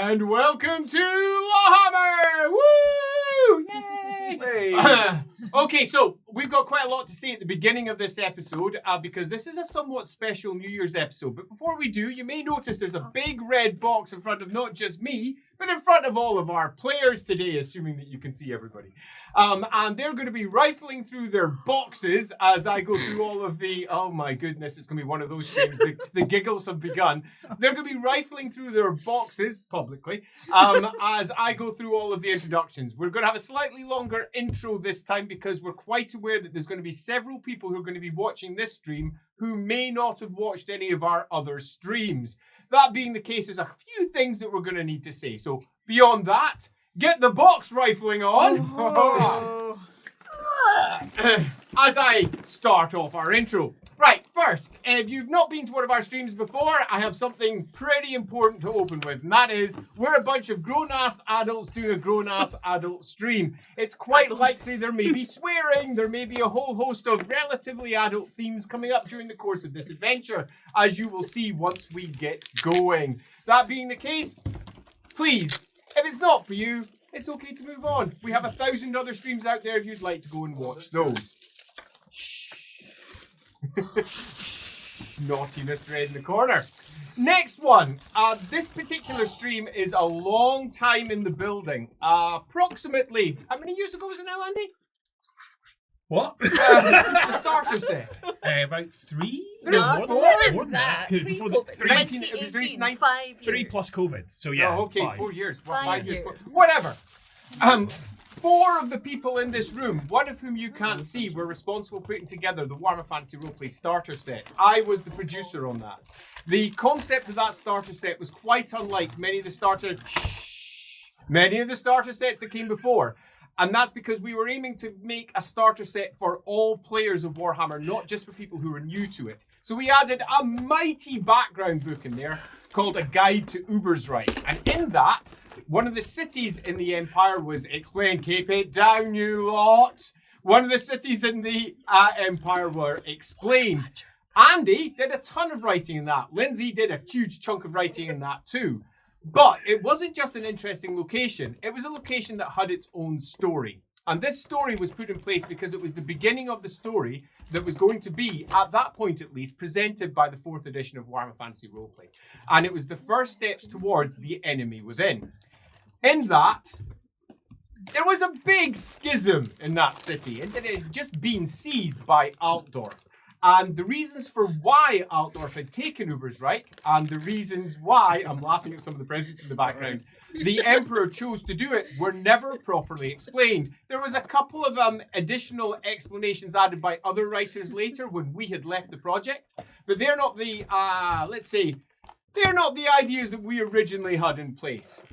And welcome to LAWhammer! Woo! Yay! Okay, so we've got quite a lot to say at the beginning of this episode because this is a somewhat special New Year's episode. But before we do, you may notice there's a big red box in front of not just me, but in front of all of our players today, assuming that you can see everybody. And they're going to be rifling through their boxes as I go through all of the... Oh my goodness, it's going to be one of those things. The giggles have begun. They're going to be rifling through their boxes, publicly, as I go through all of the introductions. We're going to have a slightly longer intro this time because we're quite aware that there's going to be several people who are going to be watching this stream who may not have watched any of our other streams. That being the case, there's a few things that we're going to need to say. So beyond that, get the box rifling on. Oh. As I start off our intro. Right, first, if you've not been to one of our streams before, I have something pretty important to open with, and that is, we're a bunch of grown-ass adults doing a grown-ass adult stream. It's quite likely there may be swearing, there may be a whole host of relatively adult themes coming up during the course of this adventure, as you will see once we get going. That being the case, please, if it's not for you, it's okay to move on. We have 1,000 other streams out there if you'd like to go and watch those. Naughty Mr. Ed in the corner. Next one. This particular stream is a long time in the building. Approximately, how many years ago was it now, Andy? What? The starter set. About three? No, more than that. Before the 2018, 5 years. 3 plus COVID. So yeah. Oh, okay, 5. 4 years. Well, 5 5 years. years. Whatever. 4 of the people in this room, one of whom you can't see, were responsible for putting together the Warhammer Fantasy Roleplay Starter Set. I was the producer on that. The concept of that starter set was quite unlike many of the starter sets that came before. And that's because we were aiming to make a starter set for all players of Warhammer, not just for people who are new to it. So we added a mighty background book in there called A Guide to Ubersreik. And in that, one of the cities in the Empire was explained. Keep it down, you lot. One of the cities in the Empire were explained. Andy did a ton of writing in that. Lindsay did a huge chunk of writing in that too. But it wasn't just an interesting location. It was a location that had its own story. And this story was put in place because it was the beginning of the story that was going to be, at that point at least, presented by the 4th edition of Warhammer Fantasy Roleplay. And it was the first steps towards the enemy within. In that, there was a big schism in that city, and it had just been seized by Altdorf. And the reasons for why Altdorf had taken Ubersreik, and the reasons why, I'm laughing at some of the presents in the background, the Emperor chose to do it were never properly explained. There was a couple of additional explanations added by other writers later when we had left the project, but they're not the, they're not the ideas that we originally had in place.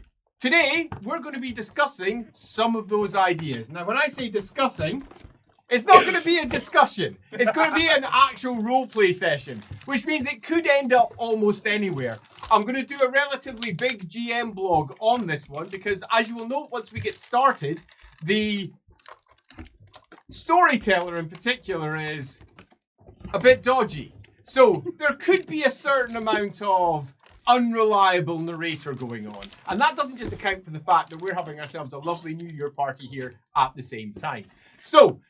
Today, we're going to be discussing some of those ideas. Now, when I say discussing, it's not going to be a discussion. It's going to be an actual roleplay session, which means it could end up almost anywhere. I'm going to do a relatively big GM blog on this one because, as you will note once we get started, the storyteller in particular is a bit dodgy. So there could be a certain amount of unreliable narrator going on. And that doesn't just account for the fact that we're having ourselves a lovely New Year party here at the same time. So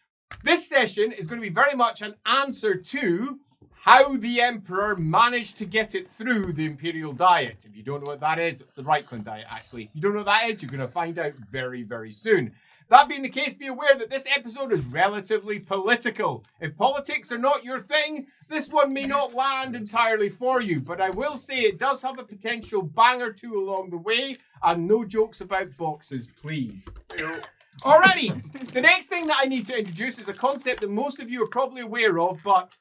this session is going to be very much an answer to how the Emperor managed to get it through the Imperial Diet. If you don't know what that is, it's the Reikland Diet, actually. If you don't know what that is, you're going to find out very, very soon. That being the case, be aware that this episode is relatively political. If politics are not your thing, this one may not land entirely for you. But I will say it does have a potential bang or two along the way, and no jokes about boxes, please. Alrighty, the next thing that I need to introduce is a concept that most of you are probably aware of, but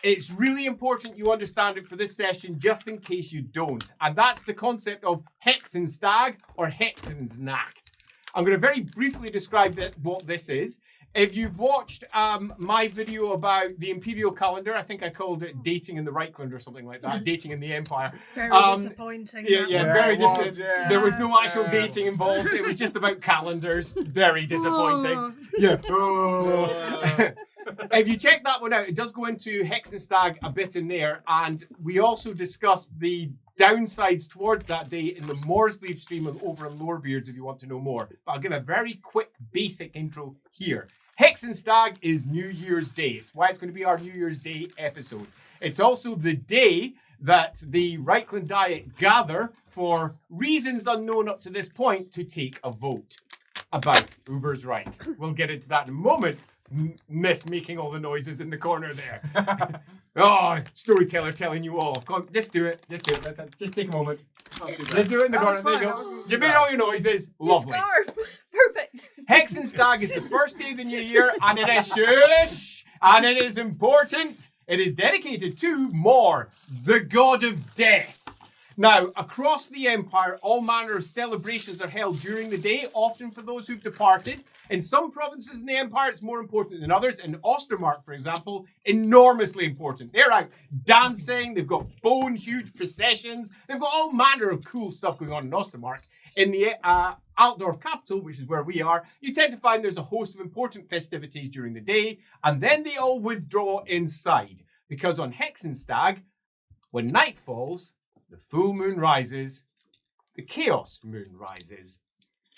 it's really important you understand it for this session just in case you don't. And that's the concept of Hexenstag or Hexensnacht. I'm going to very briefly describe what this is. If you've watched my video about the Imperial calendar, I think I called it Dating in the Reikland or something like that, Dating in the Empire. Very disappointing. Very disappointing. There was no actual dating involved. It was just about calendars. Very disappointing. Yeah. if you check that one out, it does go into Hex and Stag a bit in there, and we also discussed the downsides towards that day in the Moorsleeve stream of Over and Lorebeards if you want to know more. But I'll give a very quick basic intro here. Hex and Stag is New Year's Day. It's why it's going to be our New Year's Day episode. It's also the day that the Reikland Diet gather for reasons unknown up to this point to take a vote about Ubersreik. We'll get into that in a moment. Miss making all the noises in the corner there. Oh, storyteller telling you all. Just do it. Just do it. Just take a moment. Just do it in the corner. There you go. You made all your noises. Lovely. Perfect. Hex and Stag is the first day of the new year, and it is shush, and it is important. It is dedicated to Mor, the god of death. Now, across the Empire, all manner of celebrations are held during the day, often for those who've departed. In some provinces in the Empire, it's more important than others. In Ostermark, for example, enormously important. They're out dancing, they've got huge processions, they've got all manner of cool stuff going on in Ostermark. In the Altdorf capital, which is where we are, you tend to find there's a host of important festivities during the day, and then they all withdraw inside. Because on Hex and Stag, when night falls, the full moon rises, the chaos moon rises,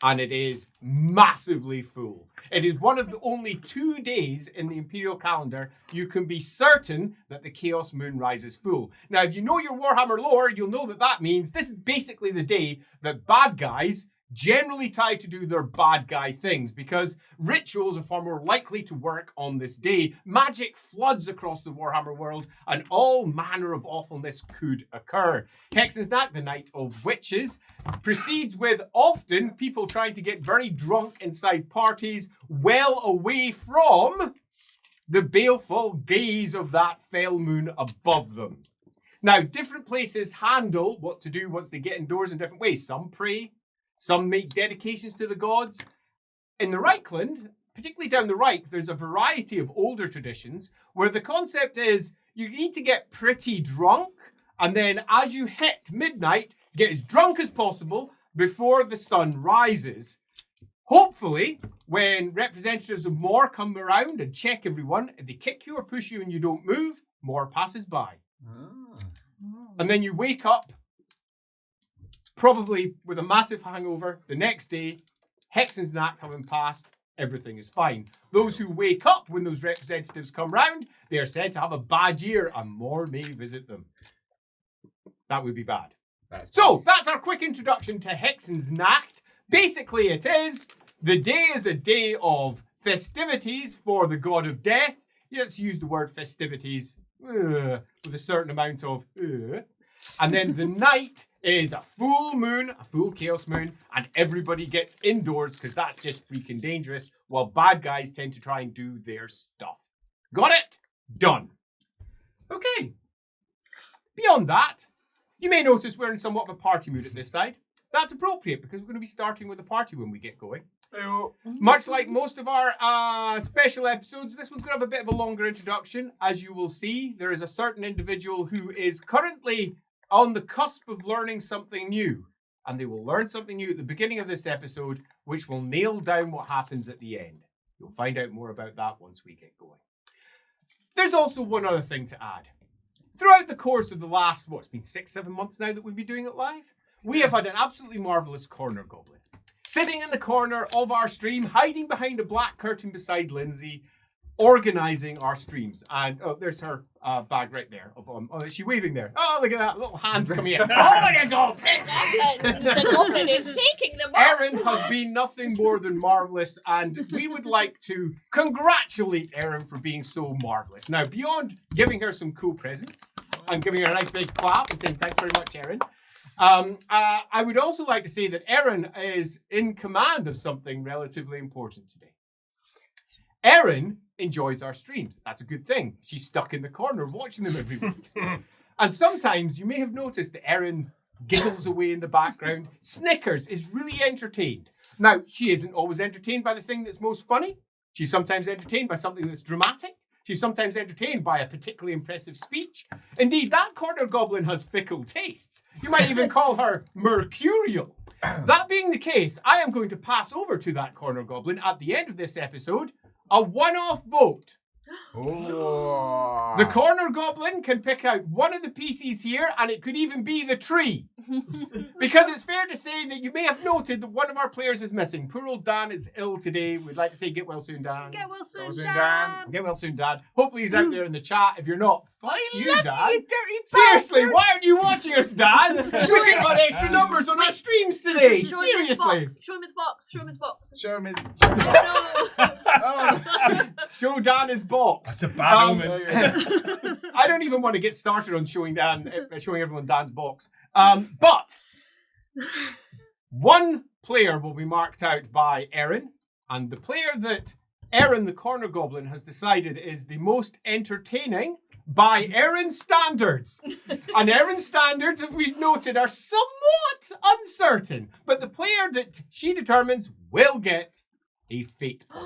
and it is massively full. It is one of the only 2 days in the Imperial calendar you can be certain that the chaos moon rises full. Now, if you know your Warhammer lore, you'll know that that means this is basically the day that bad guys generally try to do their bad guy things, because rituals are far more likely to work on this day. Magic floods across the Warhammer world, and all manner of awfulness could occur. Hex and Stag, the Night of Witches, proceeds with often people trying to get very drunk inside parties well away from the baleful gaze of that fell moon above them. Now, different places handle what to do once they get indoors in different ways. Some pray, some make dedications to the gods. In the Reikland, particularly down the Reich, there's a variety of older traditions where the concept is you need to get pretty drunk, and then as you hit midnight, get as drunk as possible before the sun rises. Hopefully, when representatives of Mor come around and check everyone, if they kick you or push you and you don't move, Mor passes by. And then you wake up, probably with a massive hangover the next day. Hex and Stag having passed, everything is fine. Those who wake up when those representatives come round, they are said to have a bad year and Mor may visit them. That would be bad. So, that's our quick introduction to Hex and Stag. Basically, it is, the day is a day of festivities for the god of death. Let's use the word festivities with a certain amount of and then the night is a full moon, a full chaos moon, and everybody gets indoors because that's just freaking dangerous, while bad guys tend to try and do their stuff. Got it? Done. Okay. Beyond that, you may notice we're in somewhat of a party mood at this side. That's appropriate because we're going to be starting with a party when we get going. Much like most of our special episodes, this one's going to have a bit of a longer introduction. As you will see, there is a certain individual who is currently on the cusp of learning something new. And they will learn something new at the beginning of this episode, which will nail down what happens at the end. You'll find out more about that once we get going. There's also one other thing to add. Throughout the course of the last, it's been 6-7 months now that we've been doing it live, we have had an absolutely marvellous corner goblin. Sitting in the corner of our stream, hiding behind a black curtain beside Lindsay, organising our streams. And there's her bag right there. Is she waving there? Oh, look at that. Little hands coming in. Oh, you go! The goblin is taking them off. Erin has been nothing more than marvellous, and we would like to congratulate Erin for being so marvellous. Now, beyond giving her some cool presents and giving her a nice big clap and saying thanks very much, Erin, I would also like to say that Erin is in command of something relatively important today. Erin enjoys our streams. That's a good thing. She's stuck in the corner watching them every week. And sometimes you may have noticed that Erin giggles away in the background, snickers, is really entertained. Now, she isn't always entertained by the thing that's most funny. She's sometimes entertained by something that's dramatic. She's sometimes entertained by a particularly impressive speech. Indeed, that corner goblin has fickle tastes. You might even call her mercurial. That being the case, I am going to pass over to that corner goblin at the end of this episode a one-off vote Oh. The corner goblin can pick out one of the pieces here, and it could even be the tree. Because it's fair to say that you may have noted that one of our players is missing. Poor old Dan is ill today. We'd like to say get well soon, Dan. Get well soon, soon, Dan. Dan. Get well soon, Dad. Hopefully he's out there in the chat. If you're not, fuck you, love Dad. you, dirty Seriously, bastard. why aren't you watching us, Dad? We've got extra numbers on our streams today. Show him his Seriously. box. Show him his box. Show him his box. Show him his. No. Show Dan his box. That's a bad Um, omen. I don't even want to get started on showing everyone Dan's box. But one player will be marked out by Erin, and the player that Erin, the corner goblin, has decided is the most entertaining by Erin's standards. And Erin's standards, as we've noted, are somewhat uncertain. But the player that she determines will get a fate point.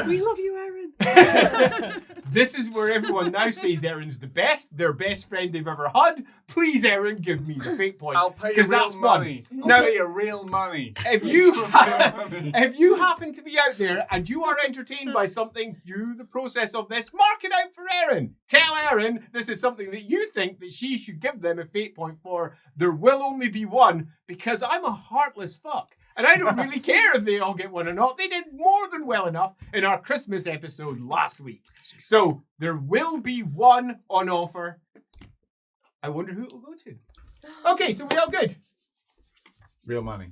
We love you, Erin. This is where everyone now says Erin's the best, their best friend they've ever had. Please, Erin, give me the fate point. I'll pay you because real that's money. fun. I'll Now, pay you real money. if you happen to be out there and you are entertained by something through the process of this, mark it out for Erin. Tell Erin this is something that you think that she should give them a fate point for. There will only be one, because I'm a heartless fuck. And I don't really care if they all get one or not. They did more than well enough in our Christmas episode last week. So there will be one on offer. I wonder who it will go to. Okay, so we all good. Real money.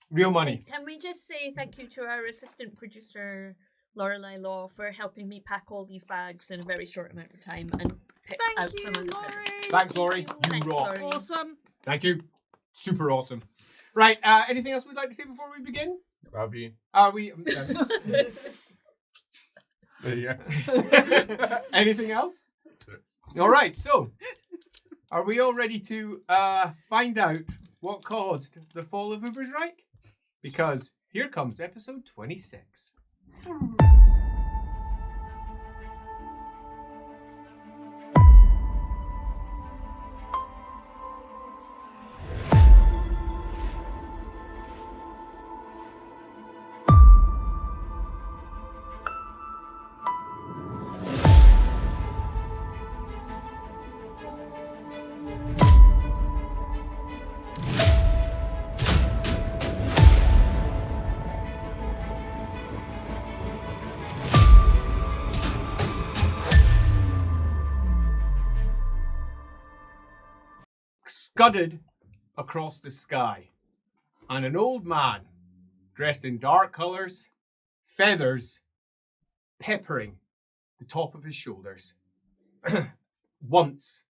Real money. Can we just say thank you to our assistant producer, Lorelei Law, for helping me pack all these bags in a very short amount of time and pick out Thank you, some of the Laurie. presents. Thanks, Laurie. You Thanks, rock. Laurie. Awesome. Thank you. Super awesome. Right, anything else we'd like to say before we begin? Love you. There you go. Anything else? All right, so are we all ready to find out what caused the fall of Ubersreik? Because here comes episode 26. Scudded across the sky, and an old man dressed in dark colours, feathers, peppering the top of his shoulders. Once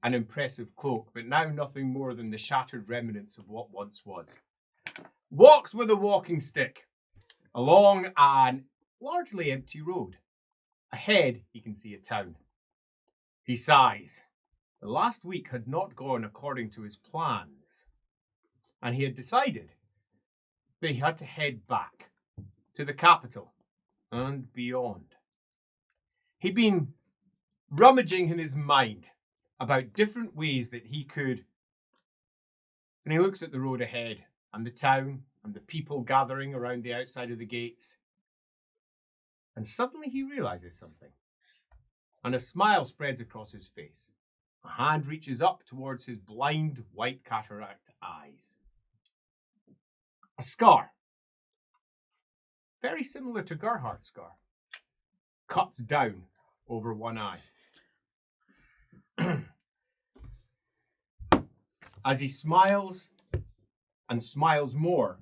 an impressive cloak, but now nothing more than the shattered remnants of what once was. Walks with a walking stick along an largely empty road. Ahead, he can see a town. He sighs. The last week had not gone according to his plans, and he had decided that he had to head back to the capital and beyond. He'd been rummaging in his mind about different ways that he could, and he looks at the road ahead and the town and the people gathering around the outside of the gates, and suddenly he realizes something, and a smile spreads across his face. A hand reaches up towards his blind white cataract eyes. A scar, very similar to Gerhardt's scar, cuts down over one eye. As he smiles and smiles more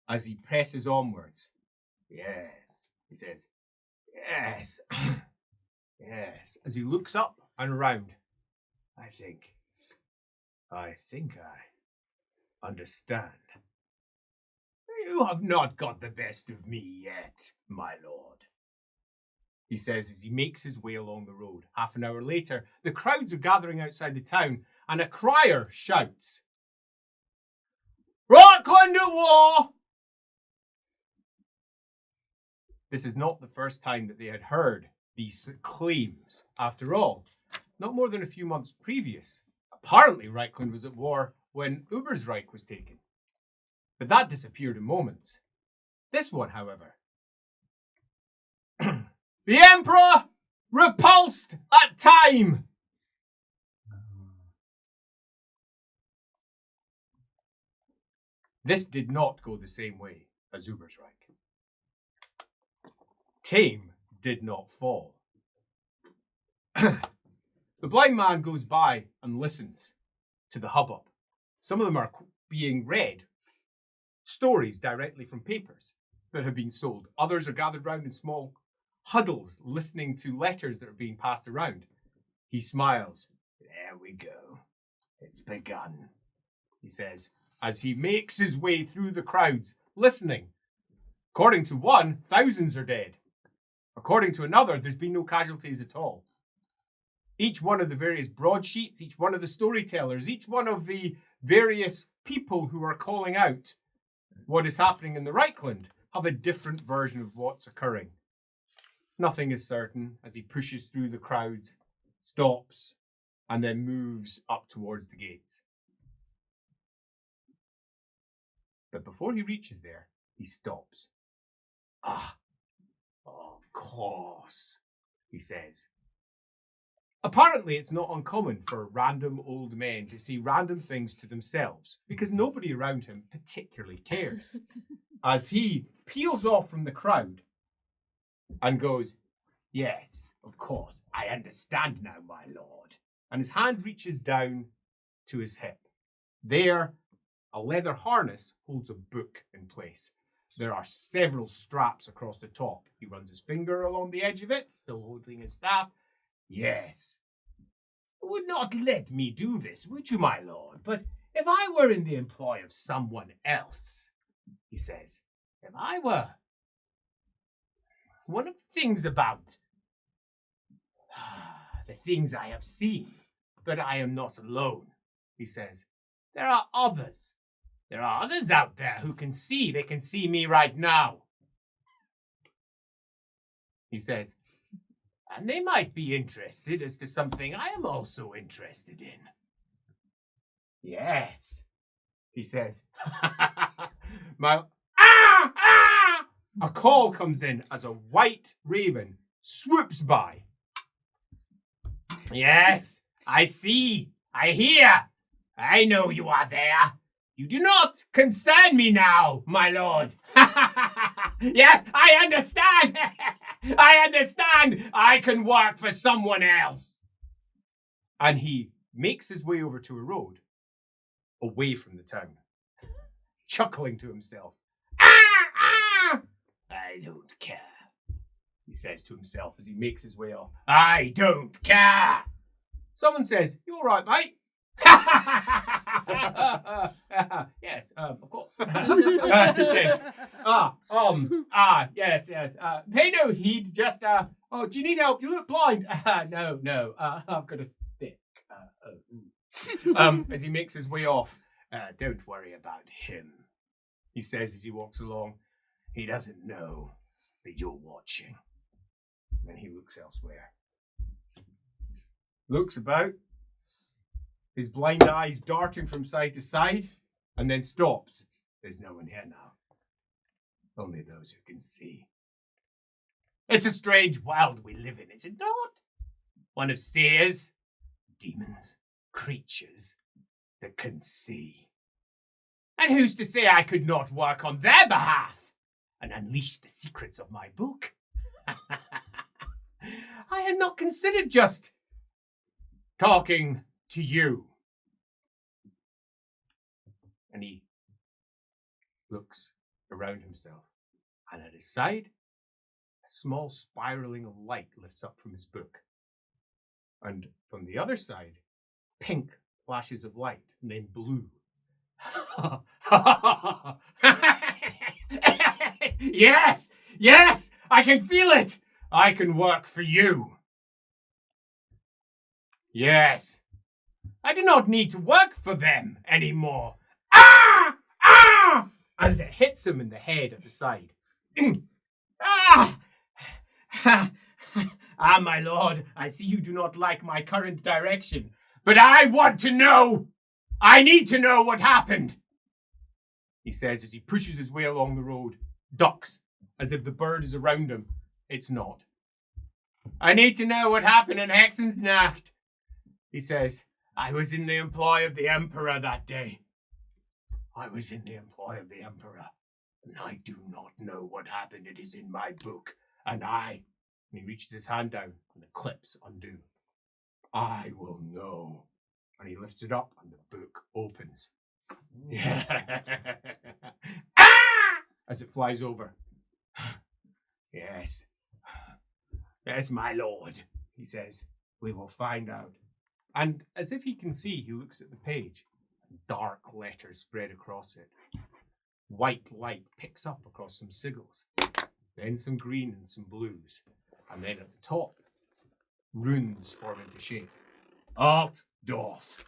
as he presses onwards. Yes, he says, yes, yes, as he looks up and around. I think I understand. You have not got the best of me yet, my lord, he says as he makes his way along the road. Half an hour later, the crowds are gathering outside the town, and a crier shouts, Reikland at war! This is not the first time that they had heard these claims. After all, not more than a few months previous, apparently Reikland was at war when Ubersreik was taken. But that disappeared in moments. This one, however, The Emperor repulsed at time. This did not go the same way as Ubersreik. Tame did not fall. The blind man goes by and listens to the hubbub. Some of them are being read, stories directly from papers that have been sold. Others are gathered round in small huddles, listening to letters that are being passed around. He smiles. There we go. It's begun, he says, as he makes his way through the crowds, listening. According to one, thousands are dead. According to another, there's been no casualties at all. Each one of the various broadsheets, each one of the storytellers, each one of the various people who are calling out what is happening in the Reikland have a different version of what's occurring. Nothing is certain as he pushes through the crowds, stops, and then moves up towards the gates. But before he reaches there, he stops. Ah, of course, he says. Apparently, it's not uncommon for random old men to see random things to themselves because nobody around him particularly cares. As he peels off from the crowd and goes, yes, of course, I understand now, my lord. And his hand reaches down to his hip. There, a leather harness holds a book in place. There are several straps across the top. He runs his finger along the edge of it, still holding his staff. Yes. You would not let me do this, would you, my lord? But if I were in the employ of someone else, he says, if I were, one of the things about the things I have seen, but I am not alone, he says. There are others. There are others out there who can see. They can see me right now. He says, and they might be interested as to something I am also interested in. Yes, he says. A call comes in as a white raven swoops by. Yes, I see. I hear. I know you are there. You do not concern me now, my lord. Yes, I understand. I understand. I can work for someone else. And he makes his way over to a road away from the town, chuckling to himself. I don't care, he says to himself as he makes his way off. I don't care. Someone says, you all right, mate? Yes, of course. He says, yes. Pay no heed, just, oh, do you need help? You look blind. No, I've got a stick. As he makes his way off, don't worry about him, he says as he walks along. He doesn't know that you're watching. Then he looks elsewhere. Looks about, his blind eyes darting from side to side, and then stops. There's no one here now. Only those who can see. It's a strange world we live in, is it not? One of seers, demons, creatures that can see. And who's to say I could not work on their behalf and unleash the secrets of my book? I had not considered just talking to you. And he looks around himself, and at his side, a small spiraling of light lifts up from his book. And from the other side, pink flashes of light, and then blue. Yes, I can feel it. I can work for you. Yes, I do not need to work for them anymore. As it hits him in the head at the side. My lord, I see you do not like my current direction, but I want to know. I need to know what happened, he says as he pushes his way along the road, ducks, as if the bird is around him. It's not. I need to know what happened in Hexensnacht. He says, I was in the employ of the Emperor that day. I was in the employ of the Emperor, and I do not know what happened. It is in my book, and he reaches his hand down, and the clips undo. I will know. And he lifts it up, and the book opens. Ah! As it flies over. Yes. Yes, my lord, he says. We will find out. And as if he can see, he looks at the page. Dark letters spread across it. White light picks up across some sigils. Then some green and some blues. And then at the top, runes form into shape. Alt Dorf.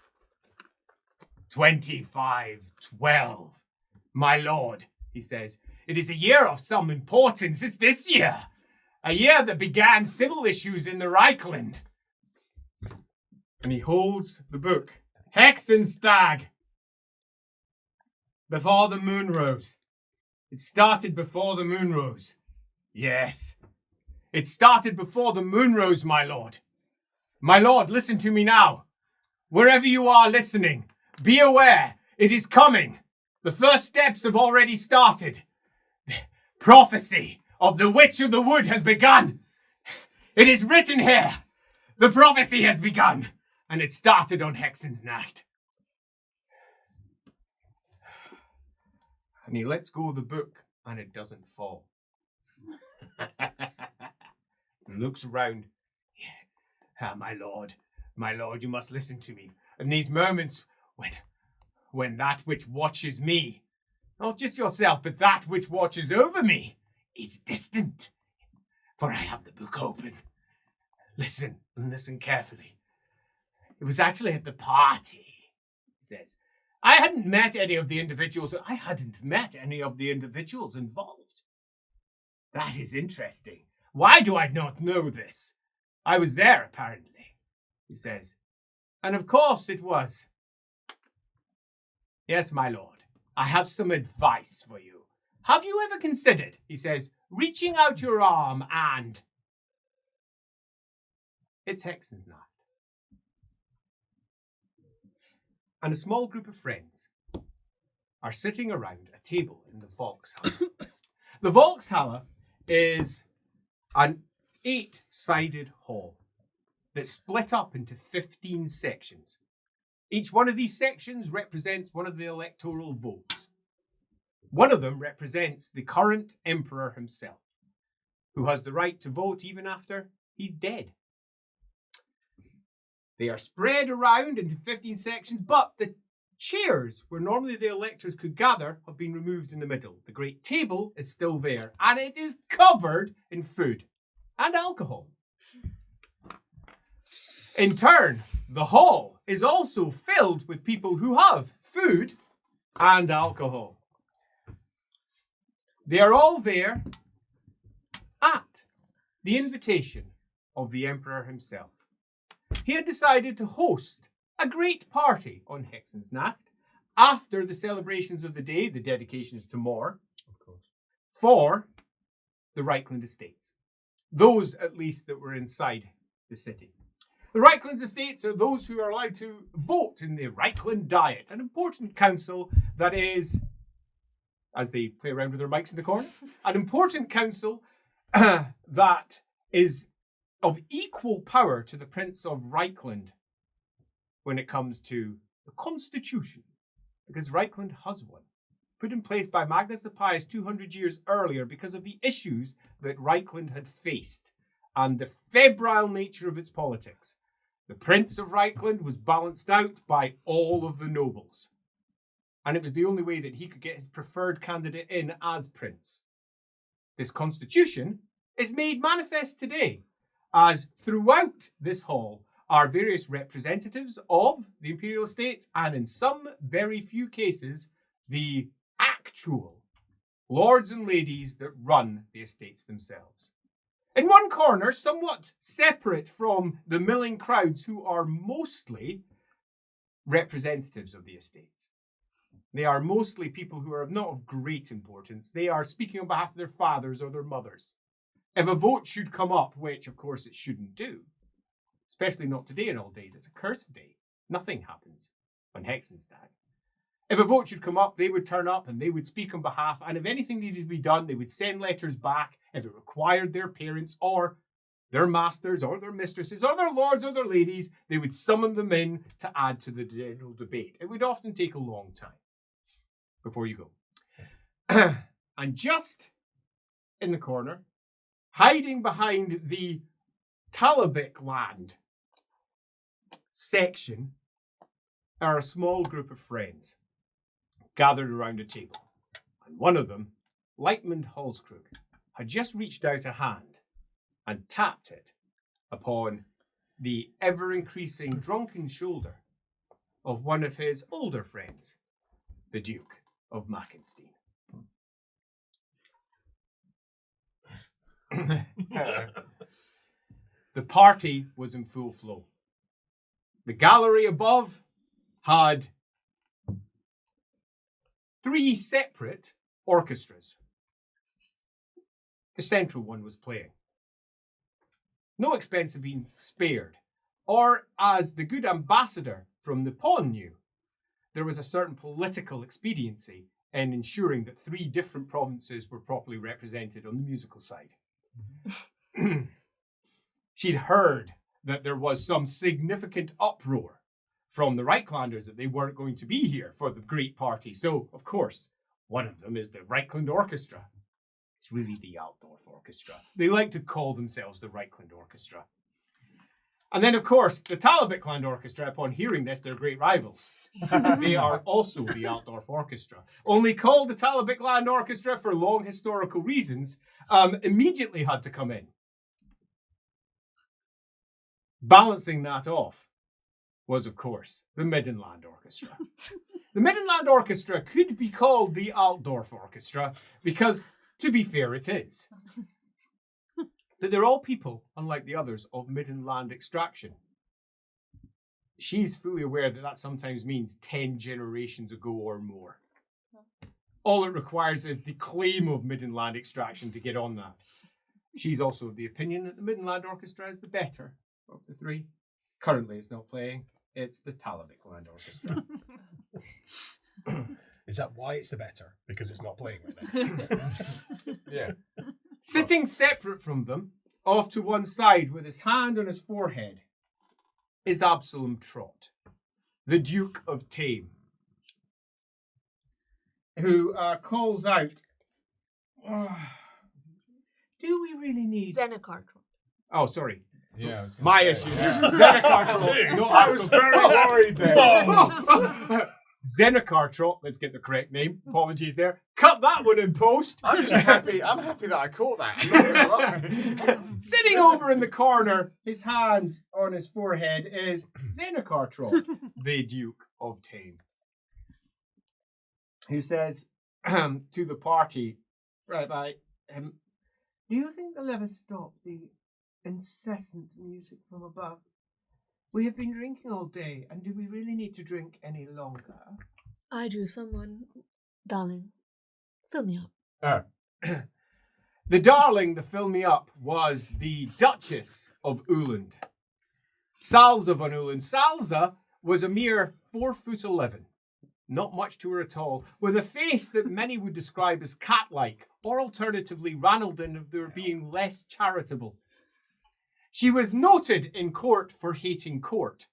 2512. My lord, he says, it is a year of some importance. It's this year. A year that began civil issues in the Reikland. And he holds the book. Hexenstag. Before the moon rose. It started before the moon rose. Yes. It started before the moon rose, my lord. My lord, listen to me now. Wherever you are listening, be aware, it is coming. The first steps have already started. Prophecy of the Witch of the Wood has begun. It is written here. The prophecy has begun. And it started on Hexensnacht. And he lets go of the book, and it doesn't fall. And looks around. Ah, my lord, you must listen to me. In these moments when that which watches me, not just yourself, but that which watches over me, is distant. For I have the book open. Listen, and listen carefully. It was actually at the party, he says. I hadn't met any of the individuals involved. That is interesting. Why do I not know this? I was there, apparently, he says. And of course it was. Yes, my lord, I have some advice for you. Have you ever considered, he says, reaching out your arm and... It's Hexensnacht. And a small group of friends are sitting around a table in the Volkshalle. The Volkshalle is an 8-sided hall that's split up into 15 sections. Each one of these sections represents one of the electoral votes. One of them represents the current emperor himself, who has the right to vote even after he's dead. They are spread around into 15 sections, but the chairs where normally the electors could gather have been removed in the middle. The great table is still there, and it is covered in food and alcohol. In turn, the hall is also filled with people who have food and alcohol. They are all there at the invitation of the emperor himself. He had decided to host a great party on Hexensnacht after the celebrations of the day, the dedications to Moore, of course, for the Reikland estates. Those, at least, that were inside the city. The Reikland estates are those who are allowed to vote in the Reikland Diet, an important council that is, as they play around with their mics in the corner, an important council that is of equal power to the Prince of Reikland when it comes to the Constitution, because Reikland has one, put in place by Magnus the Pious 200 years earlier because of the issues that Reikland had faced and the febrile nature of its politics. The Prince of Reikland was balanced out by all of the nobles, and it was the only way that he could get his preferred candidate in as prince. This constitution is made manifest today, as throughout this hall are various representatives of the Imperial estates, and in some very few cases, the actual lords and ladies that run the estates themselves. In one corner, somewhat separate from the milling crowds who are mostly representatives of the estates. They are mostly people who are not of great importance. They are speaking on behalf of their fathers or their mothers. If a vote should come up, which of course it shouldn't do, especially not today and all days, it's a cursed day. Nothing happens on Hexenstag. If a vote should come up, they would turn up and they would speak on behalf, and if anything needed to be done, they would send letters back if it required their parents or their masters or their mistresses or their lords or their ladies. They would summon them in to add to the general debate. It would often take a long time before you go. And just in the corner, hiding behind the Talabik land section, are a small group of friends gathered around a table. And one of them, Leikland Halskrug, had just reached out a hand and tapped it upon the ever-increasing drunken shoulder of one of his older friends, the Duke of Mackenstein. The party was in full flow. The gallery above had 3 separate orchestras. The central one was playing. No expense had been spared, or as the good ambassador from the pawn knew, there was a certain political expediency in ensuring that 3 different provinces were properly represented on the musical side. She'd heard that there was some significant uproar from the Reiklanders that they weren't going to be here for the great party. So, of course, one of them is the Reikland Orchestra. It's really the Altdorf Orchestra. They like to call themselves the Reikland Orchestra. And then, of course, the Talabikland Orchestra, upon hearing this, they're great rivals. They are also the Altdorf Orchestra. Only called the Talabikland Orchestra for long historical reasons, immediately had to come in. Balancing that off was, of course, the Middenland Orchestra. The Middenland Orchestra could be called the Altdorf Orchestra because, to be fair, it is. But they're all people, unlike the others, of Middenland extraction. She's fully aware that that sometimes means 10 generations ago or more. All it requires is the claim of Middenland extraction to get on that. She's also of the opinion that the Middenland Orchestra is the better of the 3. Currently, it's not playing. It's the Talabikland Orchestra. Is that why it's the better? Because it's not playing right now? Yeah. Sitting separate from them, off to one side with his hand on his forehead, is Absalom Trott, the Duke of Tame, who calls out, do we really need... Zenicar. Oh, sorry. Yeah. My issue there. Zenicar Trott. No, I was very worried there. Zenicar Trott, let's get the correct name. Apologies there. Cut that one in post. I'm just happy. I'm happy that I caught that. I'm not gonna lie. Sitting over in the corner, his hand on his forehead, is Zenicar Trott, the Duke of Tame, who says to the party, Rabbi, do you think they'll ever stop the incessant music from above? We have been drinking all day, and do we really need to drink any longer? I do. Someone, darling, fill me up. The darling to fill me up was the Duchess of Uland, Salza von Uland. Salza was a mere 4'11", not much to her at all, with a face that many would describe as cat-like, or alternatively Ranaldin if they were being less charitable. She was noted in court for hating court.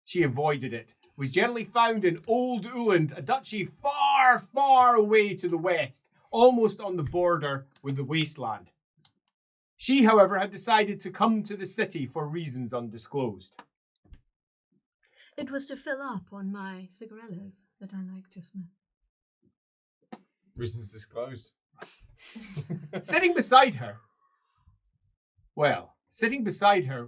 She avoided it, was generally found in Old Uland, a duchy far, far away to the west, almost on the border with the wasteland. She, however, had decided to come to the city for reasons undisclosed. It was to fill up on my cigarillos that I like to smoke. Reasons disclosed. Sitting beside her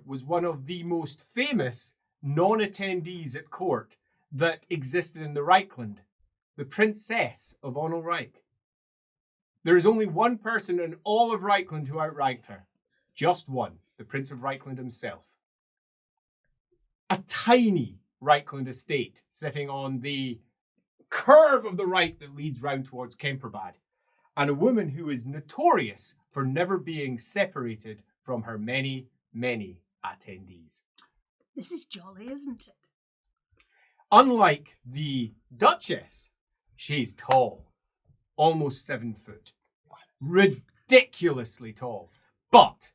was one of the most famous non-attendees at court that existed in the Reikland, the Princess of Onelreich. There is only one person in all of Reikland who outranked her. Just one, the Prince of Reikland himself. A tiny Reikland estate sitting on the curve of the right that leads round towards Kemperbad. and a woman who is notorious for never being separated from her many, many attendees. This is jolly, isn't it? Unlike the Duchess, she's tall, almost 7 foot, ridiculously tall. But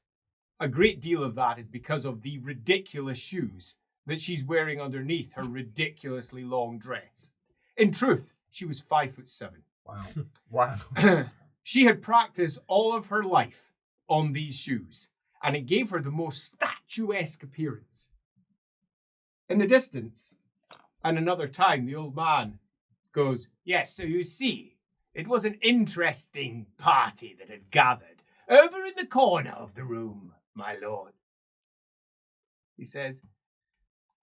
a great deal of that is because of the ridiculous shoes that she's wearing underneath her ridiculously long dress. In truth, she was 5'7". Wow. Wow. She had practiced all of her life on these shoes, and it gave her the most statuesque appearance. In the distance, and another time, the old man goes, "Yes, so you see, it was an interesting party that had gathered over in the corner of the room, my lord." He says,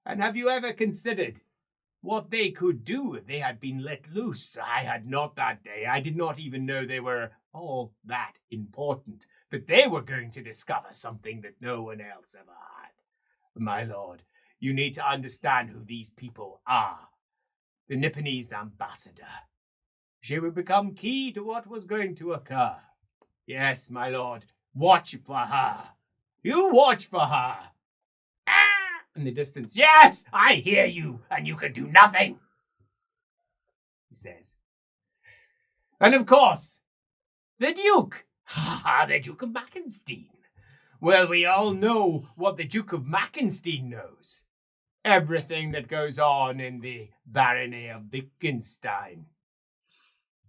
"And have you ever considered what they could do if they had been let loose? I had not that day. I did not even know they were all that important. But they were going to discover something that no one else ever had. My lord, you need to understand who these people are. The Nipponese ambassador. She would become key to what was going to occur. Yes, my lord, watch for her. You watch for her." In the distance, "Yes, I hear you, and you can do nothing," he says. "And of course, the Duke. The Duke of Mackenstein. Well, we all know what the Duke of Mackenstein knows. Everything that goes on in the barony of Wittgenstein.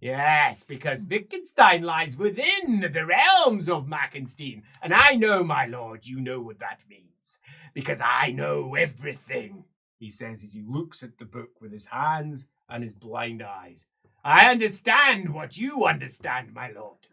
Yes, because Wittgenstein lies within the realms of Mackenstein. And I know, my lord, you know what that means. Because I know everything," he says as he looks at the book with his hands and his blind eyes. "I understand what you understand, my lord."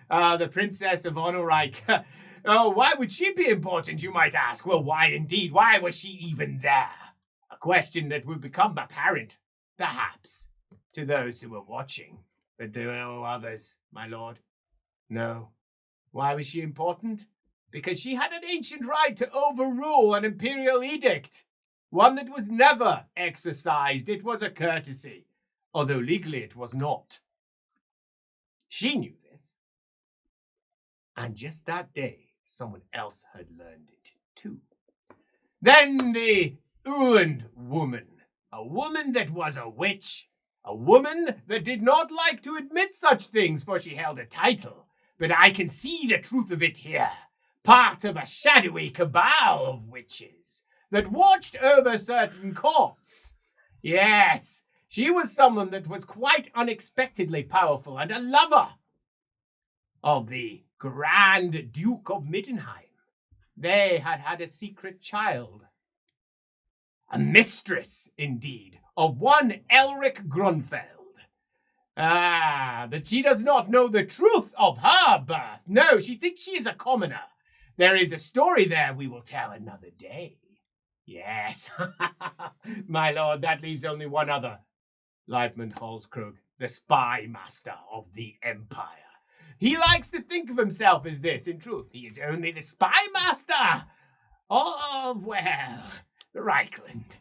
The Princess of Ubersreik. Oh, why would she be important, you might ask? Well, why indeed? Why was she even there? A question that would become apparent, perhaps, to those who were watching, but to no others, my lord. No. Why was she important? Because she had an ancient right to overrule an imperial edict, one that was never exercised. It was a courtesy, although legally it was not. She knew this. And just that day, someone else had learned it too. Then the Uland woman, a woman that was a witch, a woman that did not like to admit such things, for she held a title. But I can see the truth of it here. Part of a shadowy cabal of witches that watched over certain courts. Yes, she was someone that was quite unexpectedly powerful and a lover of the Grand Duke of Middenheim. They had had a secret child. A mistress, indeed, of one Elric Grunfeld. But she does not know the truth of her birth. No, she thinks she is a commoner. There is a story there we will tell another day. Yes, my lord, that leaves only one other. Leibmund Halskrug, the spy master of the Empire. He likes to think of himself as this. In truth, he is only the spy master of, well, Reikland.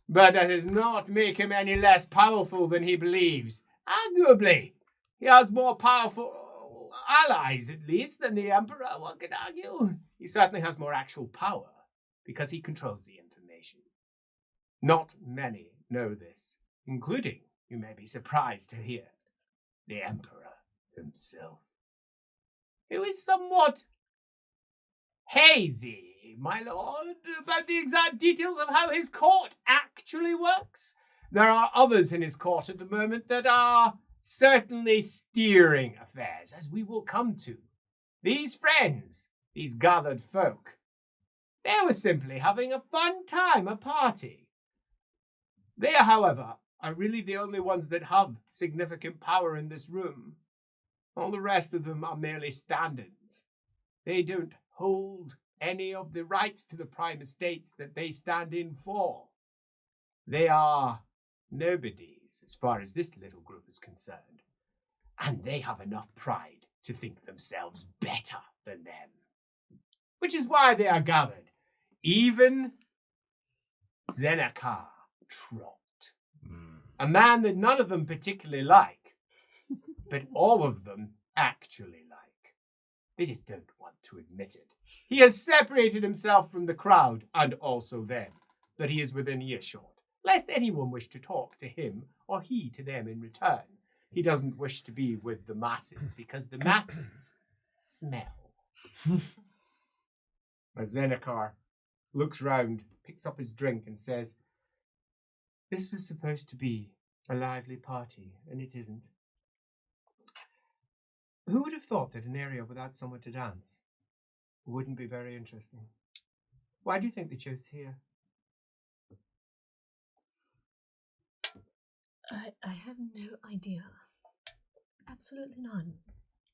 But that does not make him any less powerful than he believes. Arguably, he has more powerful allies, at least, than the Emperor, one could argue. He certainly has more actual power, because he controls the information. Not many know this, including, you may be surprised to hear, the Emperor himself, who is somewhat hazy, my lord, about the exact details of how his court actually works. There are others in his court at the moment that are certainly steering affairs, as we will come to. These friends, these gathered folk, they were simply having a fun time, a party. They, however, are really the only ones that have significant power in this room. All the rest of them are merely stand-ins. They don't hold any of the rights to the prime estates that they stand in for. They are nobodies as far as this little group is concerned. And they have enough pride to think themselves better than them. Which is why they are gathered. Even Zenakar Trot, a man that none of them particularly like, but all of them actually like. They just don't want to admit it. He has separated himself from the crowd and also them, but he is within earshot, lest anyone wish to talk to him or he to them in return. He doesn't wish to be with the masses because the masses smell. As Zenekar looks round, picks up his drink and says, "This was supposed to be a lively party, and it isn't. Who would have thought that an area without somewhere to dance wouldn't be very interesting? Why do you think they chose here?" I have no idea. Absolutely none.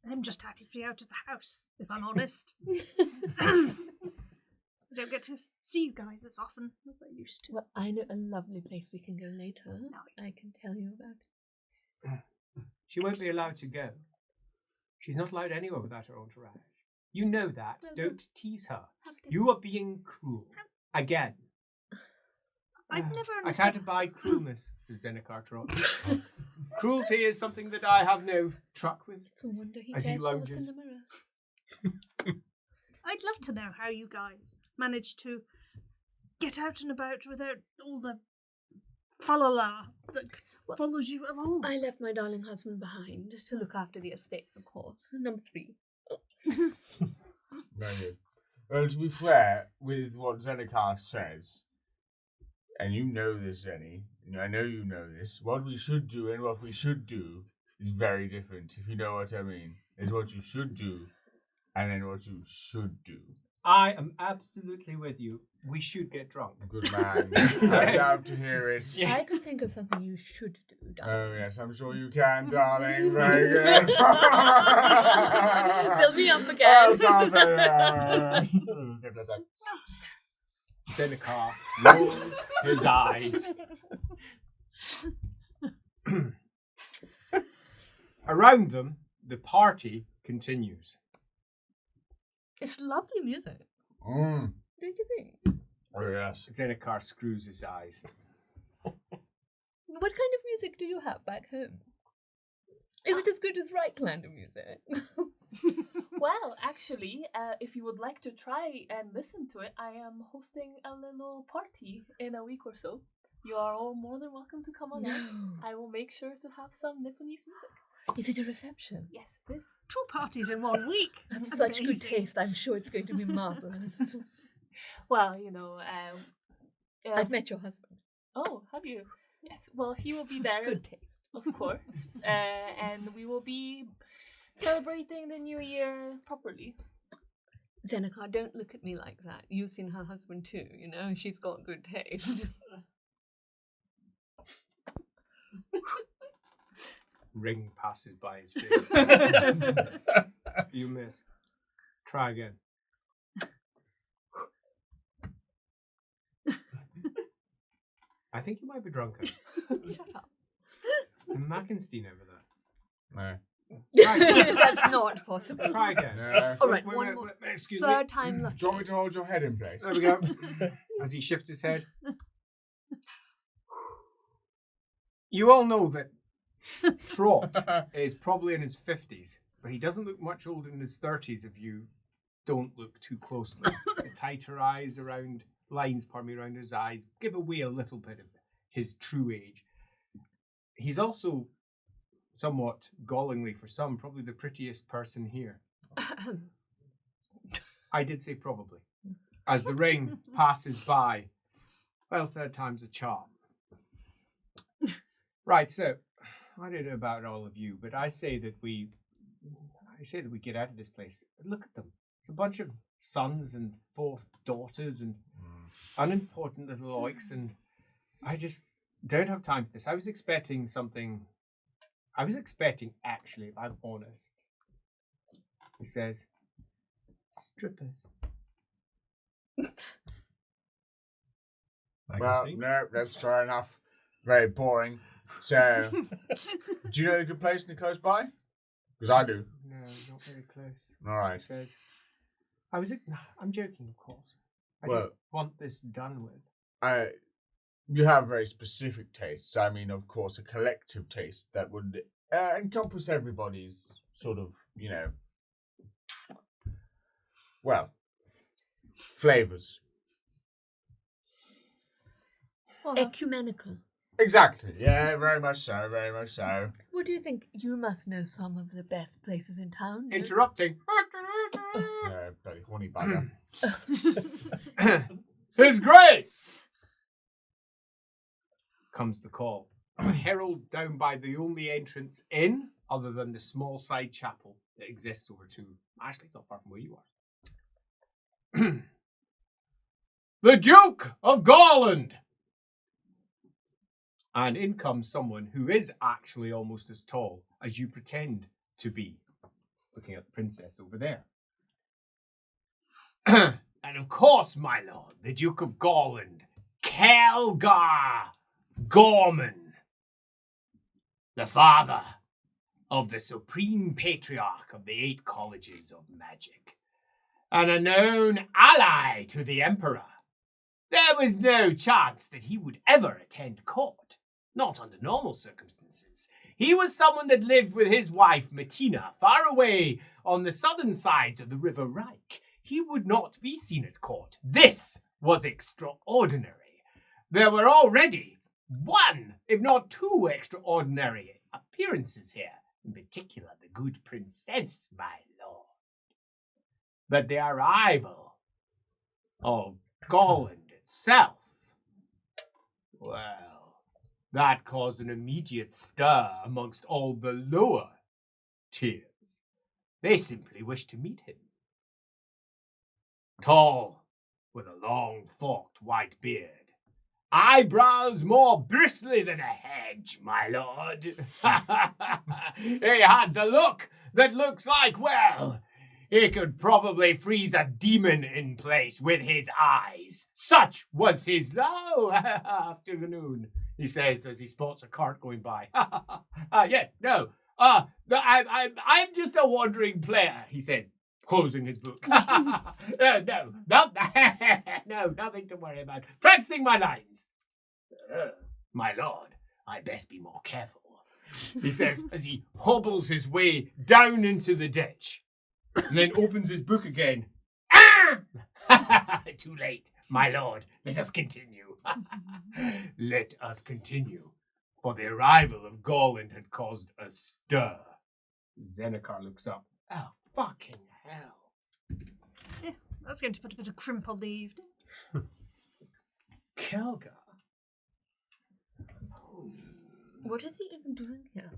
I'm just happy to be out of the house, if I'm honest. I don't get to see you guys as often as I used to. Well, I know a lovely place we can go later. No. I can tell you about. She won't be allowed to go. She's not allowed anywhere without her entourage. You know that. Well, Don't tease her. Have this. You are being cruel. Again. I've never I understood. can't abide cruelness, says Zenekar Trot. Cruelty is something that I have no truck with. It's a wonder he As he dares to look in lounges. the mirror. I'd love to know how you guys managed to get out and about without all the falala that Well, follows you along. I left my darling husband behind to look after the estates, of course. Number 3. Very good. Well, to be fair, with what Zenekar says, and you know this, Zenny, and I know you know this, what we should do and what we should do is very different, if you know what I mean. It's what you should do, and then what you should do. I am absolutely with you. We should get drunk. Good man. He says- I'd love to hear it. Yeah. I could think of something you should do, darling. Oh, yes, I'm sure you can, darling. Very good. Fill me up again. Oh, sounds very Zenekar rolls his eyes. Around them, the party continues. It's lovely music, Mm. don't you think? Oh, yes. Zenekar screws his eyes. What kind of music do you have back home? Is it as good as Reikland music? Well, actually, if you would like to try and listen to it, I am hosting a little party in a week or so. You are all more than welcome to come on in. No. I will make sure to have some Nipponese music. Is it a reception? Yes, it is. 2 parties in 1 week. I have such good Amazing. taste. I'm sure it's going to be marvelous. Well, you know, I've met your husband. Oh, have you? Yes. Well, he will be there, Good taste. of course, and we will be celebrating the new year properly. Zenekar, don't look at me like that. You've seen her husband too, you know. She's got good taste. Ring passes by his face. You missed. Try again. I think you might be drunker. Shut up. Mackenstein over there. No. That's not possible. Try again. No. All right, one more. Excuse me. Third time Do lucky. you want me to hold your head in place? There we go. As he shifts his head. You all know that Trot is probably in his 50s, but he doesn't look much older than his 30s if you don't look too closely. The tighter eyes around, lines around his eyes give away a little bit of his true age. He's also, somewhat gallingly for some, probably the prettiest person here. I did say probably. As the ring passes by, well, third time's a charm. Right, so I don't know about all of you, but I say that we get out of this place. Look at them. It's a bunch of sons and 4 daughters and unimportant little oiks, and I just don't have time for this. I was expecting, actually, if I'm honest, he says, strippers. Well, no, that's fair enough. Very boring. So, do you know a good place close by? Because I do. No, not very close. All right. He says, I'm joking, of course. I Well- just want this done with. You have very specific tastes. I mean, of course, a collective taste that would encompass everybody's sort of, well, flavors. Well, Ecumenical. Exactly. Yeah, very much so. Very much so. What do you think? You must know some of the best places in town. no? Interrupting. Bloody horny bugger. His Grace! Comes the call. A herald down by the only entrance in, other than the small side chapel that exists over to, actually not far from where you are. The Duke of Garland! And in comes someone who is actually almost as tall as you pretend to be. Looking at the princess over there. And of course, my lord, the Duke of Garland, Kelgar Gorman, the father of the Supreme Patriarch of the 8 Colleges of Magic, and a known ally to the Emperor. There was no chance that he would ever attend court, not under normal circumstances. He was someone that lived with his wife, Martina, far away on the southern sides of the River Reik. He would not be seen at court. This was extraordinary. There were already 1, if not 2 extraordinary appearances here, in particular the good princess, my lord. But the arrival of Garland itself, well, that caused an immediate stir amongst all the lower tiers. They simply wished to meet him. Tall, with a long, forked white beard. Eyebrows more bristly than a hedge, my lord. He had the look that looks like, well, he could probably freeze a demon in place with his eyes. Such was his afternoon, he says as he spots a cart going by. Yes, no. I'm just a wandering player, he said, closing his book. No, nothing to worry about. Practicing my lines. My lord, I best be more careful, he says as he hobbles his way down into the ditch and then opens his book again. Too late, my lord. Let us continue. Let us continue. For the arrival of Garland had caused a stir. Zenokar looks up. Oh, fucking hell. Yeah, that's going to put a bit of crimp on the evening. Kelgar? What is he even doing here?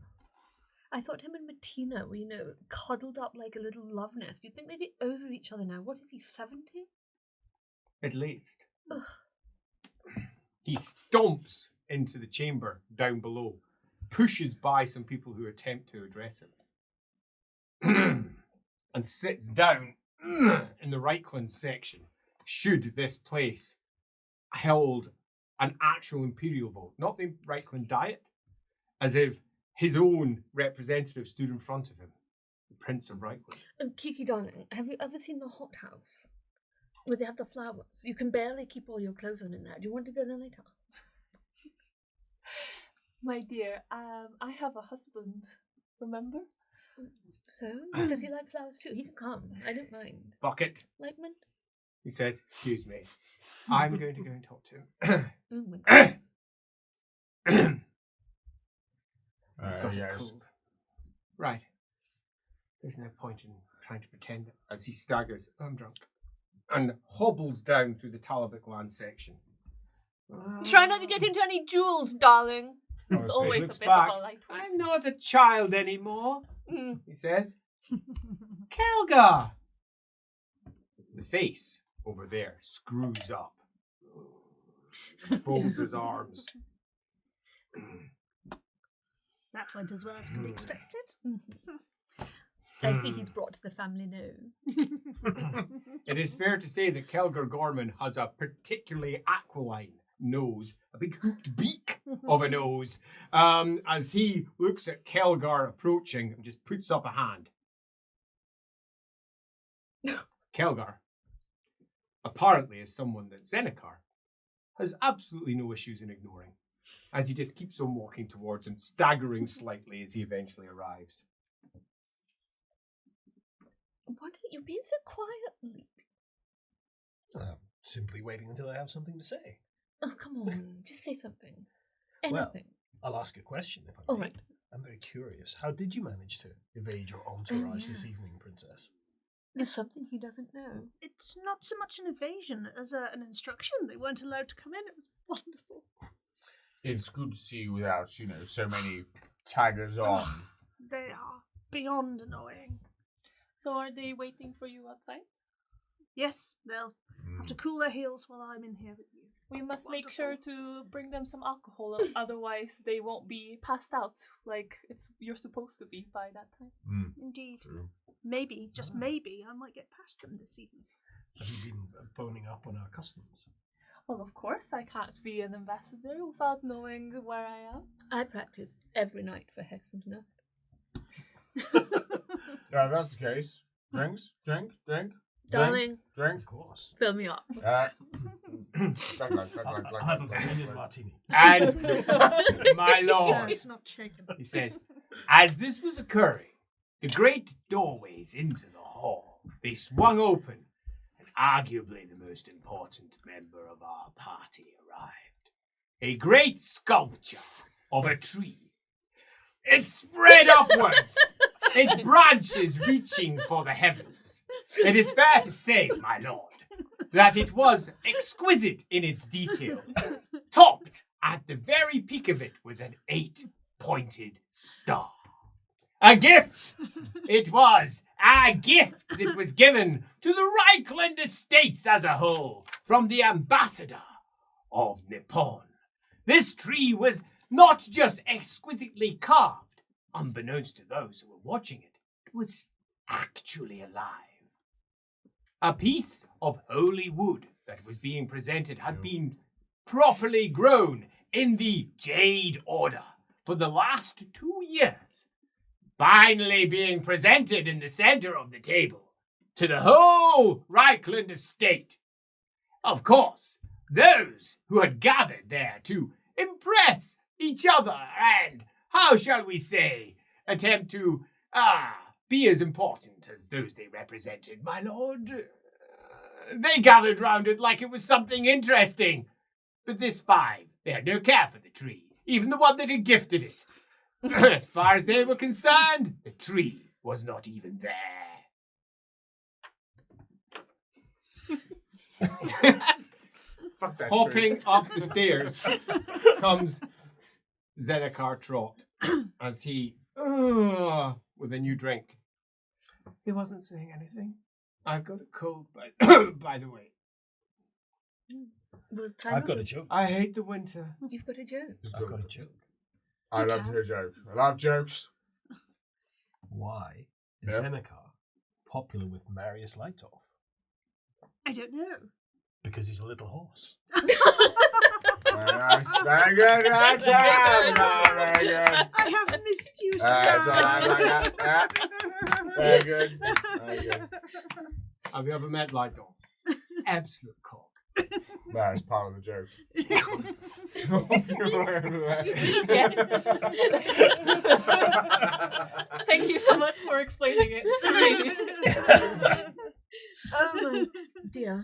I thought him and Martina were, cuddled up like a little love nest. You'd think they'd be over each other now. What is he, 70? At least. Ugh. He stomps into the chamber down below, pushes by some people who attempt to address him, and sits down in the Reikland section, should this place held an actual Imperial vote, not the Reikland Diet, as if his own representative stood in front of him, the Prince of Reikland. And Kiki, darling, have you ever seen the hothouse? Where they have the flowers. You can barely keep all your clothes on in there. Do you want to go there later? my dear, I have a husband, remember? So, does he like flowers too? He can come. I don't mind. Fuck it, Like mint? he says. Excuse me. I'm going to go and talk to him. Oh my god. Got a Yes. cold. Right. There's no point in trying to pretend as he staggers. I'm drunk. And hobbles down through the Talabuk land section. Try not to get into any jewels, darling. There's Honestly, always a looks bit back. of a lightweight. I'm not a child anymore, Mm. he says. Kelgar! The face over there screws up. Folds his arms. That went as well as could be expected. I see he's brought the family nose. It is fair to say that Kelgar Gorman has a particularly aquiline nose, a big hooked beak of a nose, as he looks at Kelgar approaching and just puts up a hand. Kelgar, apparently is someone that Zenokar has absolutely no issues in ignoring. as he just keeps on walking towards him, staggering slightly as he eventually arrives. What are you being so quiet? Simply waiting until I have something to say. Oh, come on. Just say something. Well, Anything. I'll ask a question if I All may. right. I'm very curious. How did you manage to evade your entourage this yeah. evening, Princess? There's something he doesn't know. It's not so much an evasion as an instruction. They weren't allowed to come in. It was wonderful. It's good to see you without, so many taggers on. They are beyond annoying. So are they waiting for you outside? Yes, they'll have to cool their heels while I'm in here with you. We must make Wonderful. sure to bring them some alcohol, otherwise they won't be passed out like you're supposed to be by that time. Indeed. True. Maybe, just maybe, I might get past them this evening. Have you been boning up on our customs? Well, of course, I can't be an ambassador without knowing where I am. I practice every night for Hexen's Yeah, that's the case. Drinks? Drink? Darling, Drink? Of course. fill me up. I'll have a vanilla martini. And my lord, It's not shaken. he says, as this was occurring, the great doorways into the hall, they swung open, and arguably the most important member of our party arrived. A great sculpture of a tree. It spread upwards, its branches reaching for the heavens. It is fair to say, my lord, that it was exquisite in its detail, topped at the very peak of it with an 8-pointed star. A gift! It was a gift that was given to the Reikland estates as a whole from the ambassador of Nippon. This tree was not just exquisitely carved, unbeknownst to those who were watching it, it was actually alive. A piece of holy wood that was being presented had been properly grown in the Jade Order for the last 2 years, finally being presented in the center of the table to the whole Reikland estate. Of course, those who had gathered there to impress each other and, how shall we say, attempt to, be as important as those they represented, my lord. They gathered round it like it was something interesting. But this 5, they had no care for the tree, even the one that had gifted it. As far as they were concerned, the tree was not even there. Fuck that Hopping up the stairs comes Zedekar Trot as he, with a new drink. He wasn't saying anything. I've got a cold, by the way. Well, try I've not got to- a joke. I hate the winter. You've got a joke. I've got a joke. I love to hear jokes. I love jokes. Why is Yeah. Zenekar popular with Marius Lighthoff? I don't know. Because he's a little horse. Very nice. Very good. Very good. I have missed you, That's all I like that. Very good. Very good. Have you ever met Lightdog? Absolute cock. That is part of the joke. Yes. Thank you so much for explaining it to me. Oh my dear.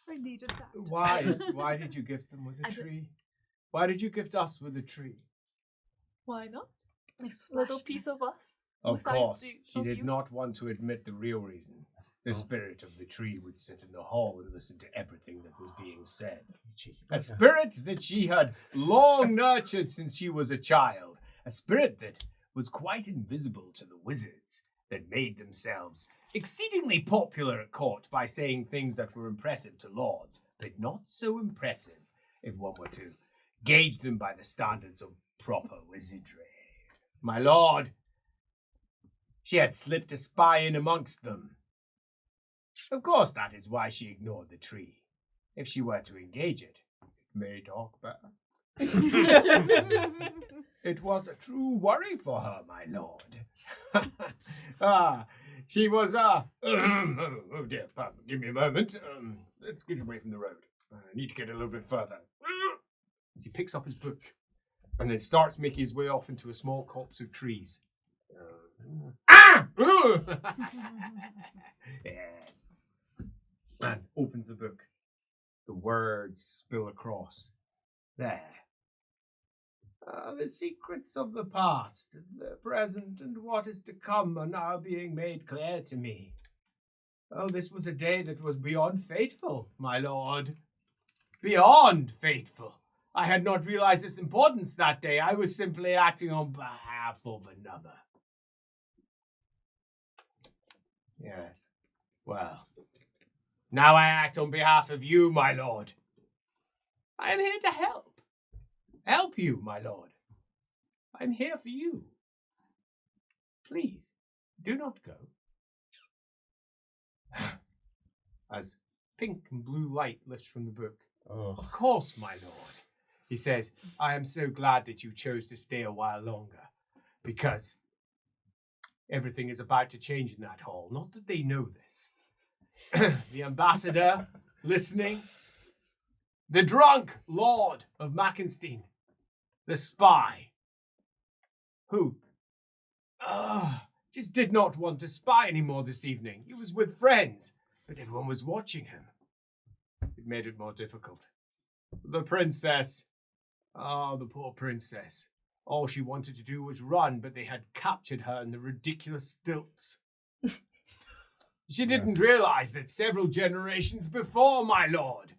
I needed that. Why? Why did you gift them with a tree? Why did you gift us with a tree? Why not? They Little splashed piece of us. Of Besides course, the- she of did you? not want to admit the real reason. The spirit of the tree would sit in the hall and listen to everything that was being said. A spirit that she had long nurtured since she was a child. A spirit that was quite invisible to the wizards, that made themselves exceedingly popular at court by saying things that were impressive to lords, but not so impressive if one were to gauge them by the standards of proper wizardry. My lord, she had slipped a spy in amongst them. Of course, that is why she ignored the tree. If she were to engage it, it may talk better. It was a true worry for her, my lord. She was, oh dear, pardon, give me a moment. Let's get away from the road. I need to get a little bit further. As he picks up his book and then starts making his way off into a small copse of trees. Yes. And opens the book. The words spill across. There. The secrets of the past, the present, and what is to come are now being made clear to me. Oh, this was a day that was beyond fateful, my lord. Beyond fateful. I had not realized its importance that day. I was simply acting on behalf of another. Yes. Well, now I act on behalf of you, my lord. I am here to help. Help you, my lord. I'm here for you. Please, do not go. As pink and blue light lifts from the book. Of course, my lord. He says, I am so glad that you chose to stay a while longer, because everything is about to change in that hall. Not that they know this. The ambassador, listening. The drunk lord of Mackenstein. The spy. Who just did not want to spy anymore this evening. He was with friends, but everyone was watching him. It made it more difficult. The princess. The poor princess. All she wanted to do was run, but they had captured her in the ridiculous stilts. She didn't realize that several generations before, my lord,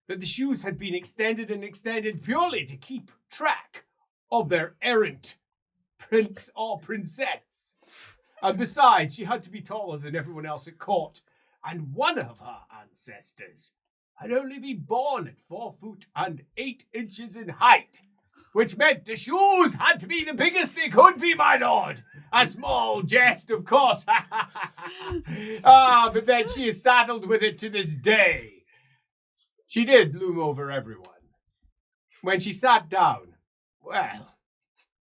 that the shoes had been extended and extended purely to keep track of their errant prince or princess. And besides, she had to be taller than everyone else at court, and one of her ancestors had only been born at 4 foot and 8 inches in height, which meant the shoes had to be the biggest they could be, my lord. A small jest, of course. But then she is saddled with it to this day. She did loom over everyone. When she sat down, well,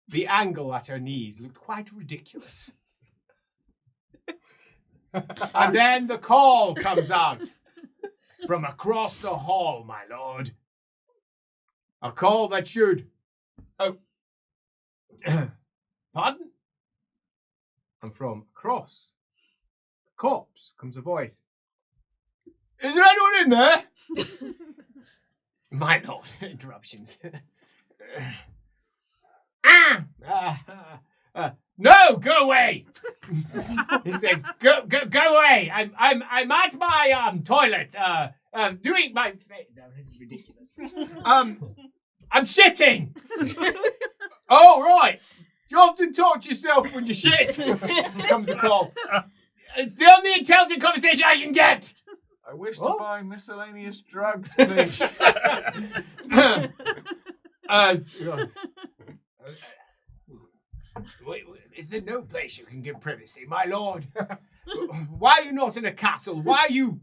the angle at her knees looked quite ridiculous. And then the call comes out from across the hall, my lord. A call that should... Oh. Pardon? And from across the corpse comes a voice. Is there anyone in there? My lord, interruptions. No, go away. He said, go away. I'm at my toilet, doing my no, this is ridiculous. I'm shitting. Oh, right. You often talk to yourself when you shit. Comes the call. It's the only intelligent conversation I can get. I wish to buy miscellaneous drugs, please. Is there no place you can give privacy, my lord? Why are you not in a castle? Why are you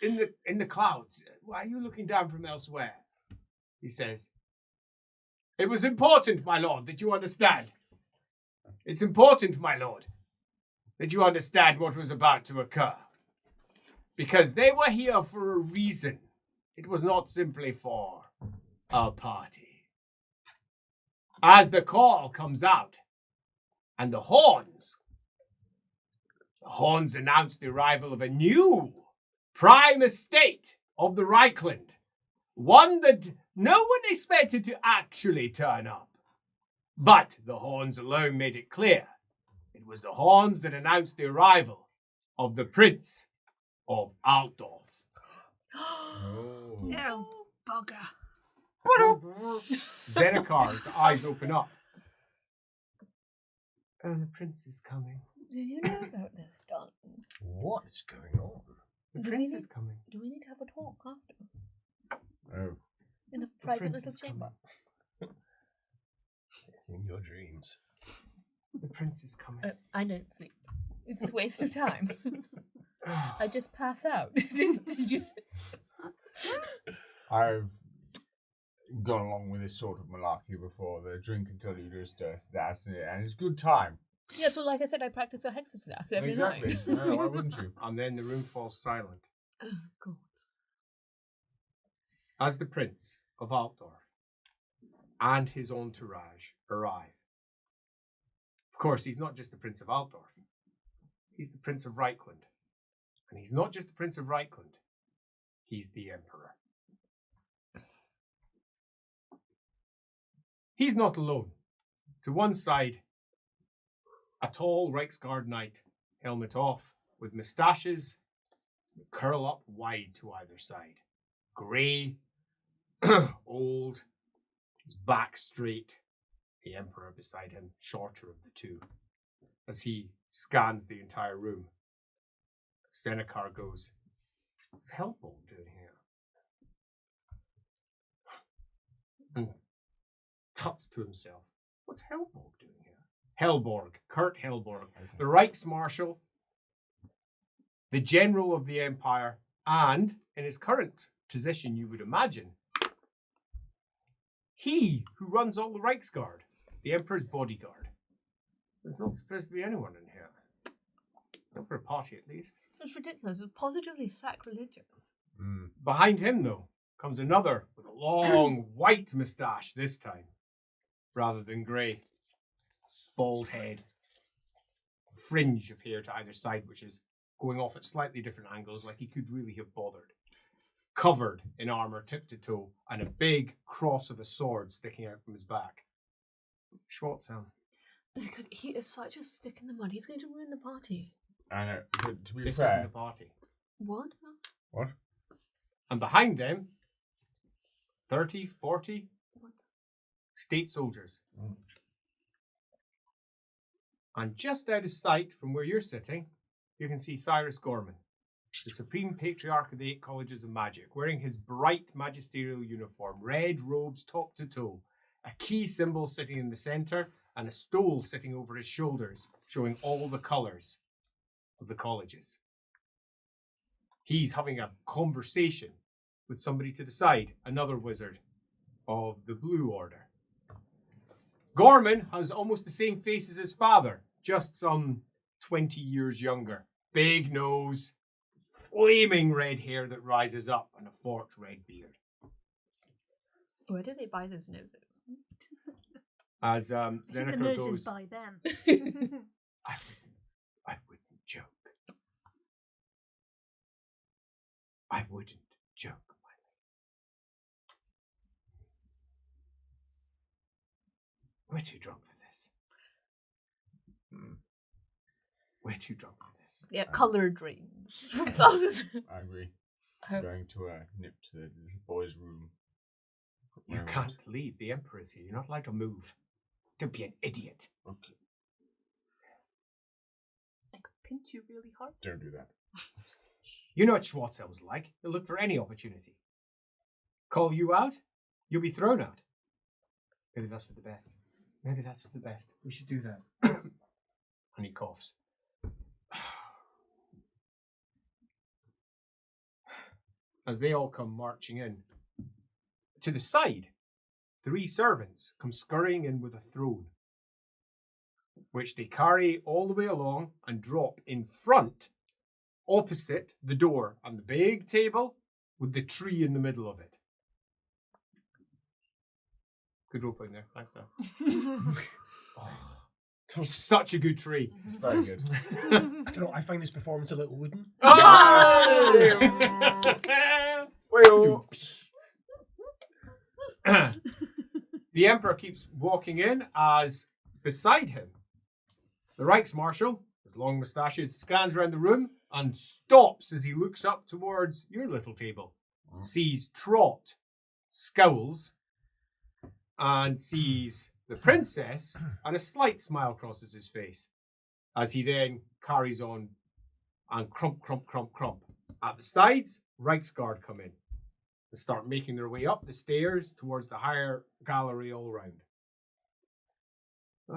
in the clouds? Why are you looking down from elsewhere? He says, it was important, my lord, that you understand. It's important, my lord, that you understand what was about to occur. Because they were here for a reason. It was not simply for a party. As the call comes out, and the horns announced the arrival of a new prime estate of the Reikland. One that no one expected to actually turn up. But the horns alone made it clear. It was the horns that announced the arrival of the Prince of Altdorf. Oh, bugger. Zenekar's eyes open up. Oh, the prince is coming. Do you know about this, Dalton? What is going on? The prince is coming. Do we need to have a talk after? Oh. In a private prince little is chamber? In your dreams. The prince is coming. I don't sleep. It's a waste of time. I just pass out. Did you say? I've gone along with this sort of malarkey before. The drink until you just that's it, and it's good time. Yes, well, like I said, I practice a hexastaff every Exactly. night. No, why wouldn't you? And then the room falls silent. Oh, God. as the Prince of Altdorf and his entourage arrive. Of course, he's not just the Prince of Altdorf. He's the Prince of Reikland. And he's not just the Prince of Reikland. He's the Emperor. He's not alone. To one side, a tall Reiksguard knight, helmet off, with moustaches that curl up wide to either side. Grey, old, his back straight. The Emperor beside him, shorter of the two. As he scans the entire room, Senekar goes, "What's Hellbold doing here?" And tuts to himself, "What's Hellbold doing here?" Hellborg, Kurt Hellborg, the Reichsmarshal, the General of the Empire, and in his current position, you would imagine, he who runs all the Reichsguard, the Emperor's bodyguard. There's not supposed to be anyone in here. Not for a party, at least. It's ridiculous. It's positively sacrilegious. Behind him, though, comes another with a long white moustache this time, rather than grey. Bald head. Fringe of hair to either side, which is going off at slightly different angles, like he could really have bothered. Covered in armour tip to toe, and a big cross of a sword sticking out from his back. Schwartzhelm. Because he is such a stick in the mud. He's going to ruin the party. And to be This fair, isn't the party. What? what? And behind them, 30, 40 What? state soldiers. And just out of sight from where you're sitting, you can see Thyrus Gorman, the Supreme Patriarch of the 8 Colleges of Magic, wearing his bright magisterial uniform, red robes top to toe, a key symbol sitting in the centre, and a stole sitting over his shoulders, showing all the colours of the colleges. He's having a conversation with somebody to the side, another wizard of the Blue Order. Gorman has almost the same face as his father, just some 20 years younger. Big nose, flaming red hair that rises up, and a forked red beard. Where do they buy those noses? As I think the Zenekar nurses goes, by them. I wouldn't joke. I wouldn't joke, my lady. We're too drunk for this. We're too drunk for this. Yeah, colour dreams. I agree. I'm going to nip to the little boy's room. You can't leave. The Emperor's here. You're not allowed to move. Don't be an idiot. Okay. I could pinch you really hard. Don't do that. You know what Schwartzel's like. He'll look for any opportunity. Call you out, you'll be thrown out. Maybe that's for the best. Maybe that's for the best. We should do that. And he coughs. As they all come marching in. To the side, 3 servants come scurrying in with a throne, which they carry all the way along and drop in front, opposite the door and the big table with the tree in the middle of it. Good role playing there. Thanks, Dan. Such a good tree. It's very good. I don't know. I find this performance a little wooden. The Emperor keeps walking in as beside him, the Reichsmarshal, with long moustaches, scans around the room and stops as he looks up towards your little table. Sees Trot, scowls, and sees the princess, and a slight smile crosses his face as he then carries on and crump, crump, crump, crump. At the sides, Reichsguard come in and start making their way up the stairs towards the higher gallery all round.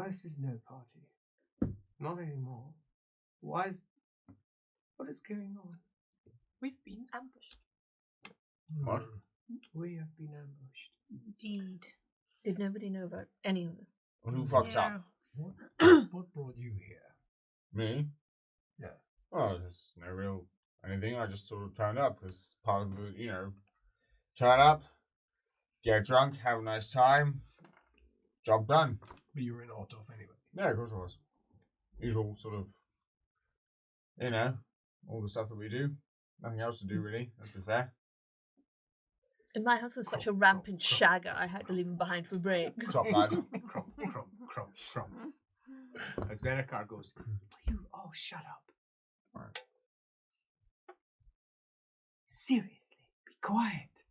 This is no party. Not anymore. What is going on? We've been ambushed. What? We have been ambushed. Indeed. Did nobody know about any of it? Well, who fucked up? What brought you here? Me? Yeah. Well, there's no real anything. I just sort of turned up as part of the, turn up, get drunk, have a nice time. Job done. But you were in Altdorf anyway. Yeah, of course it was. Usual sort of, you know, all the stuff that we do. Nothing else to do, really, let's be fair. And my house was such a rampant shagger, I had to leave him behind for a break. Top lad. Crump, crump, crump, crump. As Zenekar goes, will you all shut up? Right. Seriously, be quiet.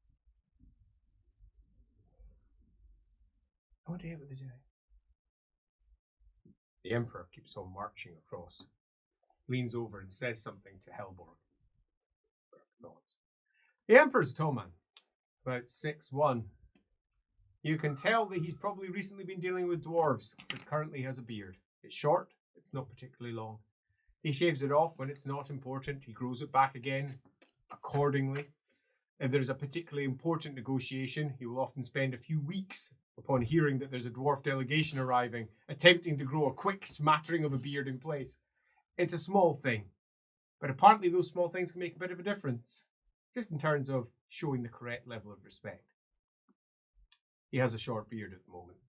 What are they doing? The Emperor keeps on marching across, leans over and says something to Helborg. Nods. The Emperor's a tall man, about 6'1". You can tell that he's probably recently been dealing with dwarves, because currently he has a beard. It's short, it's not particularly long. He shaves it off when it's not important. He grows it back again accordingly. If there's a particularly important negotiation, he will often spend a few weeks upon hearing that there's a dwarf delegation arriving, attempting to grow a quick smattering of a beard in place. It's a small thing, but apparently those small things can make a bit of a difference, just in terms of showing the correct level of respect. He has a short beard at the moment,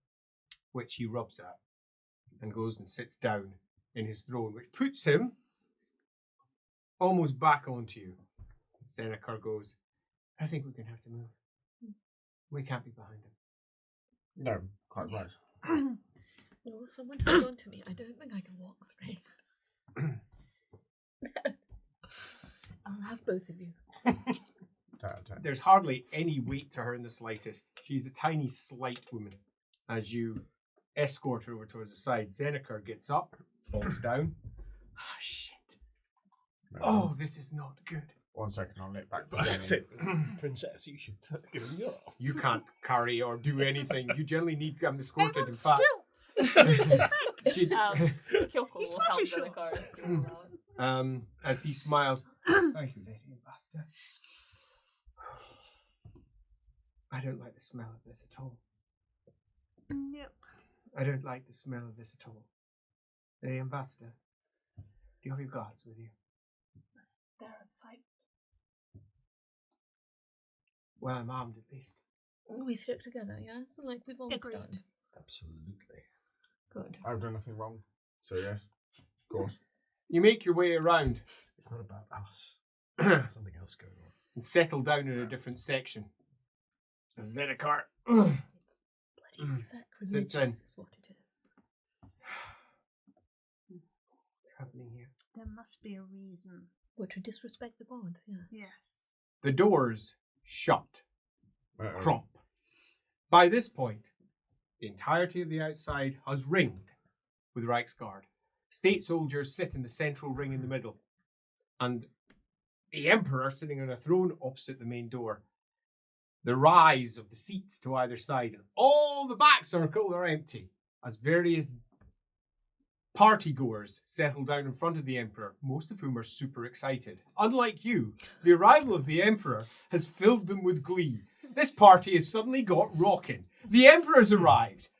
which he rubs at, and goes and sits down in his throne, which puts him almost back onto you. Zenekar goes, I think we're going to have to move. We can't be behind him. No, quite right. Oh, someone hold on to me. I don't think I can walk straight. I'll have both of you. There's hardly any weight to her in the slightest. She's a tiny, slight woman. As you escort her over towards the side, Zenekar gets up, falls down. Ah, shit. Oh, this is not good. 1 second, I'll nip back to I Zenny. think, Princess, you should give him your arm. You can't carry or do anything. You generally need to be escorted. I'm on In fact, stilts. she, Kyoko These will help photo Zenekar. as he smiles, thank you, Lady Ambassador. I don't like the smell of this at all. No. I don't like the smell of this at all. Lady Ambassador, do you have your guards with you? They're outside. Well, I'm armed at least. We stick together, yeah? It's like we've always Agreed. done. Absolutely. Good. I've done nothing wrong, so yes, of course. You make your way around It's not about us. There's something else going on. and settle down in a different section. Zenekar Bloody Sits sacrilegious in. is what it is. What's happening here? There must be a reason. What, to disrespect the gods, yeah. Yes. The doors shut. Uh-oh. Crump. By this point, the entirety of the outside has ringed with Reiksguard. State soldiers sit in the central ring in the middle, and the Emperor sitting on a throne opposite the main door. The rise of the seats to either side, and all the back circle are empty, as various partygoers settle down in front of the Emperor, most of whom are super excited. Unlike you, the arrival of the Emperor has filled them with glee. This party has suddenly got rocking. The Emperor's arrived.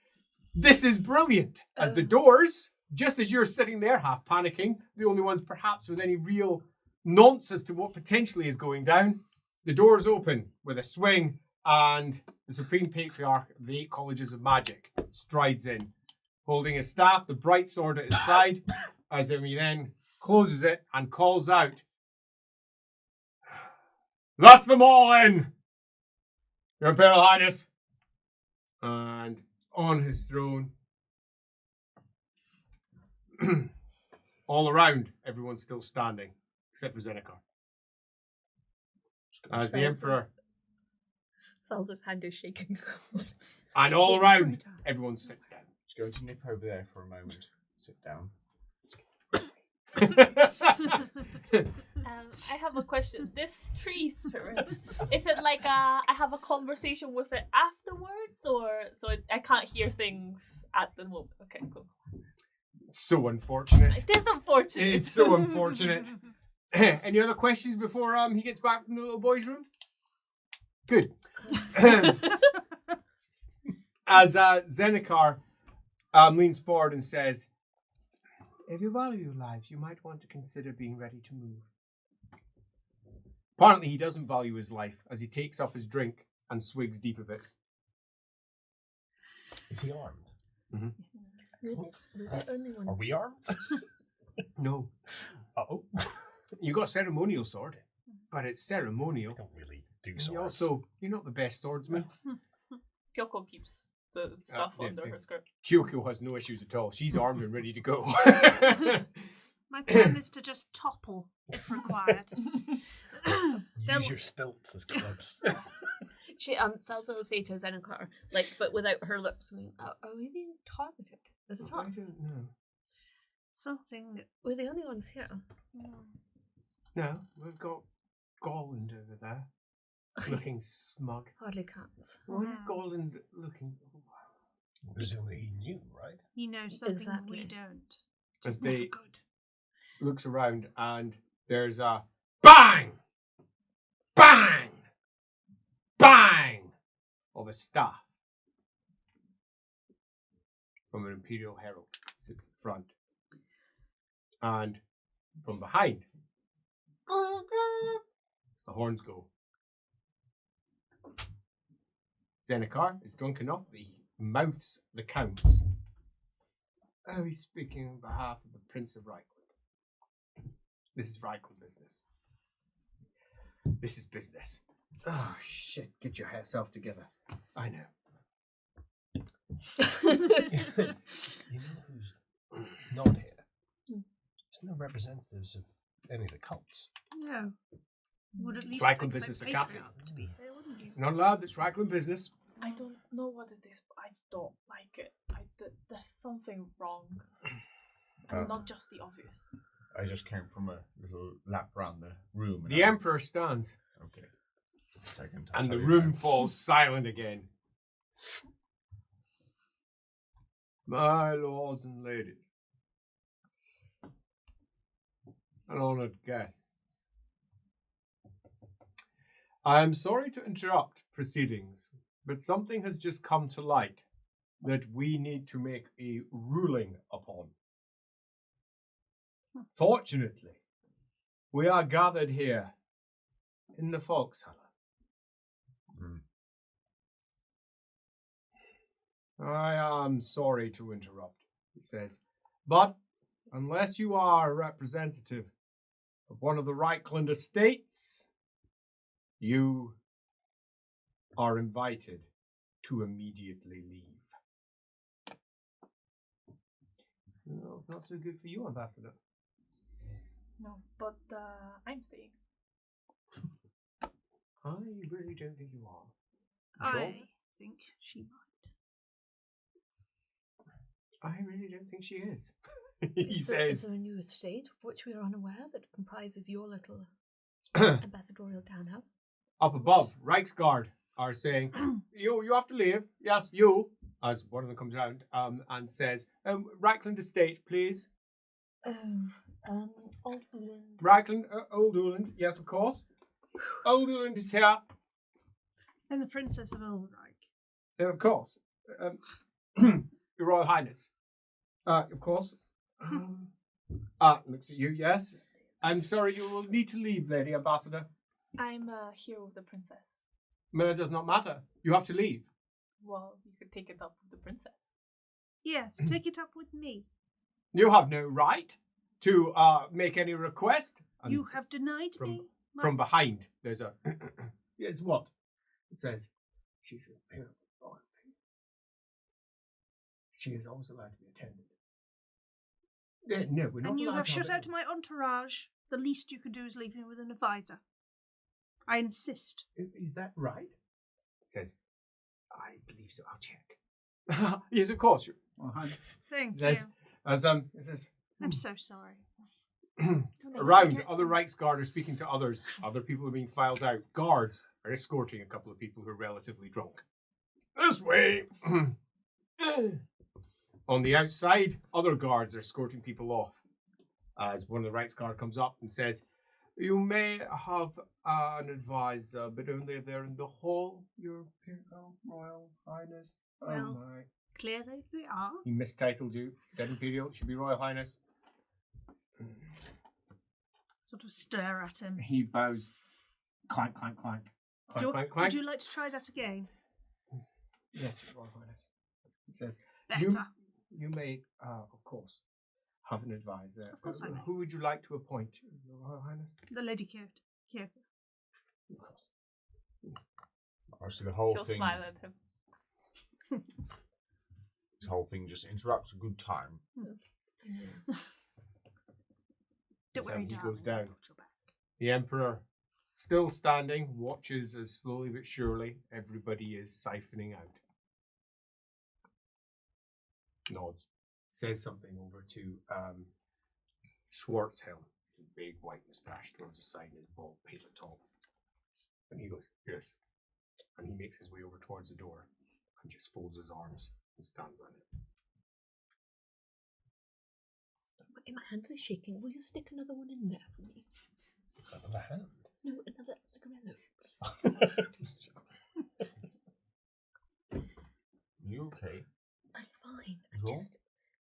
This is brilliant. As the doors, just as you're sitting there half panicking, the only ones perhaps with any real nonce as to what potentially is going down, the doors open with a swing, and the Supreme Patriarch of the 8 Colleges of Magic strides in, holding his staff, the bright sword at his side, as he then closes it and calls out, "Let them all in, Your Imperial Highness!" And on his throne, all around, everyone's still standing, except for Zenekar. As the Emperor, Salza's hand is shaking. and all around, everyone sits down. Just going to nip over there for a moment. Sit down. I have a question. This tree spirit, is it like I have a conversation with it afterwards, or I can't hear things at the moment? Okay, cool. So unfortunate. It is unfortunate. It's so unfortunate. Any other questions before he gets back from the little boy's room? Good. As Zenekar leans forward and says, "If you value your lives, you might want to consider being ready to move." Apparently, he doesn't value his life as he takes up his drink and swigs deep of it. Is he armed? We're the only one. Are we armed? No. Uh-oh. You got a ceremonial sword, but it's ceremonial. I don't really do And swords. you're not the best swordsman. Kyoko keeps the stuff yeah, under yeah. her skirt. Kyoko has no issues at all. She's armed and ready to go. My plan is to just topple if required. Use your stilts as clubs. She Salsa will say to Zenokar, like, but without her lips. I mean, are we being targeted? Is it I us? don't know. Something. We're the only ones here. No, we've got Golland over there, looking smug. Hardly counts. What is Golland looking? Presumably he knew, right? He knows something Exactly. we don't. As It's never they good. looks around and there's a bang, bang, bang of a staff from an Imperial herald sits at the front, and from behind the horns go. Zenokar is drunk enough that he mouths the counts. Oh, he's speaking on behalf of the Prince of Reikland. This is Reikland business. This is business. Oh, shit. Get yourself together. I know. You know who's not here? There's no representatives of any of the cults. No. Would at least Reikland expect business academy. Patriarch to be here, wouldn't you? Not allowed. It's Reikland business. I don't know what it is, but I don't like it. There's something wrong. And not just the obvious. I just came from a little lap around the room. The Emperor stands, Okay. Second. and the room falls silent again. My lords and ladies, and honoured guests, I am sorry to interrupt proceedings, but something has just come to light that we need to make a ruling upon. Fortunately, we are gathered here in the foxhole. I am sorry to interrupt, he says, but unless you are a representative of one of the Reikland estates, you are invited to immediately leave. Well, it's not so good for you, Ambassador. No, but I'm staying. I really don't think you are. I think she might. I really don't think she is. Is there a new estate of which we are unaware that comprises your little ambassadorial townhouse? Up above, Reichsguard are saying, you have to leave. Yes, you. As one of them comes around and says, Reikland estate, please. Old Uland. Reikland, Old Uland, yes, of course. Old Uland is here. And the Princess of Ulrich. Of course. Your Royal Highness. Of course. Looks at you, yes. I'm sorry, you will need to leave, Lady Ambassador. I'm here with the princess. No, it does not matter. You have to leave. Well, you could take it up with the princess. Yes, take it up with me. You have no right to make any request. And You have denied me. from behind, there's a... It's what? It says, she's an Imperial royalty. She is always allowed to be attended. No, we're not And you allowed have to shut have out my entourage. The least you could do is leave me with an advisor. I insist. Is that right? It says, I believe so. I'll check. Yes, of course. Thank It says, you. it says, I'm so sorry. around, other Reichsguard are speaking to others. Other people are being filed out. Guards are escorting a couple of people who are relatively drunk. This way! On the outside, other guards are escorting people off. As one of the Reichsguard comes up and says, you may have an advisor, but only if they're in the hall, Your Imperial Royal Highness. Well. Oh my. Clearly they are. He mistitled you. Said Imperial, it should be Royal Highness. Sort of stare at him. He bows. Clank, clank, clank. Clank, clank, clank. Would you like to try that again? Yes, Your Royal Highness. He says, Better. you may, of course, have an advisor. Of course I may. Who would you like to appoint, Your Royal Highness? The Lady Kyoko. Of course. Actually, the whole She'll thing, smile at him. this whole thing just interrupts a good time. Don't So worry, he darling. goes down. I've got your back. The Emperor, still standing, watches as slowly but surely everybody is siphoning out. Nods. Says something over to Schwarzhelm, his big white moustache towards the side and his bald paper top. And he goes, yes. And he makes his way over towards the door and just folds his arms and stands on it. My hands are shaking. Will you stick another one in there for me? Another hand. No, another cigarillo. You okay? I'm fine. Wrong?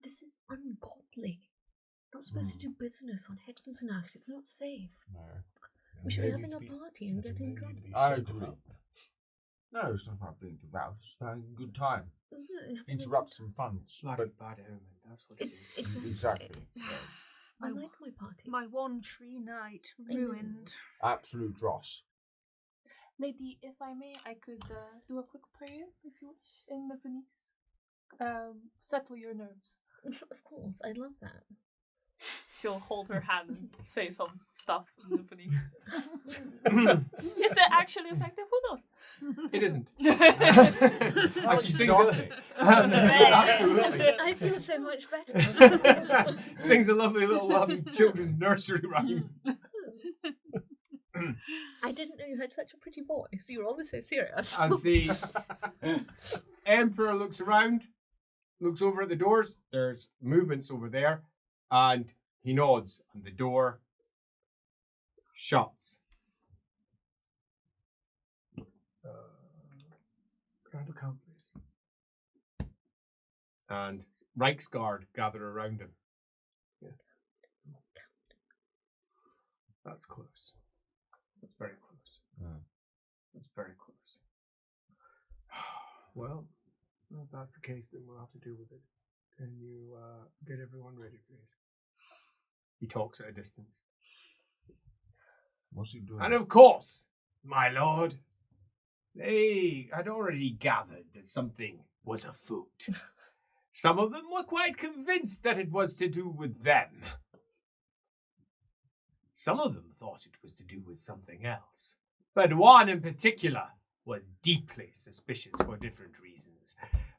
This is ungodly. Not supposed to do business on headphones and acts. It's not safe. No. We should be Maybe having to a be- party and maybe getting to drunk. be I so agree. devout. No, it's not about being devout. It's about having a good time. Having a Interrupt good- some fun. Bloody bad omen, that's what it is. Exactly. I My- like my party. My one free night I know. ruined. Absolute dross. Lady, if I may, I could do a quick prayer, if you wish, in the Venice. Settle your nerves. Of course, I love that. She'll hold her hand and say some stuff in the Venice. Is it actually effective? Who knows? It isn't. How She sings a, exotic. absolutely. I feel so much better. Sings a lovely little children's nursery rhyme. I didn't know you had such a pretty voice. You were always so serious. As the Emperor looks around, looks over at the doors, there's movements over there, and he nods, and the door shuts. Can I have a count, please? And Reichsguard gather around him. Yeah. That's close. That's very close. That's very close. Well, if that's the case, then we'll have to deal with it. Can you get everyone ready, please? He talks at a distance. What's he doing? And of course, my lord, they had already gathered that something was afoot. Some of them were quite convinced that it was to do with them. Some of them thought it was to do with something else. But one in particular was deeply suspicious for different reasons.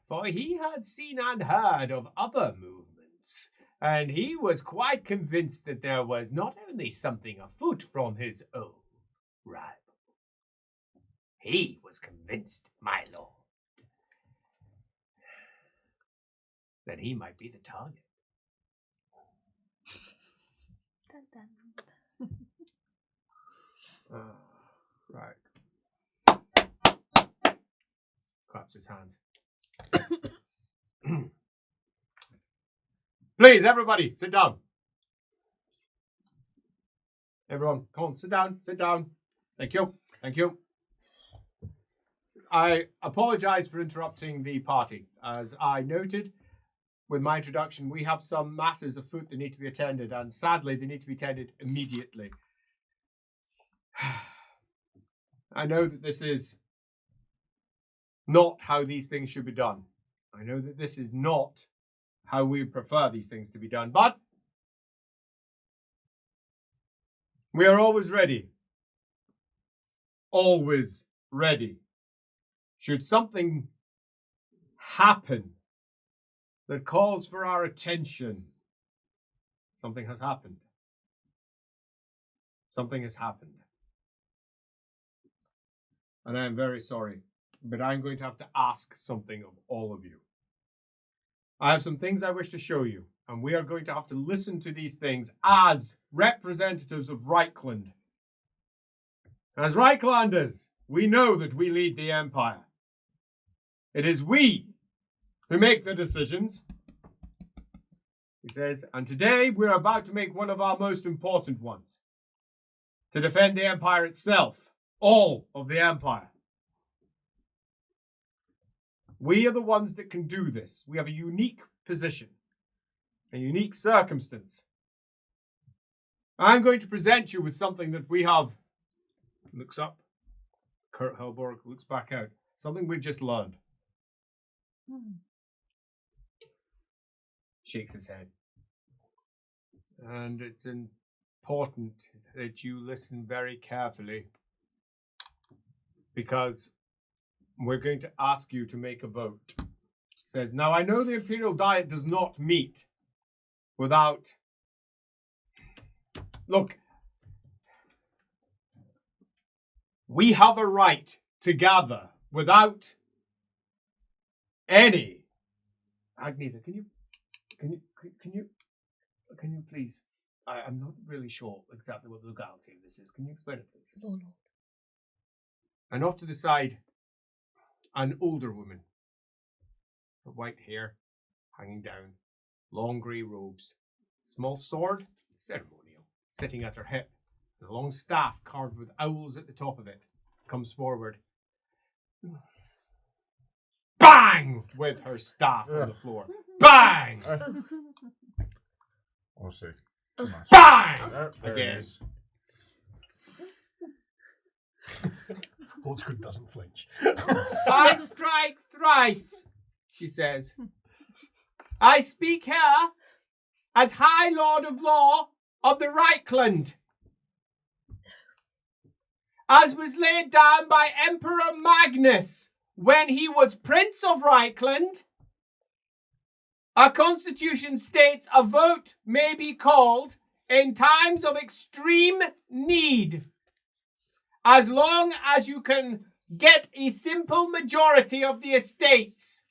For he had seen and heard of other movements, and he was quite convinced that there was not only something afoot from his own rival. He was convinced, my lord, that he might be the target. Dun, dun. Right. Claps his hands. Please, everybody, sit down. Everyone, come on, sit down, sit down. Thank you, thank you. I apologize for interrupting the party. As I noted with my introduction, we have some matters afoot that need to be attended, and sadly, they need to be attended immediately. I know that this is not how these things should be done. I know that this is not how we prefer these things to be done, but we are always ready. Always ready. Should something happen that calls for our attention, something has happened. Something has happened. And I am very sorry, but I'm going to have to ask something of all of you. I have some things I wish to show you, and we are going to have to listen to these things as representatives of Reikland. As Reiklanders, we know that we lead the Empire. It is we who make the decisions. He says, and today we're about to make one of our most important ones. To defend the Empire itself. All of the Empire. We are the ones that can do this. We have a unique position, a unique circumstance. I'm going to present you with something that we have. Looks up. Kurt Helborg looks back out. Something we've just learned. Shakes his head. And it's important that you listen very carefully, because we're going to ask you to make a vote. He says, now I know the Imperial diet does not meet without... Look, we have a right to gather without any... Agnetha, can you please... I'm not really sure exactly what the legality of this is. Can you explain it, please? Lord. And off to the side, an older woman. Her white hair hanging down, long grey robes, small sword, ceremonial, sitting at her hip, and a long staff carved with owls at the top of it, comes forward. Bang! With her staff on the floor. Bang! We'll see. Bang! There it Again. is. Holdsgood doesn't flinch. I strike thrice, she says. I speak here as High Lord of Law of the Reikland, as was laid down by Emperor Magnus when he was Prince of Reikland. Our constitution states a vote may be called in times of extreme need, as long as you can get a simple majority of the estates.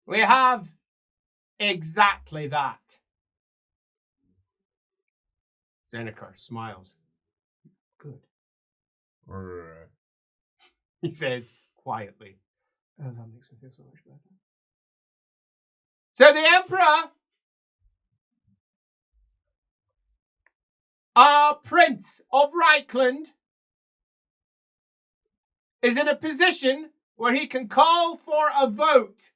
We have exactly that. Zenekar smiles. Good. He says quietly. Oh, that makes me feel so much better. So the Emperor, our Prince of Reikland, is in a position where he can call for a vote.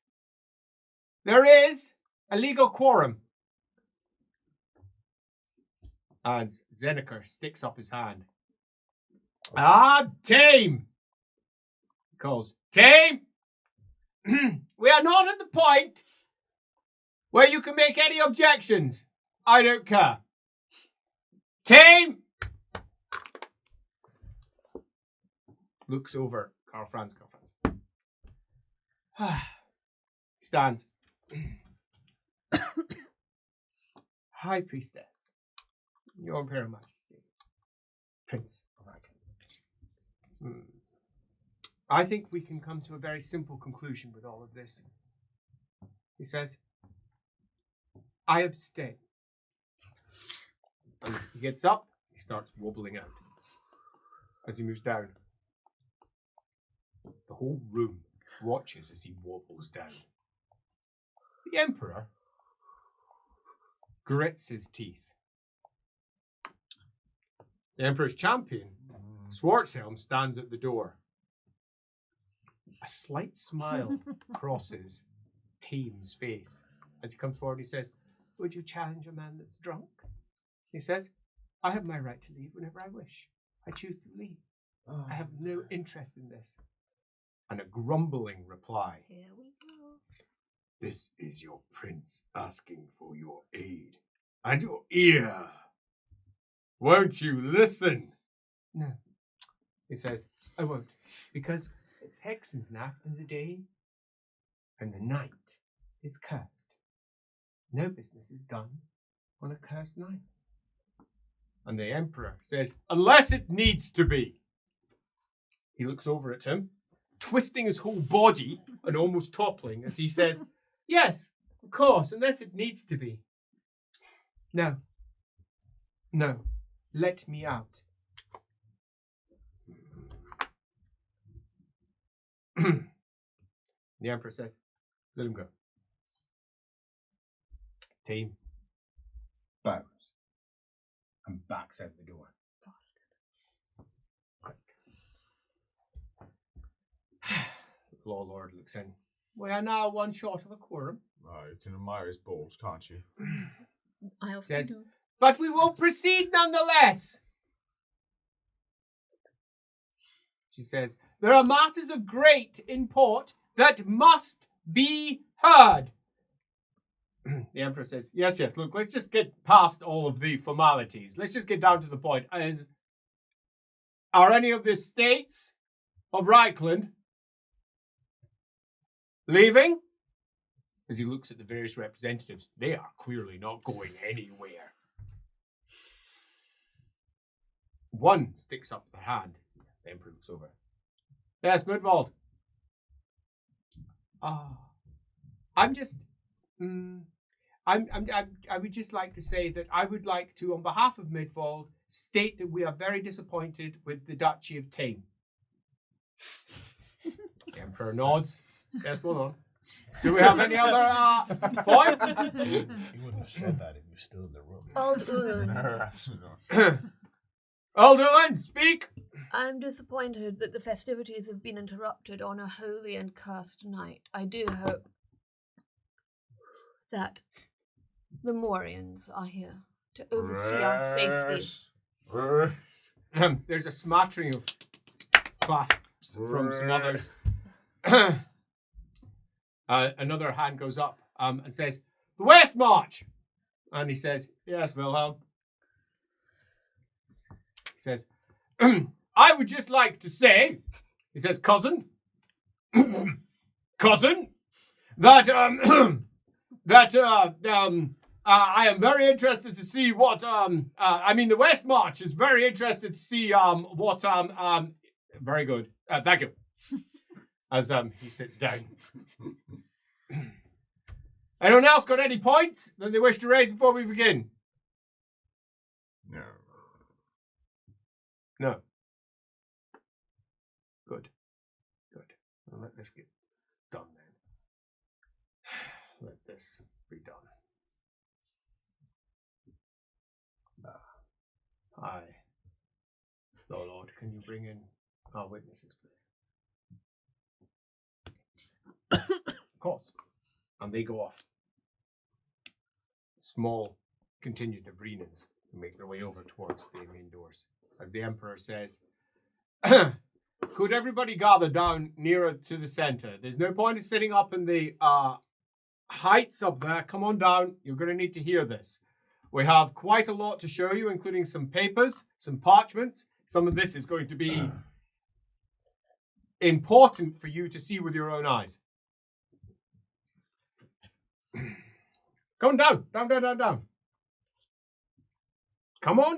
There is a legal quorum. And Zenekar sticks up his hand. Tame! He calls, Tame! We are not at the point where you can make any objections. I don't care. Tame! Looks over. Karl Franz. Stands. High Priestess, Your Imperial Majesty, Prince of Reikland. I think we can come to a very simple conclusion with all of this. He says, I abstain. And he gets up, he starts wobbling out. As he moves down, the whole room watches as he wobbles down. The Emperor grits his teeth. The Emperor's champion, Schwarzhelm, stands at the door. A slight smile crosses Tame's face as he comes forward. He says, would you challenge a man that's drunk? He says, I have my right to leave whenever I wish. I choose to leave. I have no interest in this. And a grumbling reply. Here we go. This is your prince asking for your aid and your ear. Won't you listen? No. He says, I won't, because it's Hexensnacht in the day, and the night is cursed. No business is done on a cursed night. And the Emperor says, unless it needs to be. He looks over at him, twisting his whole body and almost toppling as he says, yes, of course, unless it needs to be. No. No. Let me out. The Emperor says, let him go. Tame bows and backs out the door. Click. Lord looks in. We are now one short of a quorum. You can admire his balls, can't you? I often Says, do. but we will proceed nonetheless. She says, there are matters of great import that must be heard. The Emperor says, yes, look, let's just get past all of the formalities. Let's just get down to the point. Are any of the states of Reikland leaving? As he looks at the various representatives, they are clearly not going anywhere. One sticks up their hand. The Emperor looks over. Yes, Midvold. I'm just... I would just like to say that I would like to, on behalf of Midvold, state that we are very disappointed with the Duchy of Tame. The Emperor nods. Yes, hold on. Do we have any other points? You wouldn't have said that if you were still in the room. Old Ulan, Absolutely not. Old Ulan, speak. I'm disappointed that the festivities have been interrupted on a holy and cursed night. I do hope that the Morians are here to oversee our safety. There's a smattering of claps from some others. Another hand goes up and says, the West March. And he says, yes, Wilhelm. He says, I would just like to say, he says, cousin, that I am very interested to see what the West March is very interested to see what very good. Thank you. As he sits down. Anyone else got any points that they wish to raise before we begin? No. Good. Well, let this get done then. Let this be done. Aye. Lord, can you bring in our witnesses, please? Of course. And they go off. Small contingent of Renans make their way over towards the main doors. As the Emperor says, could everybody gather down nearer to the center? There's no point in sitting up in the heights up there. Come on down. You're going to need to hear this. We have quite a lot to show you, including some papers, some parchments. Some of this is going to be important for you to see with your own eyes. Come down. Come on